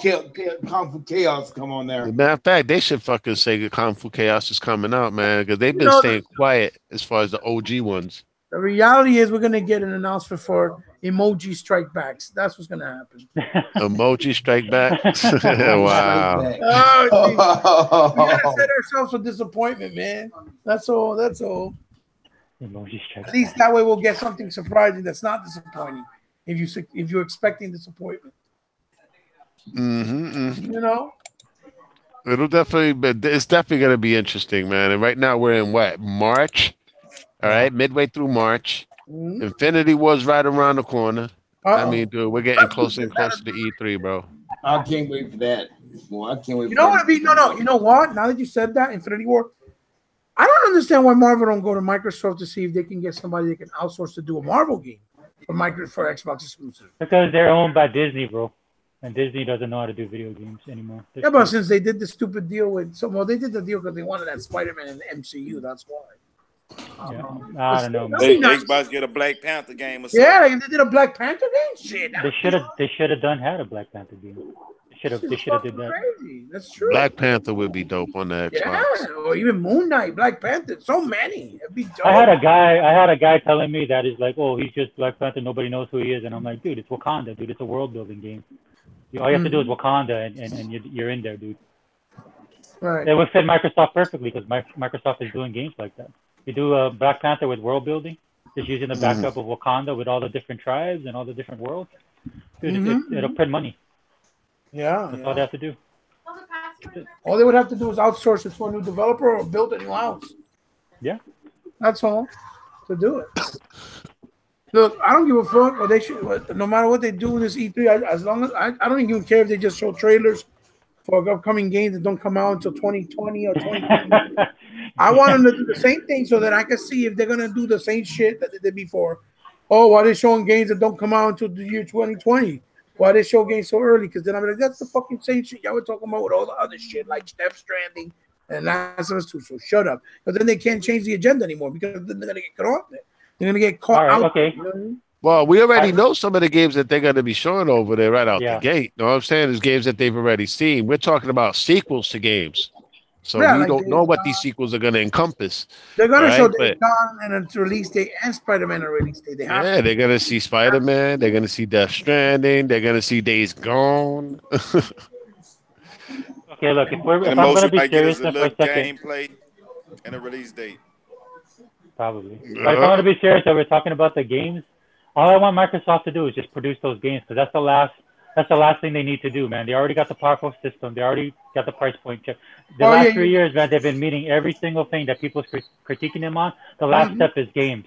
Kung Fu Chaos come on there. As a matter of fact, they should fucking say Kung Fu Chaos is coming out, man, because they've been staying quiet as far as the OG ones. The reality is we're going to get an announcement for Emoji Strike Backs. That's what's going to happen. Emoji Strike Back? Wow. Oh, we got to set ourselves for disappointment, man. That's all. That's all. Emoji Strike At least that way we'll get something surprising that's not disappointing if you're expecting disappointment. You know, it's definitely going to be interesting, man. And right now we're in what, March? All right, midway through March. Infinity War's right around the corner. I mean, dude, we're getting closer and closer to E3, bro. I can't wait for that. Boy, I can't wait. You know what? No. You know what? Now that you said that, Infinity War, I don't understand why Marvel don't go to Microsoft to see if they can get somebody they can outsource to do a Marvel game for Xbox exclusive. Because they're owned by Disney, bro. And Disney doesn't know how to do video games anymore. Yeah, but since they did the stupid deal with they did the deal because they wanted that Spider-Man in the MCU. That's why. Yeah, I don't know, man. Xbox get a Black Panther game or something. Yeah, they did a Black Panther game. Shit, They should have had a Black Panther game. They should have did that. Crazy. That's true. Black Panther would be dope on the Xbox. Yeah, or even Moon Knight, Black Panther. So many. It'd be dope. I had a guy telling me that is like, oh, he's just Black Panther. Nobody knows who he is, and I'm like, dude, it's Wakanda, dude. It's a world building game. All you have to do is Wakanda, and you're in there, dude. Right. It would fit Microsoft perfectly because Microsoft is doing games like that. You do a Black Panther with world building, just using the backup of Wakanda with all the different tribes and all the different worlds. Dude, it'll print money. Yeah. That's all they have to do. All they would have to do is outsource it to a new developer or build a new house. Yeah. That's all to do it. Look, I don't give a fuck. But they should, no matter what they do with this E3, as long as I don't even care if they just show trailers for upcoming games that don't come out until 2020 or 2020. I want them to do the same thing so that I can see if they're gonna do the same shit that they did before. Oh, why they showing games that don't come out until the year 2020? Why they show games so early? Because then I'm like, that's the fucking same shit y'all were talking about with all the other shit like Death Stranding and Last of Us 2. So shut up. But then they can't change the agenda anymore because then they're gonna get caught there. They're gonna get caught out. Okay. You know what I mean? Well, we already know some of the games that they're going to be showing over there right out the gate. You know what I'm saying? There's games that they've already seen. We're talking about sequels to games. So we like don't know what these sequels are going to encompass. They're going to show Days Gone and its release date and Spider-Man release date. They're going to see Spider-Man. They're going to see Death Stranding. They're going to see Days Gone. Okay, look, if I'm going to be serious for a second. Gameplay and a release date. Probably. But if I'm going to be serious, we're talking about the games. All I want Microsoft to do is just produce those games because that's the last thing they need to do, man. They already got the powerful system. They already got the price point check. The last 3 years, man, they've been meeting every single thing that people's critiquing them on. The last step is games.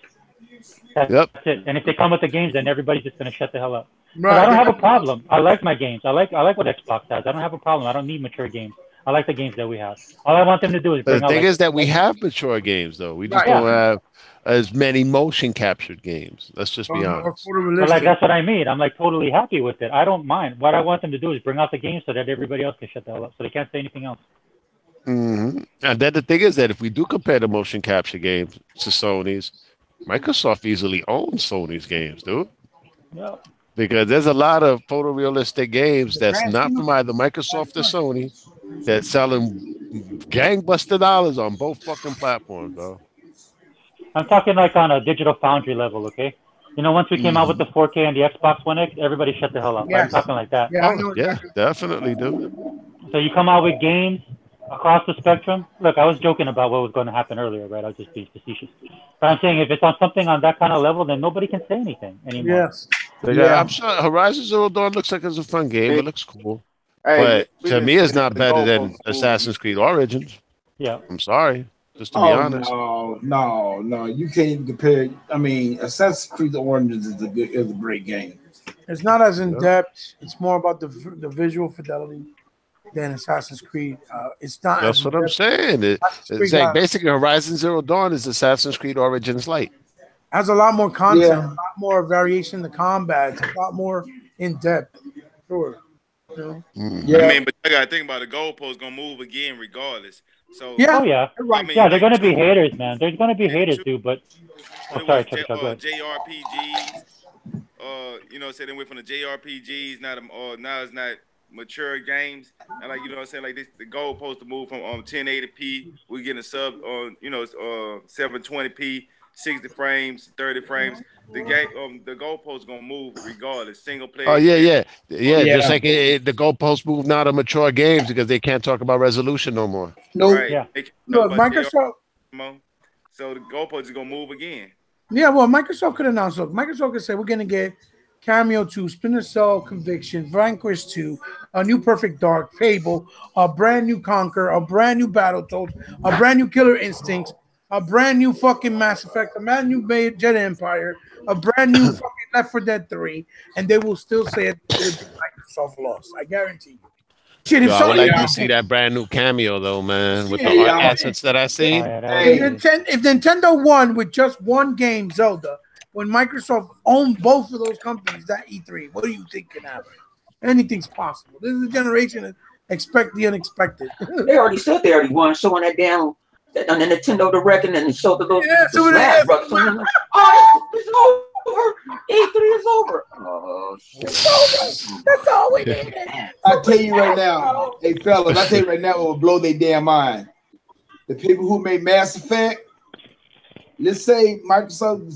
That's it. And if they come with the games, then everybody's just going to shut the hell up. Right. But I don't have a problem. I like my games. I like what Xbox has. I don't have a problem. I don't need mature games. I like the games that we have. All I want them to do is bring the thing is that we have mature games, though. We just don't have as many motion captured games. Let's just be honest. But like that's what I mean. I'm like totally happy with it. I don't mind. What I want them to do is bring out the games so that everybody else can shut the hell up, so they can't say anything else. And then the thing is that if we do compare the motion capture games to Sony's, Microsoft easily owns Sony's games, dude. Yeah. Because there's a lot of photorealistic games that's not from either Microsoft or Sony that's selling gangbuster dollars on both fucking platforms, bro. I'm talking like on a digital foundry level, okay? You know, once we came out with the 4K and the Xbox One X, everybody shut the hell up. Yes. I'm talking like that. Yeah, definitely, dude. So you come out with games across the spectrum. Look, I was joking about what was going to happen earlier, right? I was just being facetious. But I'm saying if it's on something on that kind of level, then nobody can say anything anymore. Yes. Yeah, I'm sure Horizon Zero Dawn looks like it's a fun game. It looks cool. But to me, it's not better than Assassin's Creed Origins. Yeah. I'm sorry. Just to be honest. No. You can't even compare. I mean, Assassin's Creed Origins is a great game. It's not as in depth. It's more about the visual fidelity than Assassin's Creed. It's not. That's what I'm saying. It's like basically Horizon Zero Dawn is Assassin's Creed Origins Light. Has a lot more content, a lot more variation in the combat. It's a lot more in depth. Sure. You know? I mean, but I gotta think about it. The goalpost gonna move again regardless. So they're gonna be haters, man. There's gonna be haters, dude. But sorry, Chuck, go ahead. JRPGs. You know, they went from the JRPGs now it's not mature games. And like, you know what I'm saying, like this, the goalpost to move from 1080p. We getting a sub on 720p. 60 frames, 30 frames. The game, the goalpost gonna move regardless. Single player. Oh yeah. Just like the goalposts move now to mature games because they can't talk about resolution no more. No, right. Look, Microsoft. So the goalpost is gonna move again. Yeah, well, Microsoft could announce. Look, Microsoft could say we're gonna get Cameo 2, Splinter Cell Conviction, Vanquish 2, a new Perfect Dark, Fable, a brand new Conquer, a brand new Battletoads, a brand new Killer Instincts. A brand new fucking Mass Effect, a brand new Jedi Empire, a brand new fucking Left 4 Dead 3, and they will still say it Microsoft lost. I guarantee you. Shit, I would like to see that brand new Cameo though, man, with the assets that I see. If Nintendo won with just one game, Zelda, when Microsoft owned both of those companies, that E3, what do you think can happen? Anything's possible. This is a generation that expect the unexpected. They already said they already won, showing that damn on the Nintendo Direct, and then they showed the little Yeah, the so Smash Brothers. Oh, it's over. E3 is over. Oh shit. That's all we needed. I tell you right now, hey fellas, I tell you right now, it will blow their damn mind. The people who made Mass Effect, let's say Microsoft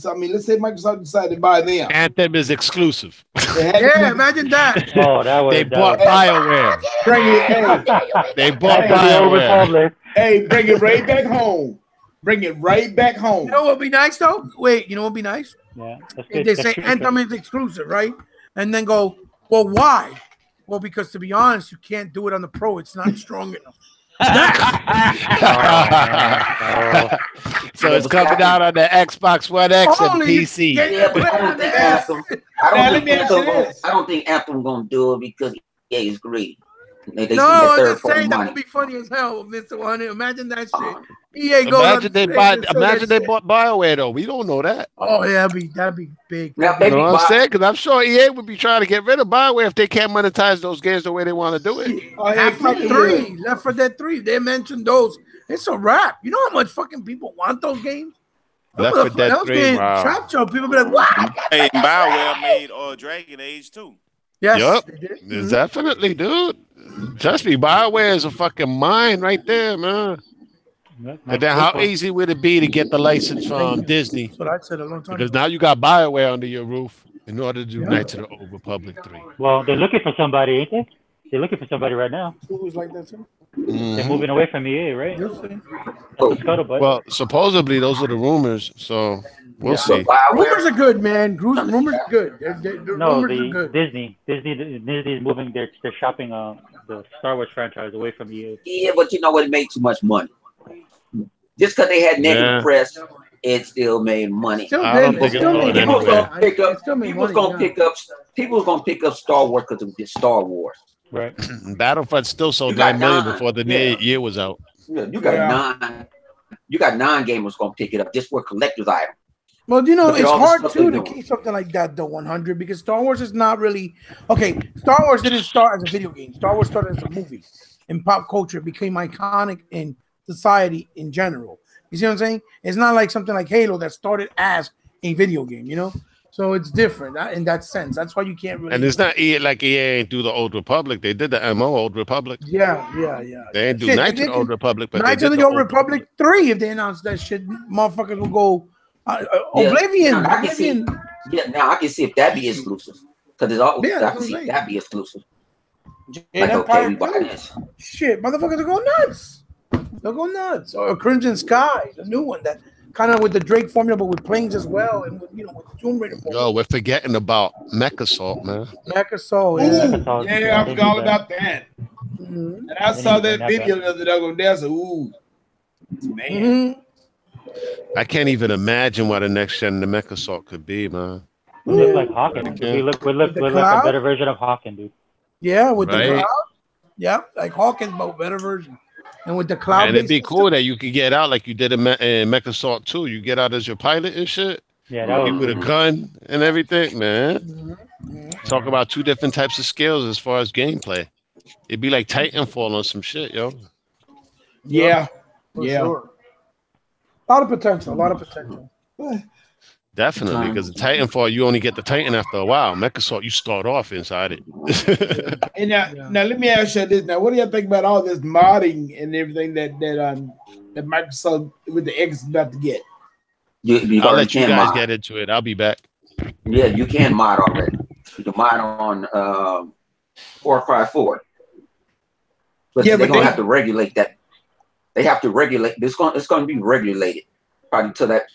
decided to buy them. Anthem is exclusive. Yeah, imagine that. Oh, that was They bought BioWare. Bring it, They bought the Old BioWare. Republic. hey, bring it right back home. Bring it right back home. You know what would be nice though? Wait, you know what would be nice? Yeah, that's If good. they That's say true. Anthem is exclusive, right? And then go, well, why? Well, because to be honest, you can't do it on the Pro. It's not strong enough. So it's coming out on the Xbox One X and Only PC. Yeah, but I don't think Anthem. Now, let me ask you this. I don't think Anthem gonna do it because EA is greedy. They see No, that I'm third just party saying that money. would be funny as hell, Mr. 100. Imagine that shit. EA goes Imagine they on buy. stage and show Imagine that they shit. bought BioWare though. We don't know that. Oh yeah, that'd be big. Now, You baby, know what I'm buy- saying? Because I'm sure EA would be trying to get rid of BioWare if they can't monetize those games the way they want to do it. Oh, hey, Half fuck Life it, 3, Left 4 Dead 3. They mentioned those. It's a wrap. You know how much fucking people want those games? Left 4 Dead Those 3, games, wow. Trap Show, people be like, what? Hey, BioWare made Dragon Age too. Yes. Yup. they did. It's definitely, dude. Trust me, BioWare is a fucking mine right there, man. And then how easy would it be to get the license from Disney? That's what I said a long time Because ago. now you got BioWare under your roof in order to do Knights of the Old Republic 3. Well, they're looking for somebody, ain't they? They're looking for somebody right now. Who was like that too? They're moving away from EA, right? You'll see. That's the scuttlebutt. Well, supposedly those are the rumors, so we'll So see. Rumors BioWare, are good, man. Rumors are good. The No, rumors are good. Disney is moving. They're shopping the Star Wars franchise away from EA. yeah, but you know what? It made too much money. Just because they had negative Yeah. press, it still made money. Still I don't did. think It still it's made going People's anywhere. gonna pick up. It still made People's money, gonna yeah. pick up. People's gonna pick up Star Wars because it's Star Wars. Right. Battlefront still sold You got 9 million nine. before the Yeah. year was out. Yeah, you got nine. You got 9 gamers gonna pick it up just for a collector's item. Well, you know, Look at it's all the hard stuff too they're to doing. keep something like that, though, 100, because Star Wars is not really okay. Star Wars didn't start as a video game. Star Wars started as a movie. In pop culture, it became iconic in society in general. You see what I'm saying? It's not like something like Halo that started as a video game, you know? So it's different in that sense. That's why you can't really. And it's not EA like EA ain't do the Old Republic. They did the MO Old Republic. Yeah. They ain't do Shit, Knights they of the Old did Republic, but Knights they of did the Old Old Republic 3. If they announced that shit, motherfuckers will go Oblivion. Now, I can see. Oblivion. Yeah, now I can see if that be exclusive because it's all. Yeah, I that's can what see I'm if saying. that be exclusive. And Like, okay, Empire we buy 2. this. Shit, motherfuckers will go nuts. They'll go nuts. Or Crimson Sky, the new one that kind of with the Drake formula, but with planes as well, and with, with the Tomb Raider formula. Yo, we're forgetting about Mech Assault, man. Mecha Soul, Ooh, yeah. yeah, I forgot all about that. Mhm. And I saw that Not video the other day on there. So, ooh, man. Mhm. I can't even imagine what the next gen the Mech Assault could be, man. We look like Hawking. Yeah. We look The like cloud? a better version of Hawking, dude. Yeah, with Right. the cloud. Yeah, like Hawkins, but better version. And with the cloud. And it'd be cool that you could get out like you did in Mech Assault 2. You get out as your pilot and shit. Yeah, that You with a was. gun and everything, man. Talk about 2 different types of skills as far as gameplay. It'd be like Titanfall on some shit, yo. Yeah. For Yeah. sure. A lot of potential. Definitely, because in Titanfall, you only get the Titan after a while. Mech Assault, you start off inside it. And now, Yeah. now let me ask you this. Now, what do y'all think about all this modding and everything that Microsoft with the X is about to get? You I'll already let you can guys mod. get into it. I'll be back. Yeah, you can mod already. You can mod on Far Cry 4. But Yeah, they're but gonna they- have to regulate that. They have to regulate. It's going to be regulated probably to that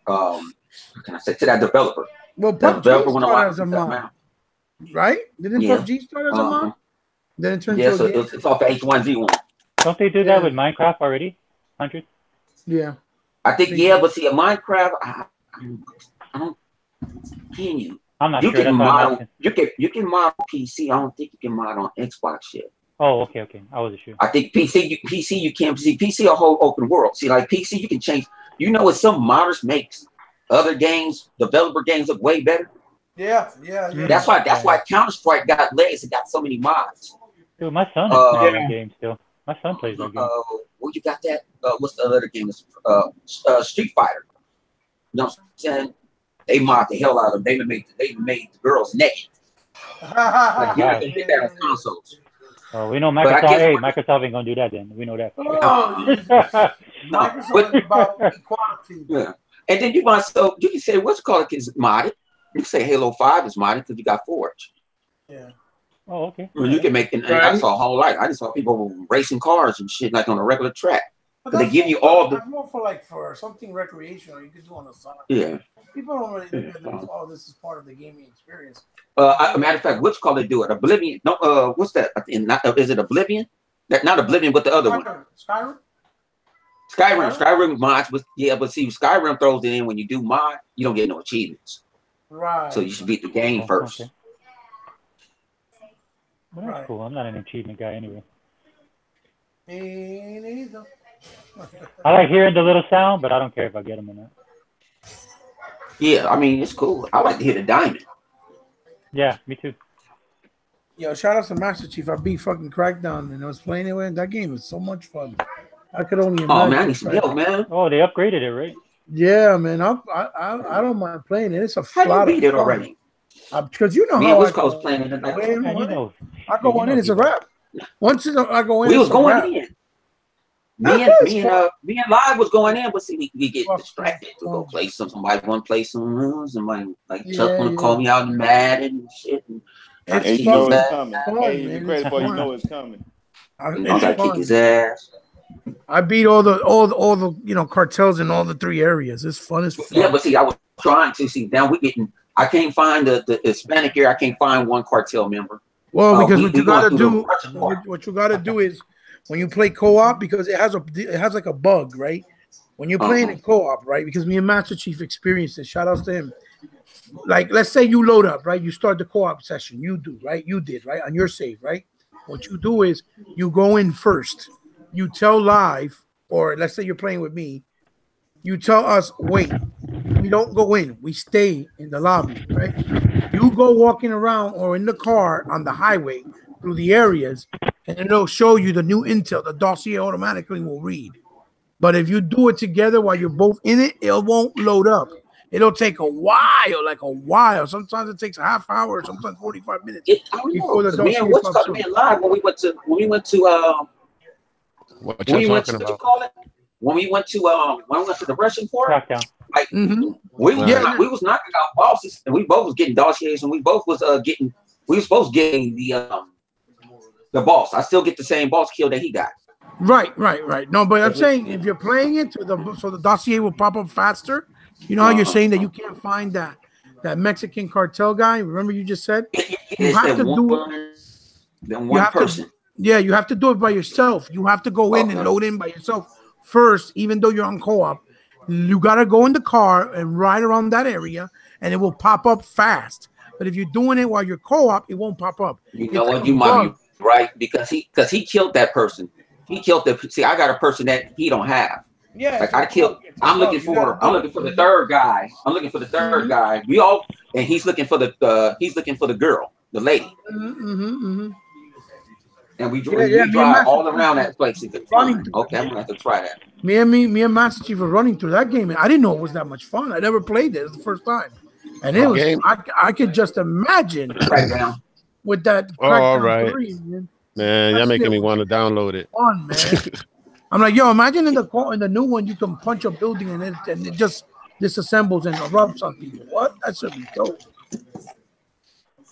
what can I say, to that developer. Well, That developer PUBG want to started watch as a that mod, now. right? Didn't Yeah. PUBG start as a mod? Then it turned Yeah, to so a game? it's off the H1Z1. Don't they do that with Minecraft already? 100? Yeah. I think but see, a Minecraft, I don't. Can you? I'm not You sure. can That's why I'm mod. asking. You can mod on PC. I don't think you can mod on Xbox yet. Oh, okay. I wasn't sure. I think PC you can't see PC a whole open world. See, like PC you can change. You know what some modders makes other games, developer games look way better. Yeah. That's why Counter-Strike got legs. It got so many mods. Dude, my son is playing that game still. My son plays that game. Well, you got that. What's the other game? Street Fighter. You know what I'm saying? They mod the hell out of them. They made the girls naked. Like, you can get that on consoles. Oh, we know Microsoft. Hey, Microsoft ain't gonna do that then. We know that. Microsoft is about equality. Yeah. And then you can say what's called is modded. You can say Halo 5 is modded because you got Forge. Yeah. Oh, okay. Well, you can make, and I saw a whole lot. I just saw people racing cars and shit like on a regular track. But they give you all the. That's more for something recreational. You could do on the side. Yeah. People don't really look at this. Oh, this is part of the gaming experience. Matter of fact, which call they do it? Oblivion? No. What's that? Is it Oblivion? Not Oblivion, but the other one. Skyrim mods was but see, Skyrim throws it in when you do mod, you don't get no achievements. Right. So you should beat the game first. Okay. Well, that's cool. I'm not an achievement guy anyway. Me neither. I like hearing the little sound, but I don't care if I get them or not. Yeah, I mean it's cool. I like to hear the diamond. Yeah, me too. Yo, shout out to Master Chief. I beat fucking Crackdown and I was playing it with. That game was so much fun. I could only imagine. Oh man, I need some help, man. Oh, they upgraded it, right? Yeah, man. I don't mind playing it. It's a How lot do you beat of it fun. already? Because you know Me how and I Wisco was playing it. Like, I go on in, it's a wrap. Once I go in, we was it's a going wrap. in. Me and Live was going in, but see, we get distracted. We go play somebody want to play somebody like Chuck want to call me out and mad and shit. And you know it's coming. Hey, you ready for you know it's coming. I gotta kick his ass. I beat all the cartels in all the 3 areas. It's fun as fuck. Yeah, but see, I was trying to see. Now I can't find the Hispanic area. I can't find one cartel member. Well, because what you gotta do is when you play co-op, because it has like a bug, right? When you're playing in co-op, right? Because me and Master Chief experienced it. Shout outs to him. Like, let's say you load up, right? You start the co-op session. You do, right? You did, right? On your save, right? What you do is you go in first. You tell Live, or let's say you're playing with me. You tell us, wait, we don't go in. We stay in the lobby, right? You go walking around or in the car on the highway through the areas, and it'll show you the new intel. The dossier automatically will read. But if you do it together while you're both in it, it won't load up. It'll take a while, Sometimes it takes a half hour, sometimes 45 minutes. Before the dossier pops up. Me and Live when we went to what you talking about? When we went to the Russian port, Crackdown. like we was knocking out bosses, and we both was getting dossiers, and we both was we were supposed to get the boss. I still get the same boss kill that he got. Right. No, but I'm saying if you're playing it so the dossier will pop up faster. You know how you're saying that you can't find that Mexican cartel guy? Remember you just said you have to do it. One person. You have to do it by yourself. You have to go in and load in by yourself first, even though you're on co-op. You gotta go in the car and ride around that area, and it will pop up fast. But if you're doing it while you're co-op, it won't pop up. You know what? You might be right because he killed that person. He killed the. See, I got a person that he don't have. Yeah, like I killed. I'm looking for the third guy. I'm looking for the third guy. We all and he's looking for the girl, the lady. And we drive all around that place. Okay, I'm gonna have to try that. Me and Master Chief were running through that game, and I didn't know it was that much fun. I never played it. It was the first time, and it was. I could just imagine with that. All right, man, y'all making me want to download it. Fun, man. I'm like, yo, imagine in the new one you can punch a building and it just disassembles and erupts on people. What? That should be dope.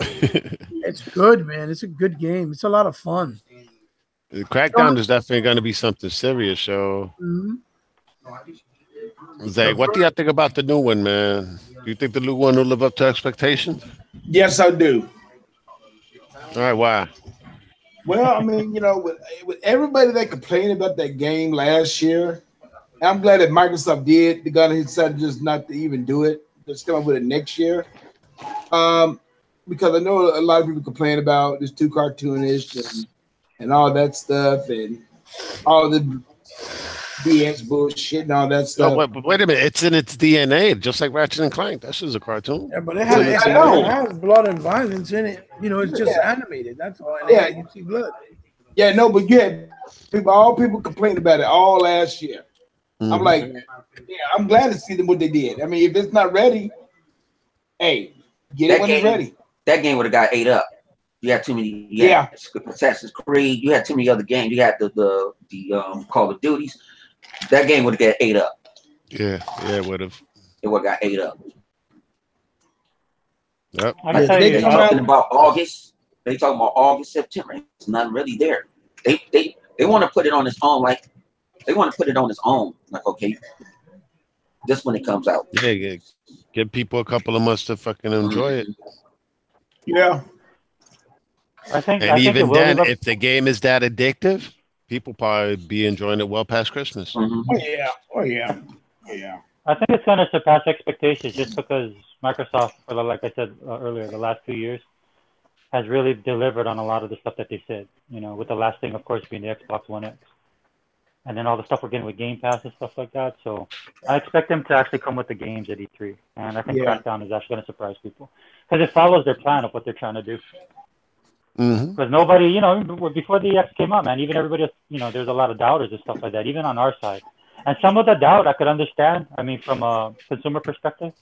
It's good, man. It's a good game. It's a lot of fun. The Crackdown is definitely going to be something serious, yo. Zach, what do you think about the new one, man? Do you think the new one will live up to expectations? Yes, I do. All right, why? Well, I mean, with everybody that complained about that game last year, I'm glad that Microsoft did. The guy decided just not to even do it. Just come up with it next year. Because I know a lot of people complain about it's too cartoonish and all that stuff and all the BS bullshit and all that stuff. Oh, but wait a minute. It's in its DNA, just like Ratchet and Clank. That's just a cartoon. Yeah, but it It's in its DNA. has blood and violence in it. You know, it's just animated. That's all. Yeah. You see blood. Yeah, no, but you had all people complained about it all last year. Mhm. I'm like, yeah, I'm glad to see them what they did. I mean, if it's not ready, hey, get it when it's ready. That game would have got ate up. You had too many. Yeah. Assassin's Creed. You had too many other games. You had the Call of Duties. That game would have got ate up. Yeah, it would have. It would have got ate up. Yep. They talking about August. They talking about August, September. It's not really there. They want to put it on its own. Like they want to put it on its own. Like okay, just when it comes out. Yeah. Give people a couple of months to fucking enjoy it. Yeah. I think even then, if the game is that addictive, people probably be enjoying it well past Christmas. Mm-hmm. Oh yeah. I think it's going to surpass expectations just because Microsoft, like I said earlier, the last 2 years has really delivered on a lot of the stuff that they said. You know, with the last thing, of course, being the Xbox One X, and then all the stuff we're getting with Game Pass and stuff like that. So I expect them to actually come with the games at E3, and I think Crackdown is actually going to surprise people because it follows their plan of what they're trying to do. Because nobody, you know, before the X came out, man, even everybody, you know, there's a lot of doubters and stuff like that, even on our side. And some of the doubt I could understand. I mean, from a consumer perspective,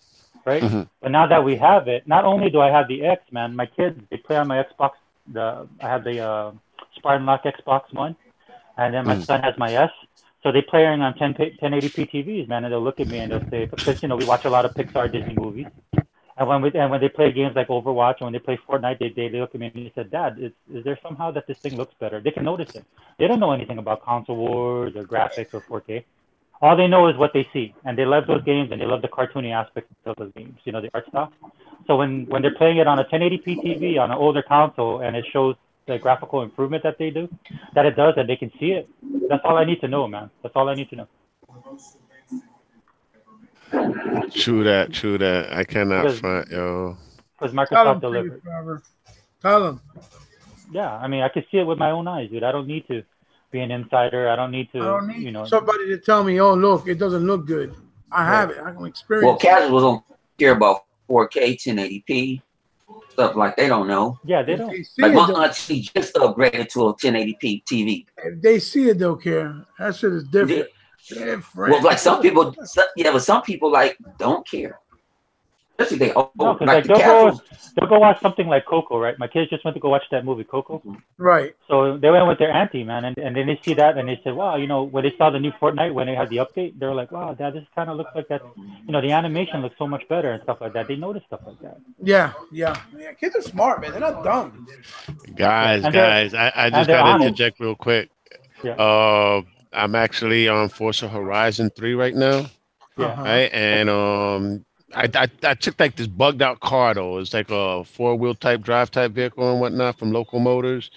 right? But now that we have it, not only do I have the X, man, my kids, they play on my Xbox. I have the Spartan Lock Xbox One, and then my son has my S. So they play on 1080p TVs, man, and they'll look at me and they'll say, because, you know, we watch a lot of Pixar Disney movies. And when they play games like Overwatch and when they play Fortnite, they look at me and they said, Dad, is there somehow that this thing looks better? They can notice it. They don't know anything about console wars or graphics or 4K. All they know is what they see, and they love those games, and they love the cartoony aspect of those games, you know, the art style. So when they're playing it on a 1080p TV on an older console, and it shows the graphical improvement that they do, that it does, and they can see it, that's all I need to know, man. That's all I need to know. True that. I cannot front, yo. Because Microsoft delivered. Tell them. Yeah, I mean, I can see it with my own eyes, dude. I don't need to be an insider. I don't need you know, somebody to tell me, oh, look, it doesn't look good. I have it. I can experience Well, casuals don't care about 4K, 1080p, stuff like they don't know. Yeah, they don't. Like my auntie just upgraded to a 1080p TV. If they see it, they'll care. That shit is different. Well, like some people, but some people like don't care. Especially they like they'll go watch something like Coco, right? My kids just went to go watch that movie Coco. Right. So they went with their auntie, man, and then they see that and they said, wow, you know, when they saw the new Fortnite, when they had the update, they were like, wow, Dad, this kind of looks like that. You know, the animation looks so much better and stuff like that. They notice stuff like that. Yeah. Kids are smart, man. They're not dumb. Guys, I just got to interject real quick. Yeah. I'm actually on Forza Horizon 3 right now. Yeah. Right, and I took like this bugged out car though. It's like a 4-wheel drive type vehicle and whatnot from Local Motors.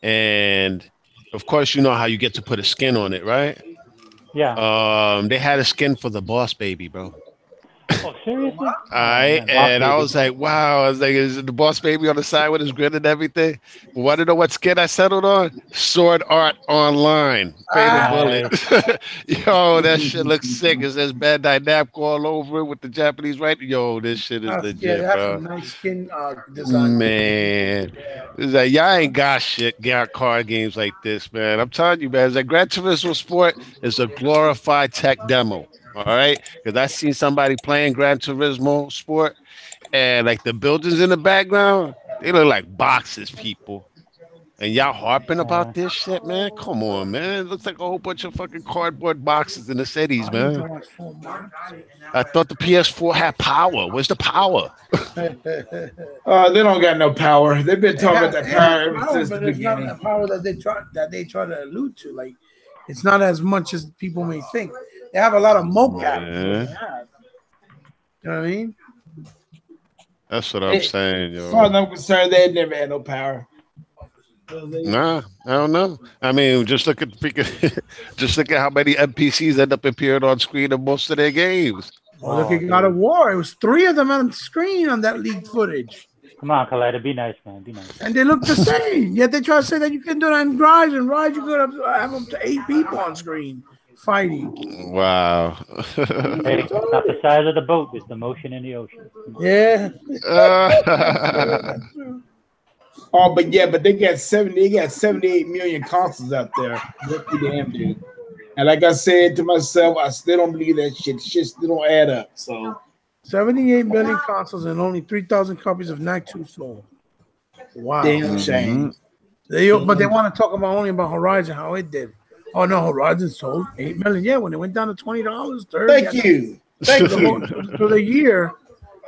And of course, you know how you get to put a skin on it, right? Yeah. They had a skin for the Boss Baby, bro. Oh, seriously? All right, and I was like, wow. I was like, is it the Boss Baby on the side with his grin and everything? Want to know what skin I settled on? Sword Art Online. Pay the bullet. Yo, that shit looks sick. It says Bandai Namco all over it with the Japanese writing. Yo, this shit is legit, bro. Some nice skin design. Man, it's like y'all ain't got card games like this, man. I'm telling you, man. It's like Gran Turismo Sport is a glorified tech demo. All right, because I seen somebody playing Gran Turismo Sport, and like the buildings in the background, they look like boxes, people. And y'all harping about this shit, man? Come on, man. It looks like a whole bunch of fucking cardboard boxes in the cities, man. I thought the PS4 had power. Where's the power? They don't got no power. They've been talking about that power ever since the beginning. Not the power that they try to allude to. Like, it's not as much as people may think. They have a lot of mocap. Yeah. You know what I mean? That's what I'm saying, yo. As far as I'm concerned, they never had no power. Nah, I don't know. I mean, just look at how many NPCs end up appearing on screen in most of their games. Well, look at God of War. It was 3 of them on screen on that leaked footage. Come on, Collider, be nice, man. Be nice. And they look the same. Yet they try to say that you can do that in Rise. And Rise, you could have up to 8 people on screen fighting. Wow. Hey, it's not the size of the boat; it's the motion in the ocean. Yeah. Oh, but they got 78 million consoles out there. What the damn dude. And like I said to myself, I still don't believe that shit. Shit still don't add up. So 78 million consoles and only 3,000 copies of Knight 2 sold. Wow. damn shame. But they want to talk about only about Horizon, how it did. Oh no, Horizon sold 8 million. Yeah, when it went down to $20, Thank you. For the year.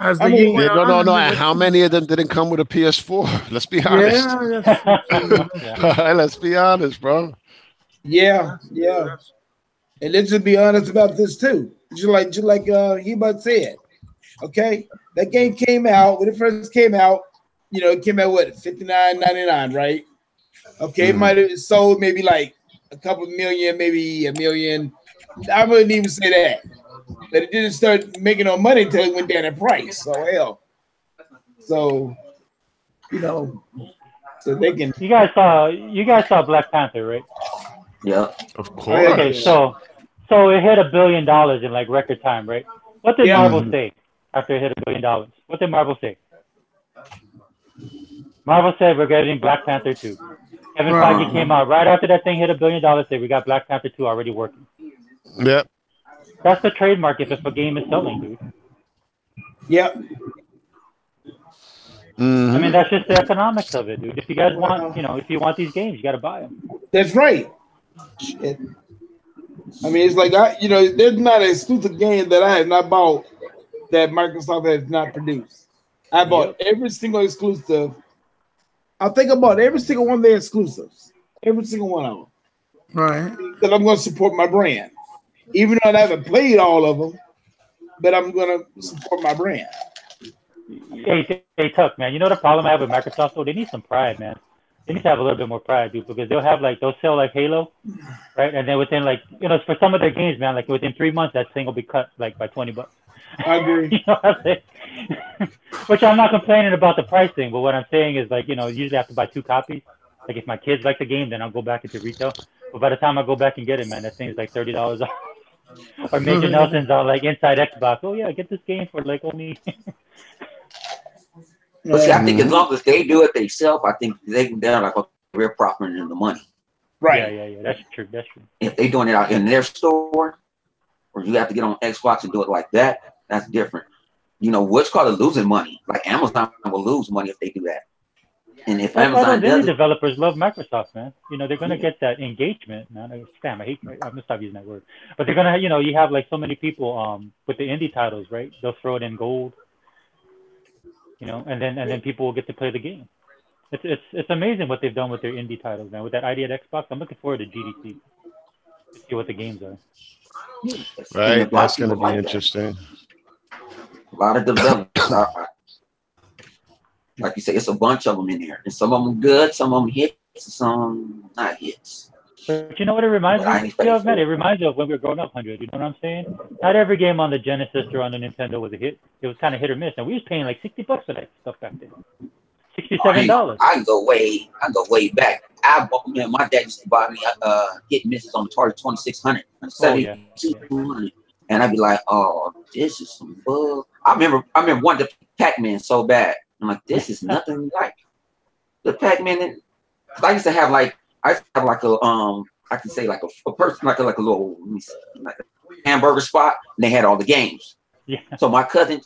As the year went on, no. And how many of them didn't come with a PS4? Let's be honest. Let's be honest, bro. Yeah. And let's just be honest about this too. Just like Heba said. Okay, that game came out when it first came out. It came out what $59.99, right? Okay, it might have sold maybe like a couple million, maybe a million. I wouldn't even say that, but it didn't start making no money until it went down in price. So hell, so they can. You guys saw Black Panther, right? Yeah, of course. Okay, so it hit $1 billion in like record time, right? What did Marvel say after it hit $1 billion? What did Marvel say? Marvel said we're getting Black Panther 2. Kevin Feige came out right after that thing hit $1 billion. Said we got Black Panther 2 already working. Yep. That's the trademark if a game is selling, dude. Yep. I mean, that's just the economics of it, dude. If you guys want, if you want these games, you got to buy them. That's right. Shit. I mean, it's like there's not an exclusive game that I have not bought that Microsoft has not produced. I bought every single exclusive. I think I bought every single one of their exclusives. Every single one of them. Right. Because I'm going to support my brand. Even though I haven't played all of them, but I'm going to support my brand. Hey, Tuck, man. You know the problem I have with Microsoft, though? They need some pride, man. They need to have a little bit more pride, dude, because they'll sell like Halo, right? And then within for some of their games, man, like within 3 months, that thing will be cut like by $20. I agree. You know what I'm saying? Which I'm not complaining about the price thing, but what I'm saying is usually I have to buy 2 copies. Like if my kids like the game, then I'll go back into retail. But by the time I go back and get it, man, that thing is like $30 off. Or Major Nelson's on like Inside Xbox. Oh yeah, get this game for like only. But see, I think as long as they do it themselves, I think they're like we're profiting in the money. Right. Yeah. That's true. If they're doing it out in their store, or you have to get on Xbox and do it like that, that's different. What's called losing money. Like Amazon will lose money if they do that. And if Amazon does, developers love Microsoft, man. They're gonna get that engagement, man. Spam. I'm gonna stop using that word. But they're gonna, you have like so many people with the indie titles, right? They'll throw it in gold. And then people will get to play the game. It's amazing what they've done with their indie titles, man. With that idea at Xbox, I'm looking forward to GDC to see what the games are. Right, that's going to be interesting. A lot of developers are, like you say, it's a bunch of them in there, and some of them good, some of them hits, some not hits. But you know what it reminds me of, man? It reminds me of when we were growing up, 100. You know what I'm saying? Not every game on the Genesis or on the Nintendo was a hit. It was kind of hit or miss, and we was paying like $60 for that stuff back then. $67. I go way back. My dad used to buy me hit misses on the Atari 2600, 7200, and I'd be like, "Oh, this is some bug." I remember wanting to Pac-Man so bad. I'm like, "This is nothing like the Pac-Man." I used to have like a I can say like a person like a little like a hamburger spot, and they had all the games. Yeah. So my cousin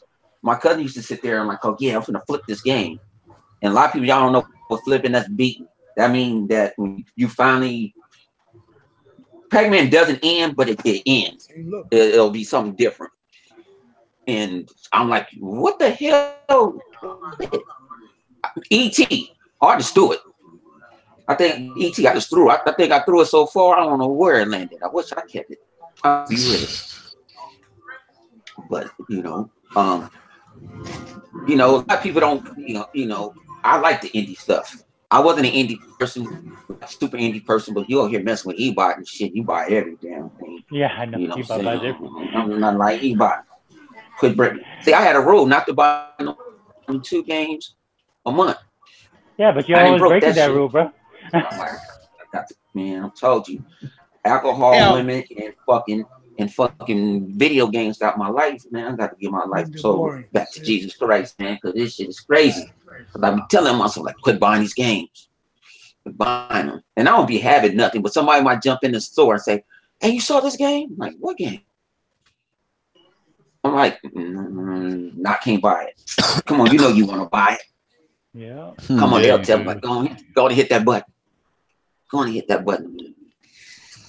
used to sit there and like, "Oh yeah, I'm gonna flip this game." And a lot of people, y'all don't know what flipping, that's beating. That means that when you finally, Pac-Man doesn't end, but it ends. It'll be something different. And I'm like, what the hell? E.T. I understood it. I think E.T. I just threw it. I think I threw it so far, I don't know where it landed. I wish I kept it. I'd be with it. But, a lot of people don't, I like the indie stuff. I wasn't an indie person, super indie person, but you out here messing with eBot and shit. You buy every damn thing. Yeah, I know. eBot buys everything. I'm not like eBot. Quit breaking. See, I had a rule not to buy no 2 games a month. Yeah, but you're I ain't always broke breaking that that shit. rule, bro. Man, I told you, alcohol, Hell. women, and fucking video games got my life, man. I got to get my life sold back to Jesus Christ, man, because this shit is crazy. Because I be telling myself, like, quit buying these games. Quit buying them. And I don't be having nothing, but somebody might jump in the store and say, hey, you saw this game? I'm like, what game? I'm like, I can't buy it. Come on, you know you want to buy it. Yeah. Come on, Yeah, they'll you tell do. me, like, go on and hit that button. Go on and hit that button.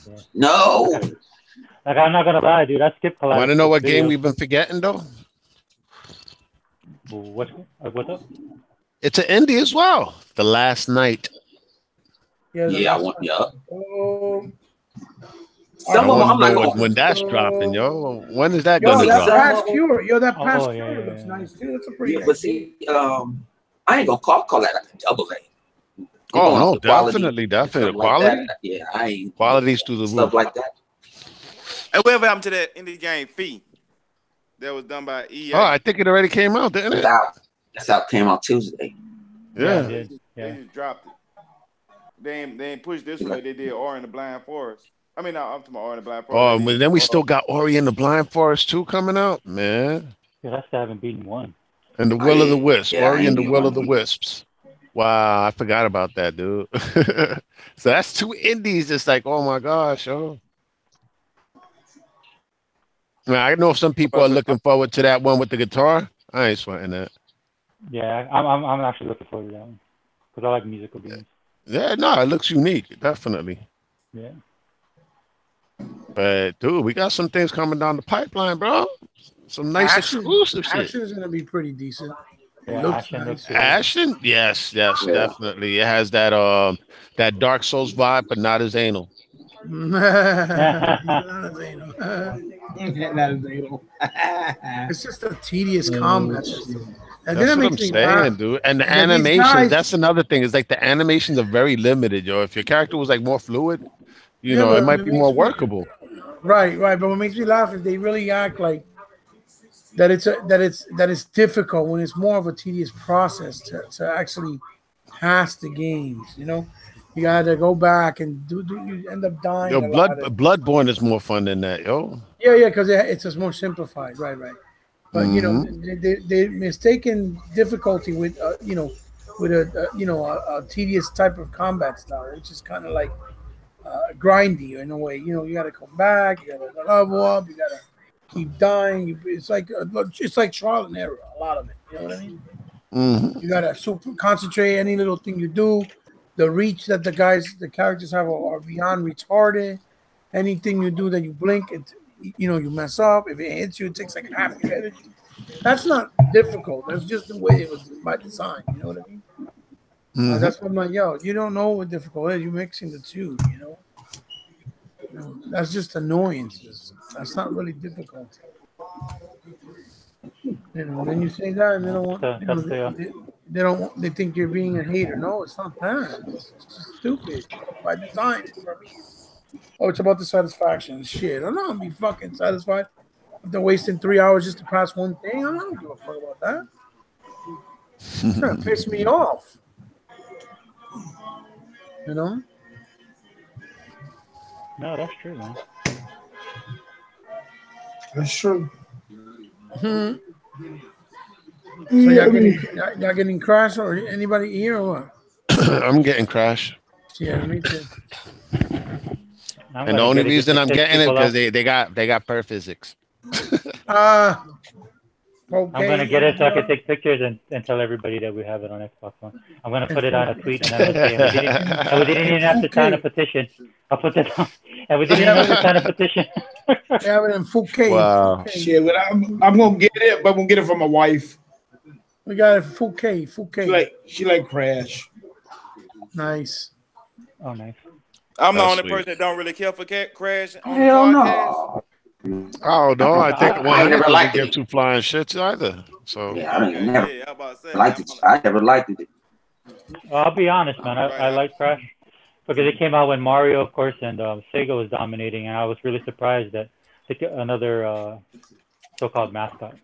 Yeah. No. Like, I'm not gonna lie, dude. I skipped collab. Want to know what game we've been forgetting though? What's up? It's an indie as well. The Last Night. Yeah, I want. Yeah. I Some of them, want to I'm know like, when that's dropping, yo. When is that Yo, gonna that drop? past cure. Yo, that past Oh, yeah, cure yeah, looks yeah. nice too. It's a pretty yeah, nice but game. see, I ain't gonna call that like a double A. You Oh know, no, the quality definitely. and stuff like Quality. that. Yeah, I ain't Quality's through the stuff roof. like that. And whatever happened to that indie game Fee that was done by EA? Oh, I think it already came out, didn't it? That's out. Came out Tuesday. Yeah. They They just dropped it. They ain't pushed this one like they did Ori and the Blind Forest. I mean, no, I'm talking about Ori and the Blind Oh, Forest. and then we still got Ori and the Blind Forest 2 coming out, man. Yeah, I still haven't beaten one. And the Will of the Wisps. Yeah, I Ori ain't and the beat Will one of the either. Wisps. Wow, I forgot about that, dude. So that's 2 indies. It's like, oh my gosh, oh. Now, I know some people are looking forward to that one with the guitar. I ain't sweating that. Yeah, I'm actually looking forward to that one because I like musical games. Yeah, no, it looks unique, definitely. Yeah. But dude, we got some things coming down the pipeline, bro. Some nice exclusive shit. Action is gonna be pretty decent. It Yeah, looks Action nice. looks good. Ashen? Yes, definitely. It has that Dark Souls vibe, but not as anal. It's just a tedious combat system. And That's then it what I'm makes me saying, laugh. dude. And the And then these animations, guys- that's another thing. It's like the animations are very limited, yo. If your character was like more fluid, you Yeah, know, but it might it be makes more me- workable. Right. But what makes me laugh is they really act like that it's difficult when it's more of a tedious process to actually pass the games. You know, you gotta go back and do you end up dying Yo, a lot. Bloodborne is more fun than that, yo. Yeah, because it's just more simplified. Right. But you know, they mistaken difficulty with with a tedious type of combat style, which is kind of like grindy in a way. You know, you got to come back, you got to level up, you got to keep dying. It's like trial and error. A lot of it. You know what I mean? Mm-hmm. You got to super concentrate any little thing you do. The reach that the characters have are beyond retarded. Anything you do that you blink, you mess up. If it hits you, it takes like half your energy. That's not difficult. That's just the way it was by design. You know what I mean? That's what I'm like, yo, you don't know what difficult is. You're mixing the two, you know? That's just annoyances. That's not really difficult. You know, then you say that and they don't want, they think you're being a hater. No, it's not that. It's just stupid by design. For me, it's about the satisfaction. Shit, I'm not gonna be fucking satisfied after wasting 3 hours just to pass one thing. I don't give a fuck about that. It's gonna piss me off. You know? No, that's true, man. That's true. So y'all getting crashed or anybody here or what? I'm getting Crash. Yeah, me too. And the only reason I'm getting it because they got per physics. I'm gonna get it so I can take pictures and tell everybody that we have it on Xbox One. I'm gonna put it on a tweet and I'm gonna say we didn't even have to sign a petition. I'll put that on, and we didn't even have to sign a petition. We have it in full K. Wow. Shit, but I'm gonna get it, but I'm gonna get it from my wife. We got it full K. She like Crash. Nice. Oh, nice. I'm the That's only sweet. person that don't really care for Crash on Hell the no. podcast. Oh no, I think I never doesn't liked give it. two flying shits either. So Yeah, I don't never Yeah, I'm about to say. liked it. I never liked it. Well, I'll be honest, man. I like Crash because it came out when Mario, of course, and Sega was dominating, and I was really surprised that another so-called mascot.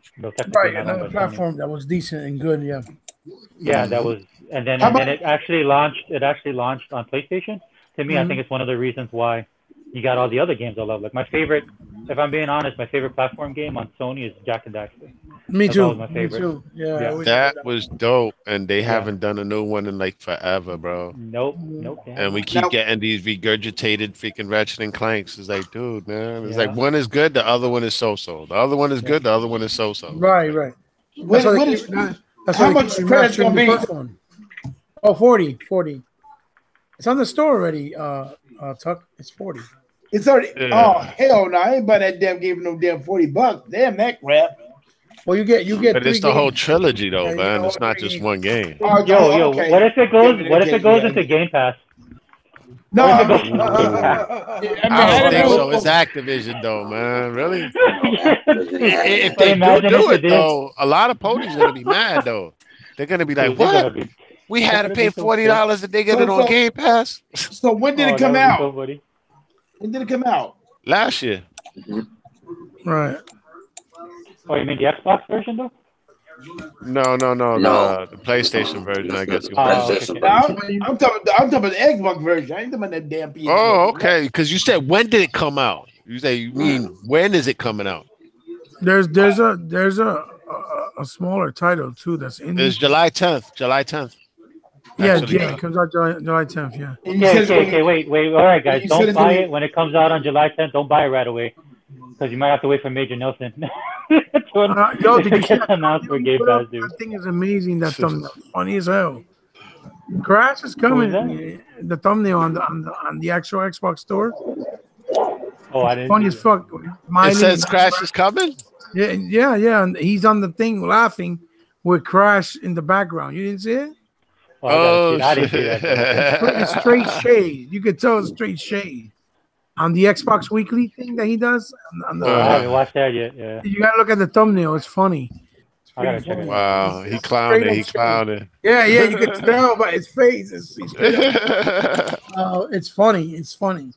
Right, another platform that was decent and good. Yeah. Yeah, that was, and then How and then about- it actually launched. It actually launched on PlayStation. To me, I think it's one of the reasons why you got all the other games I love. Like my favorite, if I'm being honest, my favorite platform game on Sony is Jack and Daxter. Me That's too. always my Me favorite. too. Yeah. Yeah. I wish I That had was dope, and they Yeah. haven't done a new one in like forever, bro. Nope, nope. They And haven't. we keep Now- getting these regurgitated freaking Ratchet and Clanks. It's like, dude, man. It's Yeah. like one is good, the other one is so-so. The other one is good, the other one is so-so. Right, right. When- That's why when they is- keep, that's how why they much keep credit's remastering gonna the be? first one. Oh, 40, 40. It's on the store already, Tuck. It's 40. It's already. Yeah. Oh hell no! I ain't buy that damn game no damn $40. Damn that crap. Well, you get But three it's the whole games. trilogy, though, Yeah, you man. know It's what, not three just games. one game. Oh, Yo, okay. what if it goes? Yeah, What if it okay, goes yeah. into Game Pass? No, What if it I goes mean, into Game Pass? I don't think know. so. It's Activision, though, man. Really? If But they imagine do if it it, did. though, a lot of ponies are gonna be mad, though. They're gonna be like, Dude, they're gonna "What? be- We they're had to gonna pay be so $40 and they get it on So- Game Pass So when did Oh, it come that would be out? so funny. When did it come out? last year." Right. Oh, you mean the Xbox version though? No, No. the PlayStation version, I guess. The okay, PlayStation okay. Now, version. I'm talking about the Xbox version. I ain't talking about that damn PS. Oh, okay. Because you said when did it come out? You mean when is it coming out? There's a smaller title too that's in. It's July 10th. July 10th. Yeah, actually. yeah, it comes out July 10th. Yeah. And you said it's Okay, gonna- wait. All right, guys, you said don't it's buy gonna- it when it comes out on July 10th. Don't buy it right away, because you might have to wait for Major Nelson. Yo, did you see that announced for Game Pass, dude? That thing is amazing. That thumbnail, funny as hell. Crash is coming. Who is The thumbnail on the actual Xbox store. Oh, I didn't. Funny see as that. fuck. It Smiling. says Crash is coming. Yeah. And he's on the thing laughing with Crash in the background. You didn't see it? Oh, I gotta see it. I didn't see shit. that. It's straight shade. You could tell it's straight shade on the Xbox Weekly thing that he does. On the, Oh, I haven't watched that yet. Yeah, you gotta look at the thumbnal. It's funny. It's I gotta pretty check funny. it out. Wow, he clowned it. He clowned it. Yeah, you can tell by his face. It's funny. It's funny.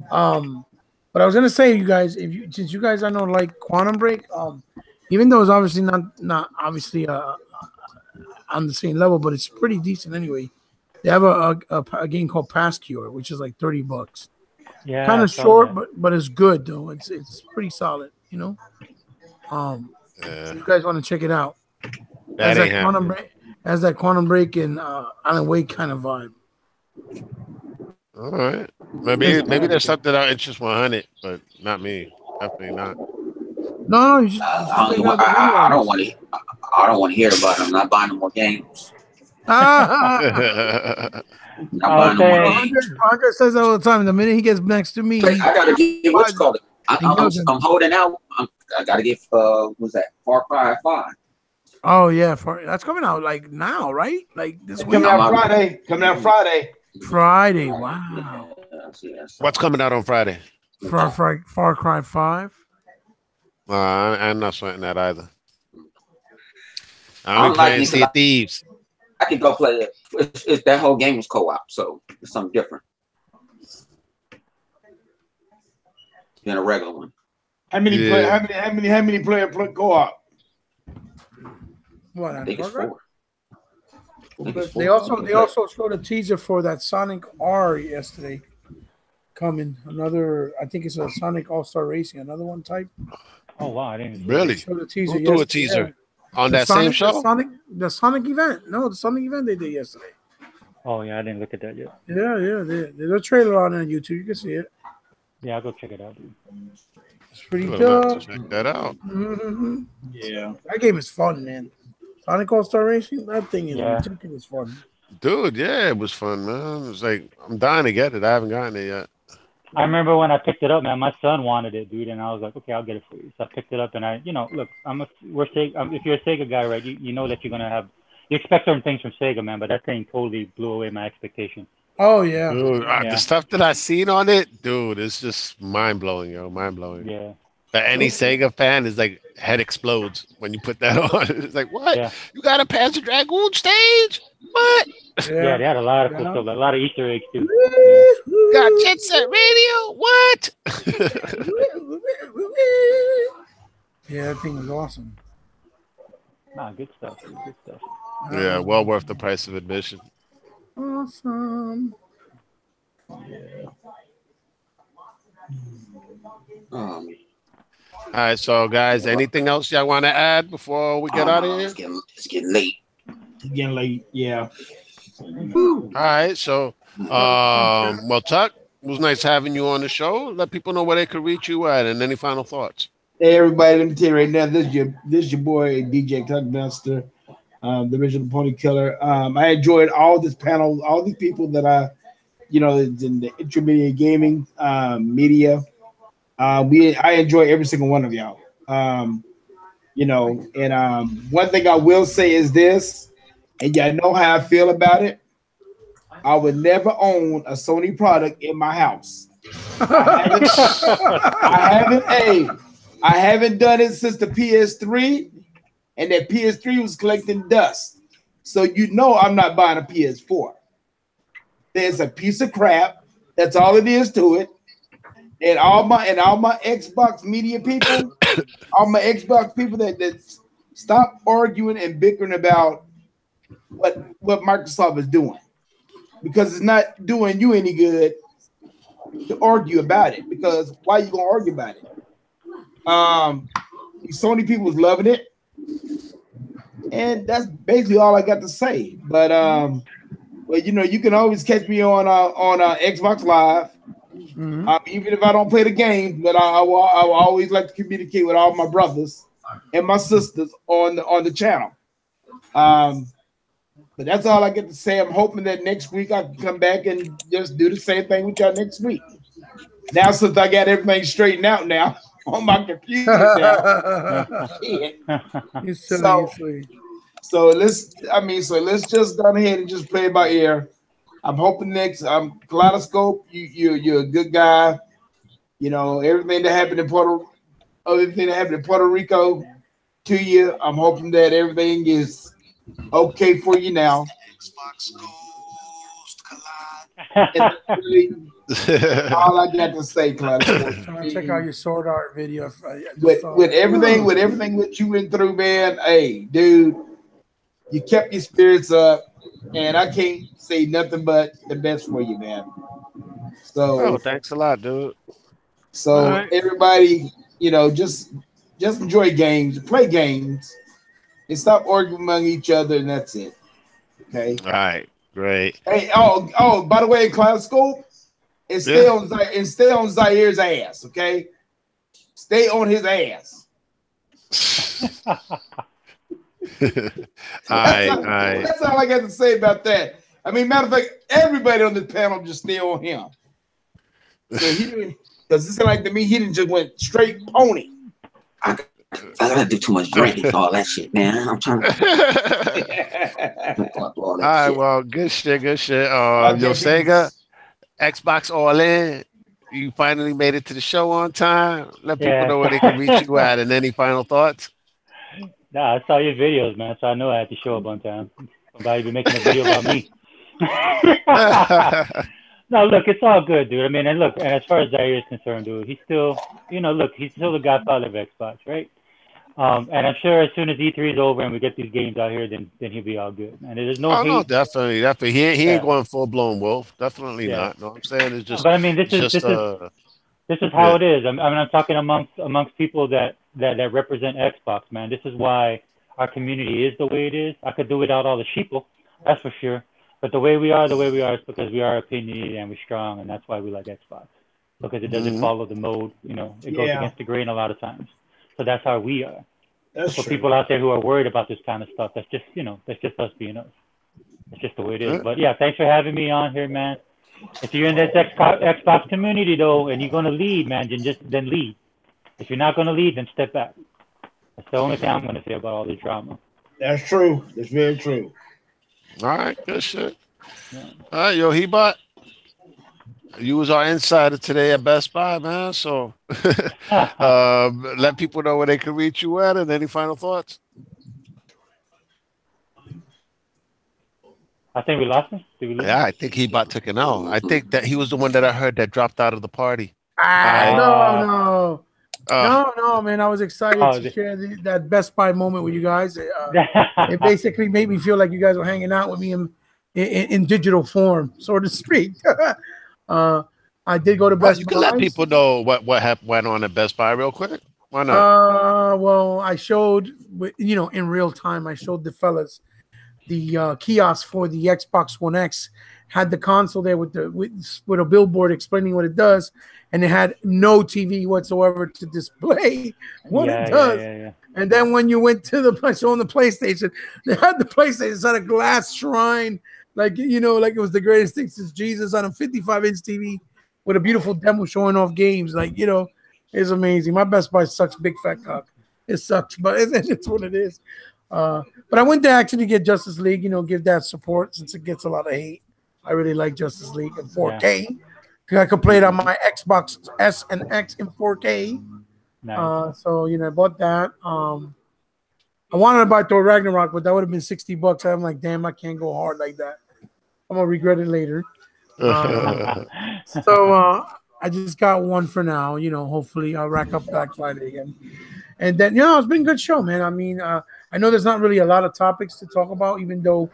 But I was gonna say, you guys, since you guys I know like Quantum Break, even though it's obviously not obviously on the same level, but it's pretty decent anyway. They have a game called Pass Cure, which is like $30. Yeah, Kind I of saw short, that. but it's good though. It's pretty solid, you know. Yeah, You guys want to check it out? that ain't happening. Break, has that Quantum Break and Alan Wake kind of vibe. All right, maybe there's something out interest 100, but not me. Definitely not. No, you just I check out the don't videos. want to. I don't want to hear about it. I'm not buying no more games. Ah, Not buying no more Okay. games. Andre says that all the time. The minute he gets next to me, I gotta get what's called it. I'm holding out. I gotta get what's that? Far Cry 5. oh yeah, that's coming out like now, right? Like this week, Coming out Friday. Coming out Friday. Friday. Wow, Yes. What's coming out on Friday? Far Cry 5. I'm not sweating that either. I'm I'm playing liking Sea of Thieves. I can go play it. It's that whole game was co-op, so it's something different than a regular one. How many Yeah. play? How many player co-op? What? I think it's Far Cry? 4. I think it's They 4. also showed a teaser for that Sonic R yesterday. Coming another, I think it's a Sonic All Star Racing, another one type. Oh wow, I didn't. See Really? They showed a teaser. Who threw a yesterday. teaser on The that Sonic, same show? The Sonic event. No, the Sonic event they did yesterday. Oh yeah, I didn't look at that yet. Yeah. There's a trailer on YouTube. You can see it. Yeah, I'll go check it out, dude. It's pretty I'm gonna have dope. to check that out. Mhm. Yeah. That game is fun, man. Sonic All Star Racing. That thing is Yeah. ridiculous fun. Dude, yeah, it was fun, man. It was like I'm dying to get it. I haven't gotten it yet. I remember when I picked it up, man. My son wanted it, dude, and I was like, okay, I'll get it for you. So I picked it up, and look, if you're a Sega guy, right? You know that you're gonna you expect certain things from Sega, man. But that thing totally blew away my expectation. Oh yeah. Dude, Yeah. the stuff that I seen on it, dude, it's just mind blowing, yo, mind blowing. Yeah. But any Sega fan is like head explodes when you put that on. It's like, what? Yeah. You got a Panzer Dragoon stage? What? Yeah, they had a lot of cool Yeah. stuff, like a lot of Easter eggs too. Got Jet Set Radio? What? Yeah, that thing was awesome. Nah, good stuff, dude, good stuff. Yeah, well worth the price of admission. Awesome. All right, so guys, anything else y'all want to add before we get out of here? It's getting late. It's getting late. Yeah. All right, so well, Tuck, it was nice having you on the show. Let people know where they could reach you at, and any final thoughts. Hey everybody, let me tell you right now, this is your boy DJ Tuckmaster, the original Pony Killer. I enjoyed all this panel, all these people that in the intermediate gaming media. I enjoy every single one of y'all. And one thing I will say is this, and y'all know how I feel about it. I would never own a Sony product in my house. I haven't done it since the PS3, and that PS3 was collecting dust. So I'm not buying a PS4. There's a piece of crap. That's all it is to it. And all my Xbox media people, all my Xbox people that stop arguing and bickering about what Microsoft is doing, because it's not doing you any good to argue about it. Because why are you gonna argue about it? Sony people was loving it, and that's basically all I got to say. But you can always catch me on Xbox Live. Even if I don't play the game, but I will always like to communicate with all my brothers and my sisters on the channel. But that's all I get to say. I'm hoping that next week I can come back and just do the same thing with y'all next week. Now, since I got everything straightened out now on my computer now. So let's just go ahead and just play it by ear. I'm hoping next. Kaleidoscope, you're a good guy. Everything that happened in Puerto Rico to you. I'm hoping that everything is okay for you now. All I got to say, Kaleidoscope. Trying to check out your sword art video. With everything that you went through, man. Hey, dude, you kept your spirits up. And I can't say nothing but the best for you, man. So, thanks a lot, dude. So everybody, just enjoy games, play games, and stop arguing among each other, and that's it. Okay. All right. Great. Hey, by the way, Kaleidoscope, and stay on Zaire's ass. Okay. Stay on his ass. That's all I got to say about that. I mean, matter of fact, everybody on this panel just stay on him. So because it sounded like to me, he didn't just went straight pony. I gotta do too much drinking and all that shit, man. I'm trying to. All right, well, good shit. Yo, Sega, Xbox All In. You finally made it to the show on time. Let people know where they can reach you at. And any final thoughts? Nah, I saw your videos, man, so I know I had to show up on time. Somebody be making a video about me. No, look, it's all good, dude. I mean, and as far as Zaire is concerned, dude, he's still, he's still the godfather of Xbox, right? And I'm sure as soon as E3 is over and we get these games out here, then he'll be all good. And there's no hate. No, definitely. He ain't going full blown wolf. Definitely not. No, I'm saying it's just. But I mean, this is how it is. I'm talking amongst people that represent Xbox, man. This is why our community is the way it is. I could do without all the sheeple, that's for sure. But the way we are is because we are opinionated and we're strong, and that's why we like Xbox. Because it doesn't follow the mode, it goes against the grain a lot of times. So that's how we are. That's for true. People out there who are worried about this kind of stuff, that's just us being us. It's just the way it is. But yeah, thanks for having me on here, man. If you're in this Xbox community though, and you're gonna lead, man, then lead. If you're not gonna lead, then step back. That's the only thing I'm gonna say about all this drama. That's true. That's very true. All right, good shit. Yeah. All right, yo, Hebot, you was our insider today at Best Buy, man. So let people know where they can reach you at, and any final thoughts. I think we lost him. Yeah, I think Hebot took it out. I think that he was the one that I heard that dropped out of the party. No. No, man. I was excited Oh, to share that Best Buy moment with you guys. It basically made me feel like you guys were hanging out with me in digital form, so to speak. uh, I did go to Well, Best you can let Buys. people know what went on at Best Buy real quick. Why not? Well, I showed, in real time. I showed the fellas the kiosk for the Xbox One X. Had the console there with a billboard explaining what it does, and it had no TV whatsoever to display what it does. yeah. And then when you went to the place on the PlayStation, they had the PlayStation. It's on a glass shrine, like like it was the greatest thing since Jesus on a 55-inch TV with a beautiful demo showing off games. It's amazing. My Best Buy sucks big fat cock. It sucks, but it's what it is. But I went to actually get Justice League, give that support since it gets a lot of hate. I really like Justice League in 4K. I could play it on my Xbox S and X in 4K. Nice. So I bought that. I wanted to buy Thor Ragnarok, but that would have been $60. I'm like, damn, I can't go hard like that. I'm gonna regret it later. So I just got one for now. Hopefully I'll rack up Black Friday again. And then it's been a good show, man. I mean, I know there's not really a lot of topics to talk about, even though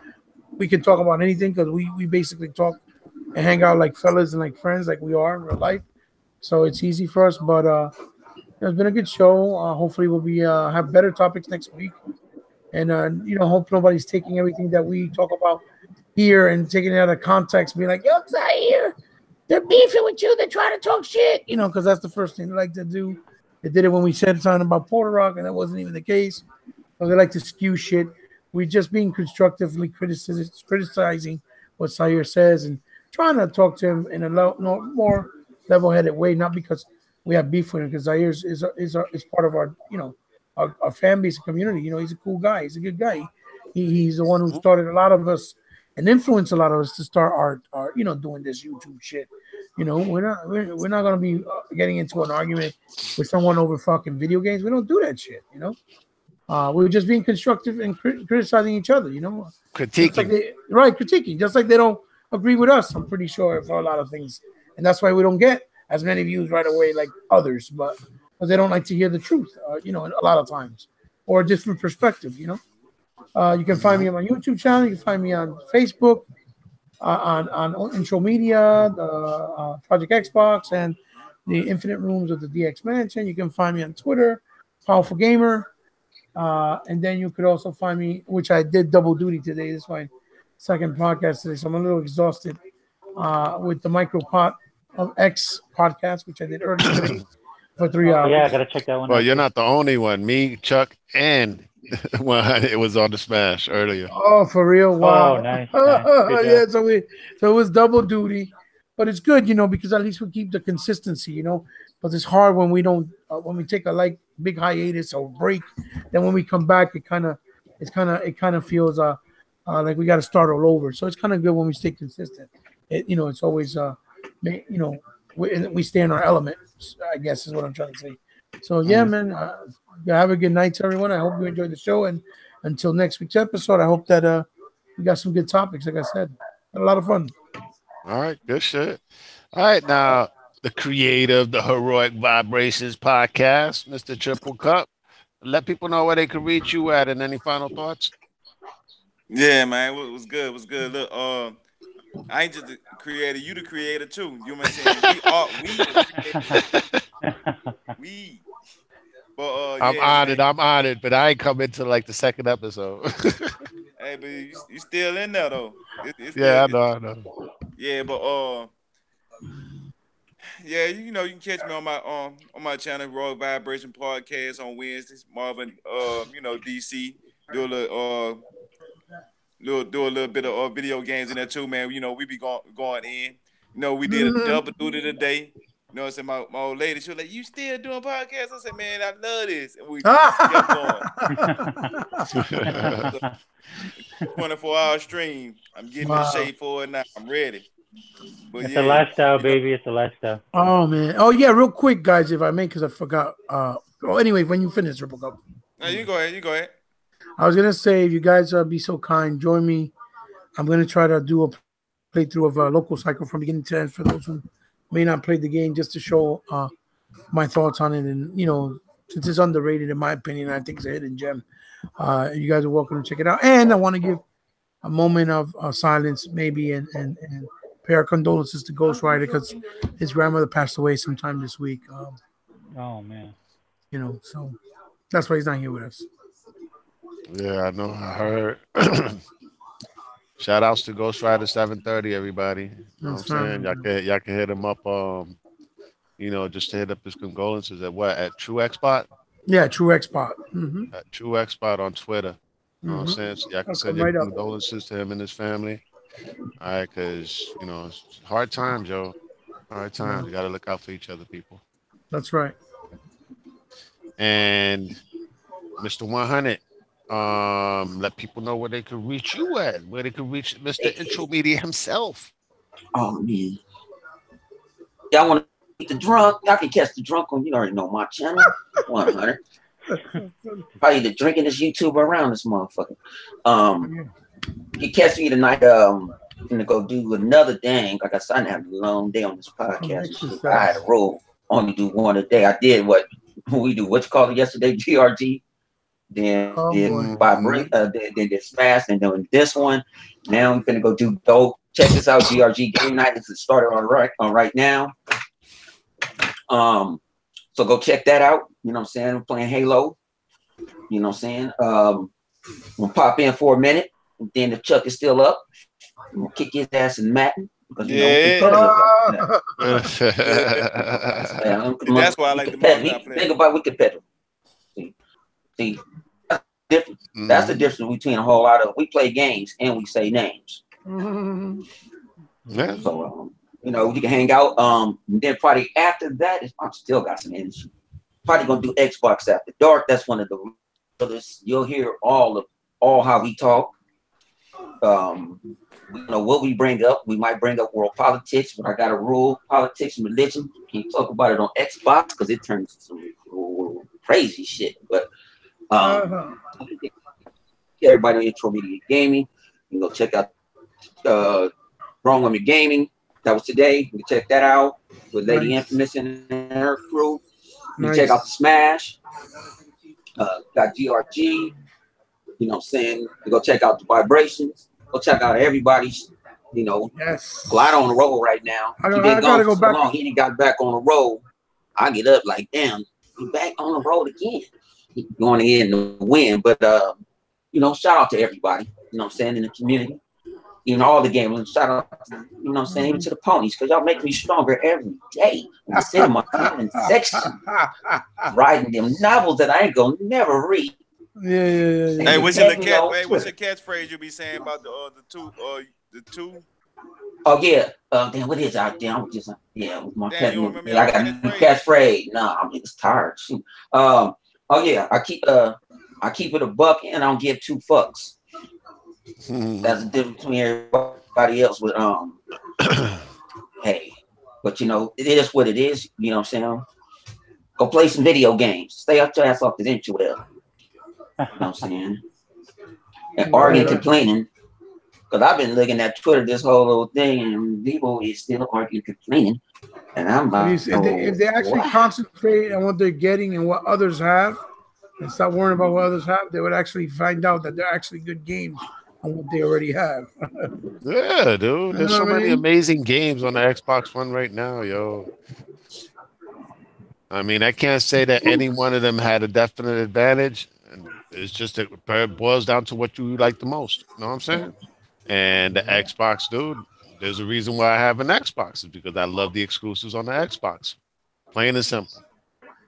we can talk about anything because we basically talk and hang out like fellas and like friends, like we are in real life. So it's easy for us. But it's been a good show. Hopefully we'll be have better topics next week. And hope nobody's taking everything that we talk about here and taking it out of context, being like, yo, Zaire, they're beefing with you. They're trying to talk shit, because that's the first thing they like to do. They did it when we said something about Puerto Rock, and that wasn't even the case. So they like to skew shit. We're just being constructively criticizing what Zaire says and trying to talk to him in a more level-headed way, not because we have beef with him, because Zaire is part of our, our fan base and community. He's a cool guy. He's a good guy. He's the one who started a lot of us and influenced a lot of us to start our doing this YouTube shit. We're not gonna be getting into an argument with someone over fucking video games. We don't do that shit. We're just being constructive and criticizing each other. Critiquing, critiquing, just like they don't agree with us. I'm pretty sure for a lot of things, and that's why we don't get as many views right away like others. But because they don't like to hear the truth, a lot of times, or a different perspective. You can find me on my YouTube channel. You can find me on Facebook. On Intro Media, the Project Xbox, and the Infinite Rooms of the DX Mansion. You can find me on Twitter, Powerful Gamer, and then you could also find me, which I did double duty today. This is my second podcast today, so I'm a little exhausted with the Micropot of X podcast, which I did earlier today for 3 hours. Yeah, I gotta check that one. Well, out. you're not the only one. Me, Chuck, and it was on the Smash earlier. Oh, for real? Wow. Oh, nice. Good Yeah, so it was double duty, but it's good, because at least we keep the consistency, But it's hard when we don't when we take a big hiatus or break. Then when we come back, it kind of feels like we got to start all over. So it's kind of good when we stay consistent. It's always we stay in our element, I guess is what I'm trying to say. So yeah, man. Have a good night, everyone. I hope you enjoyed the show, and until next week's episode, I hope that we got some good topics. Like I said, had a lot of fun. All right, good shit. All right, now the creator of the Heroic Vibrations podcast, Mr. Triple Cup. Let people know where they can reach you at, and any final thoughts. Yeah, man, it was good. It was good. Look, I ain't just the creator. You the creator too. You know what I'm saying? We. But I'm honored. I'm honored, but I ain't coming to the second episode. Hey, but you still in there though. I know. Yeah, but yeah, you can catch me on my channel, Royal Vibration Podcast on Wednesdays. Marvin, DC do a little bit of video games in there too, man. We be going in. We did a double duty today. You know what I'm saying? My old lady, she was like, "You still doing podcasts?" I said, "Man, I love this." And we kept going. 24-hour stream. I'm getting in shape for it now. I'm ready. But it's a lifestyle, baby. It's a lifestyle. Oh, man. Oh, yeah. Real quick, guys, if I may, because I forgot. Anyway, when you finish, Triple Cup. No, you go ahead. I was going to say, if you guys be so kind, join me. I'm going to try to do a playthrough of Local Cycle from beginning to end for those who may not play the game, just to show my thoughts on it, and since it's underrated in my opinion, I think it's a hidden gem. You guys are welcome to check it out, and I want to give a moment of silence, maybe, and pay our condolences to Ghost Rider because his grandmother passed away sometime this week. Oh man. So that's why he's not here with us. Yeah, I know. I heard. Shout outs to Ghost Rider 730, everybody. You know what I'm saying? Y'all can hit him up. Just to hit up his condolences at what? At True Xbot? Yeah, True Xbot. Mm-hmm. At True Xbot on Twitter. You know what I'm saying? So y'all can send your condolences to him and his family. All right, because it's hard times, yo. Hard times. Yeah. You gotta look out for each other, people. That's right. And Mr. 100, let people know where they can reach you at, where they can reach Mr. Intro Media himself. Oh man, y'all want to get the drunk? Y'all can catch the drunk on. You already know my channel, 100. Probably the drinking YouTuber around this motherfucker. You catch me tonight. I'm gonna go do another thing. Like I said, I had a long day on this podcast. I had a roll. Only do one a day. I did what we do. What you call it yesterday? GRG. Then then did Smash, and then this one. Now I'm gonna go do dope. Check this out, GRG Game Night. This is started on right now. So go check that out. You know what I'm saying? I'm playing Halo. You know what I'm saying? We'll pop in for a minute, and then if Chuck is still up, we'll kick his ass in the mat. Because that's why I like the think about we competitive. See, that's the difference between a whole lot of we play games and we say names. Yeah. So you can hang out. Then probably after that, I'm still got some energy. Probably gonna do Xbox After Dark. That's one of the others. You'll hear all how we talk. What we bring up. We might bring up world politics, but I got a rule: politics and religion. Can't talk about it on Xbox because it turns into some crazy shit. But everybody on Intro Media Gaming, you can go check out Wrong Women Gaming. That was today. You can check that out with Lady Infamous and her crew. You can check out the Smash. Got GRG. You know what I'm saying? You go check out the Vibrations. Go check out everybody's. Yes. Glide on the road right now. I gotta go back. Long. He ain't got back on the road. I get up like, damn, he back on the road again. He going in to win. But shout out to everybody. You know what I'm saying, in the community. All the gamers. Shout out to, what I'm saying, even to the ponies, because y'all make me stronger every day. I sit in my comment section writing them novels that I ain't gonna never read. Yeah. Hey, what's your catchphrase you be saying about the two? Oh yeah. Damn, what is out there? I'm just my Damn, I got a catchphrase. Nah, I'm just tired. Shoot. Oh yeah, I keep it a buck and I don't give two fucks. That's the difference between everybody else with hey. But it is what it is, you know what I'm saying? Go play some video games. Stay up your ass off the interweb. You know what I'm saying? And arguing, complaining. Because I've been looking at Twitter this whole little thing, and people is still arguing, complaining. And I'm like, if they actually concentrate on what they're getting and what others have, and stop worrying about what others have, they would actually find out that they're actually good games on what they already have. Yeah, dude. There's so many amazing games on the Xbox One right now, yo. I mean, I can't say that any one of them had a definite advantage. It's just it boils down to what you like the most. You know what I'm saying? And the Xbox, dude, there's a reason why I have an Xbox. It's because I love the exclusives on the Xbox. Plain and simple.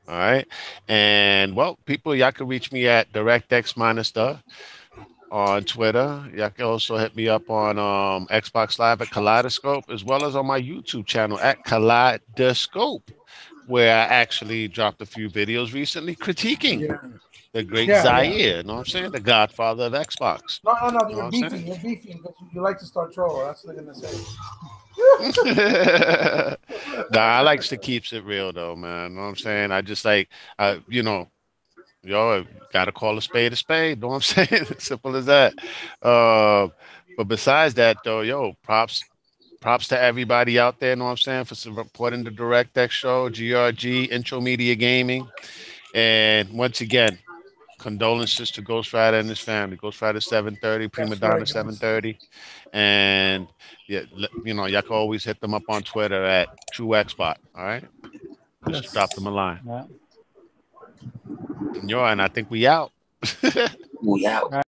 All right. And well, people, y'all can reach me at DirectX-the on Twitter. Y'all can also hit me up on Xbox Live at Kaleidoscope, as well as on my YouTube channel at Kaleidoscope, where I actually dropped a few videos recently critiquing the great Zaire. You know what I'm saying? The godfather of Xbox. No, you're beefing. You're beefing because you like to start trouble. That's what they're going to say. Nah, I likes to keeps it real though, man. You know what I'm saying? I just like, gotta call a spade a spade. Know what I'm saying? Simple as that. But besides that, though, props props to everybody out there, know what I'm saying, for supporting the DirectX show, GRG, Intro Media Gaming. And once again, condolences to Ghost Rider and his family. Ghost Rider 730, Prima That's Donna right, guys. 730. And yeah, you know, y'all can always hit them up on Twitter at TrueXBot. All right. Just Yes. drop them a line. Yeah. And I think we out. We out.